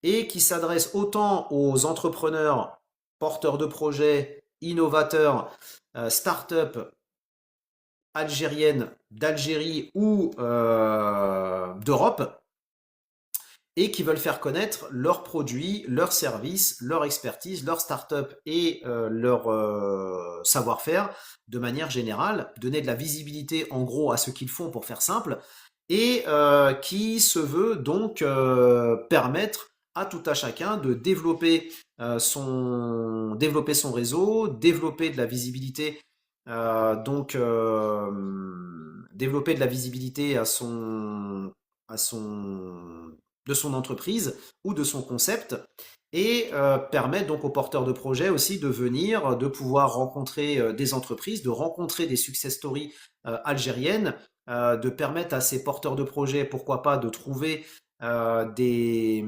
Speaker 1: et qui s'adresse autant aux entrepreneurs, porteurs de projets, innovateurs, start-up algériennes d'Algérie ou d'Europe, et qui veulent faire connaître leurs produits, leurs services, leur expertise, leur start-up et leur savoir-faire de manière générale, donner de la visibilité en gros à ce qu'ils font pour faire simple, et qui se veut donc permettre à tout à chacun de développer son réseau, développer de la visibilité, développer de la visibilité à son, de son entreprise ou de son concept et permettre donc aux porteurs de projets aussi de venir, de pouvoir rencontrer des entreprises, de rencontrer des success stories algériennes, de permettre à ces porteurs de projets, pourquoi pas, euh, des,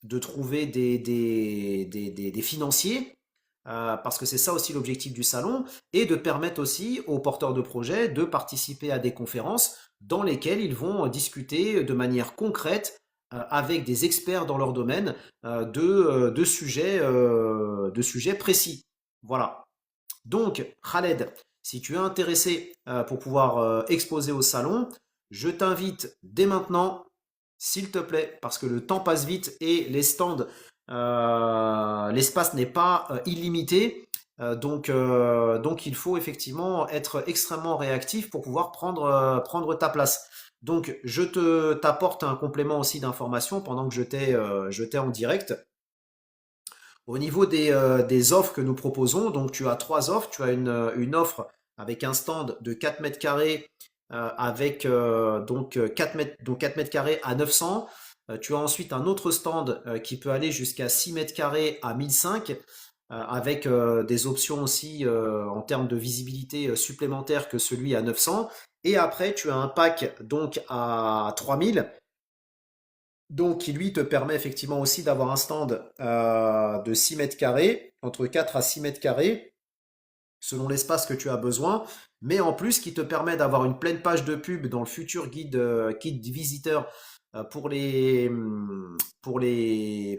Speaker 1: de trouver des financiers, parce que c'est ça aussi l'objectif du salon, et de permettre aussi aux porteurs de projets de participer à des conférences dans lesquelles ils vont discuter de manière concrète avec des experts dans leur domaine de sujets précis. Voilà. Donc, Khaled, si tu es intéressé pour pouvoir exposer au salon, je t'invite dès maintenant, s'il te plaît, parce que le temps passe vite et les stands, l'espace n'est pas illimité. Donc, il faut effectivement être extrêmement réactif pour pouvoir prendre ta place. Donc, t'apporte un complément aussi d'information pendant que je t'ai en direct. Au niveau des offres que nous proposons, donc tu as trois offres. Tu as une offre avec un stand de 4 mètres carrés avec 4 mètres carrés à 900. Tu as ensuite un autre stand qui peut aller jusqu'à 6 mètres carrés à 1005 avec des options aussi en termes de visibilité supplémentaires que celui à 900. Et après, tu as un pack donc à 3000 donc qui lui te permet effectivement aussi d'avoir un stand de 6 mètres carrés, entre 4 à 6 mètres carrés, selon l'espace que tu as besoin, mais en plus qui te permet d'avoir une pleine page de pub dans le futur guide visiteur pour les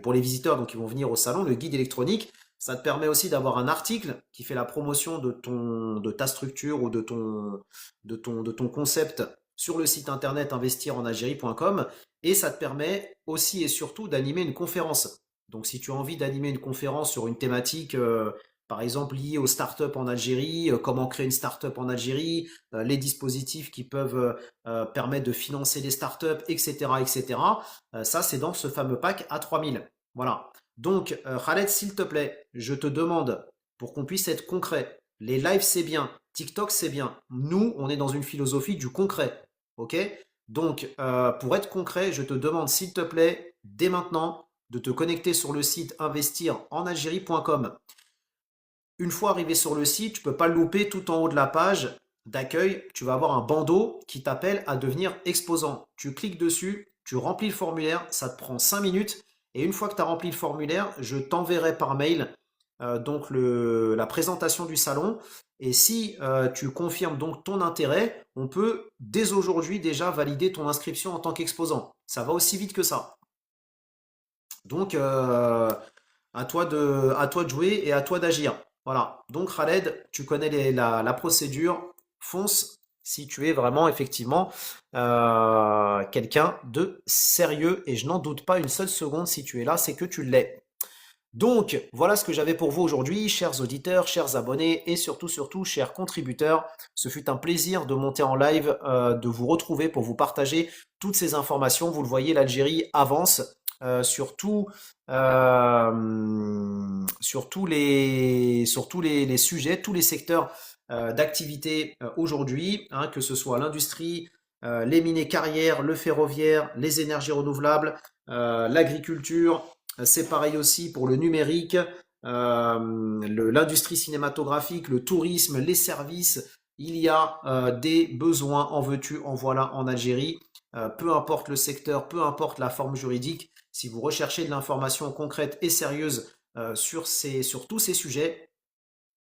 Speaker 1: visiteurs donc qui vont venir au salon, le guide électronique. Ça te permet aussi d'avoir un article qui fait la promotion de ta structure ou de ton concept sur le site internet investirenalgérie.com et ça te permet aussi et surtout d'animer une conférence. Donc si tu as envie d'animer une conférence sur une thématique par exemple liée aux startups en Algérie, comment créer une startup en Algérie, les dispositifs qui peuvent permettre de financer les startups, etc., etc. Ça, c'est dans ce fameux pack à 3000. Voilà. Donc, Khaled, s'il te plaît, je te demande, pour qu'on puisse être concret, les lives c'est bien, TikTok c'est bien. Nous, on est dans une philosophie du concret. Ok? Donc, pour être concret, je te demande, s'il te plaît, dès maintenant, de te connecter sur le site investirenalgérie.com. Une fois arrivé sur le site, tu ne peux pas le louper, tout en haut de la page d'accueil, tu vas avoir un bandeau qui t'appelle à devenir exposant. Tu cliques dessus, tu remplis le formulaire, ça te prend 5 minutes. Et une fois que tu as rempli le formulaire, je t'enverrai par mail la présentation du salon Et si tu confirmes donc ton intérêt, on peut dès aujourd'hui déjà valider ton inscription en tant qu'exposant. Ça va aussi vite que ça. Donc, à toi de jouer et à toi d'agir. Voilà. Donc, Khaled, tu connais la procédure. Fonce si tu es vraiment, effectivement, quelqu'un de sérieux. Et je n'en doute pas une seule seconde si tu es là, c'est que tu l'es. Donc, voilà ce que j'avais pour vous aujourd'hui, chers auditeurs, chers abonnés et surtout, surtout, chers contributeurs. Ce fut un plaisir de monter en live, de vous retrouver pour vous partager toutes ces informations. Vous le voyez, l'Algérie avance sur les sujets, tous les secteurs d'activité aujourd'hui, hein, que ce soit l'industrie, les mines et carrières, le ferroviaire, les énergies renouvelables, l'agriculture. C'est pareil aussi pour le numérique, l'industrie cinématographique, le tourisme, les services. Il y a des besoins en veux-tu, en voilà en Algérie. Peu importe le secteur, peu importe la forme juridique, si vous recherchez de l'information concrète et sérieuse sur tous ces sujets,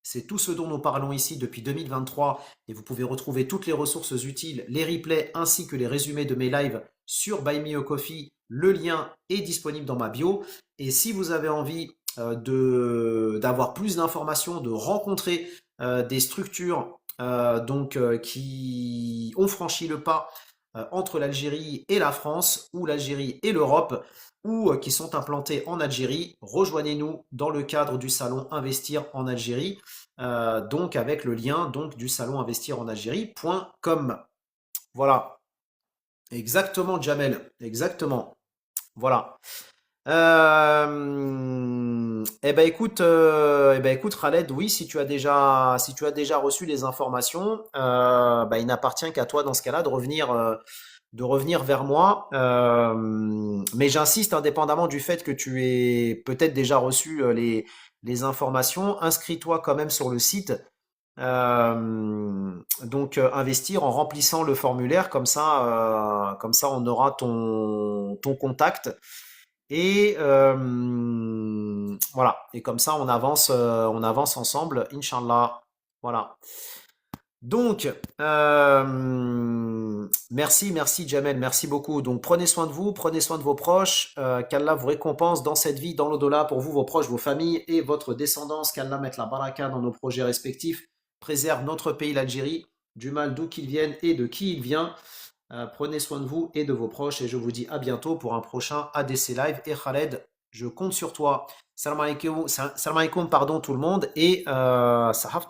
Speaker 1: c'est tout ce dont nous parlons ici depuis 2023 et vous pouvez retrouver toutes les ressources utiles, les replays ainsi que les résumés de mes lives sur Buy Me a Coffee. Le lien est disponible dans ma bio. Et si vous avez envie d'avoir plus d'informations, de rencontrer des structures qui ont franchi le pas entre l'Algérie et la France ou l'Algérie et l'Europe ou qui sont implantées en Algérie, rejoignez-nous dans le cadre du salon Investir en Algérie, donc avec le lien donc, du salon investir en Algérie.com. Voilà, exactement Jamel, exactement. Voilà. Eh ben écoute Khaled, oui, si tu as déjà reçu les informations, il n'appartient qu'à toi dans ce cas-là de revenir vers moi. Mais j'insiste, indépendamment du fait que tu aies peut-être déjà reçu les informations, inscris-toi quand même sur le site. Investir en remplissant le formulaire, comme ça on aura ton contact. Et voilà. Et comme ça on avance ensemble, Inch'Allah. Voilà. Donc, merci Jamel, merci beaucoup. Donc prenez soin de vous, prenez soin de vos proches, qu'Allah vous récompense dans cette vie, dans l'au-delà pour vous, vos proches, vos familles et votre descendance, qu'Allah mette la baraka dans nos projets respectifs, préserve notre pays, l'Algérie, du mal d'où qu'il vienne et de qui il vient. Prenez soin de vous et de vos proches et je vous dis à bientôt pour un prochain ADC Live. Et Khaled, je compte sur toi. Salam alaikum, pardon tout le monde et sahaf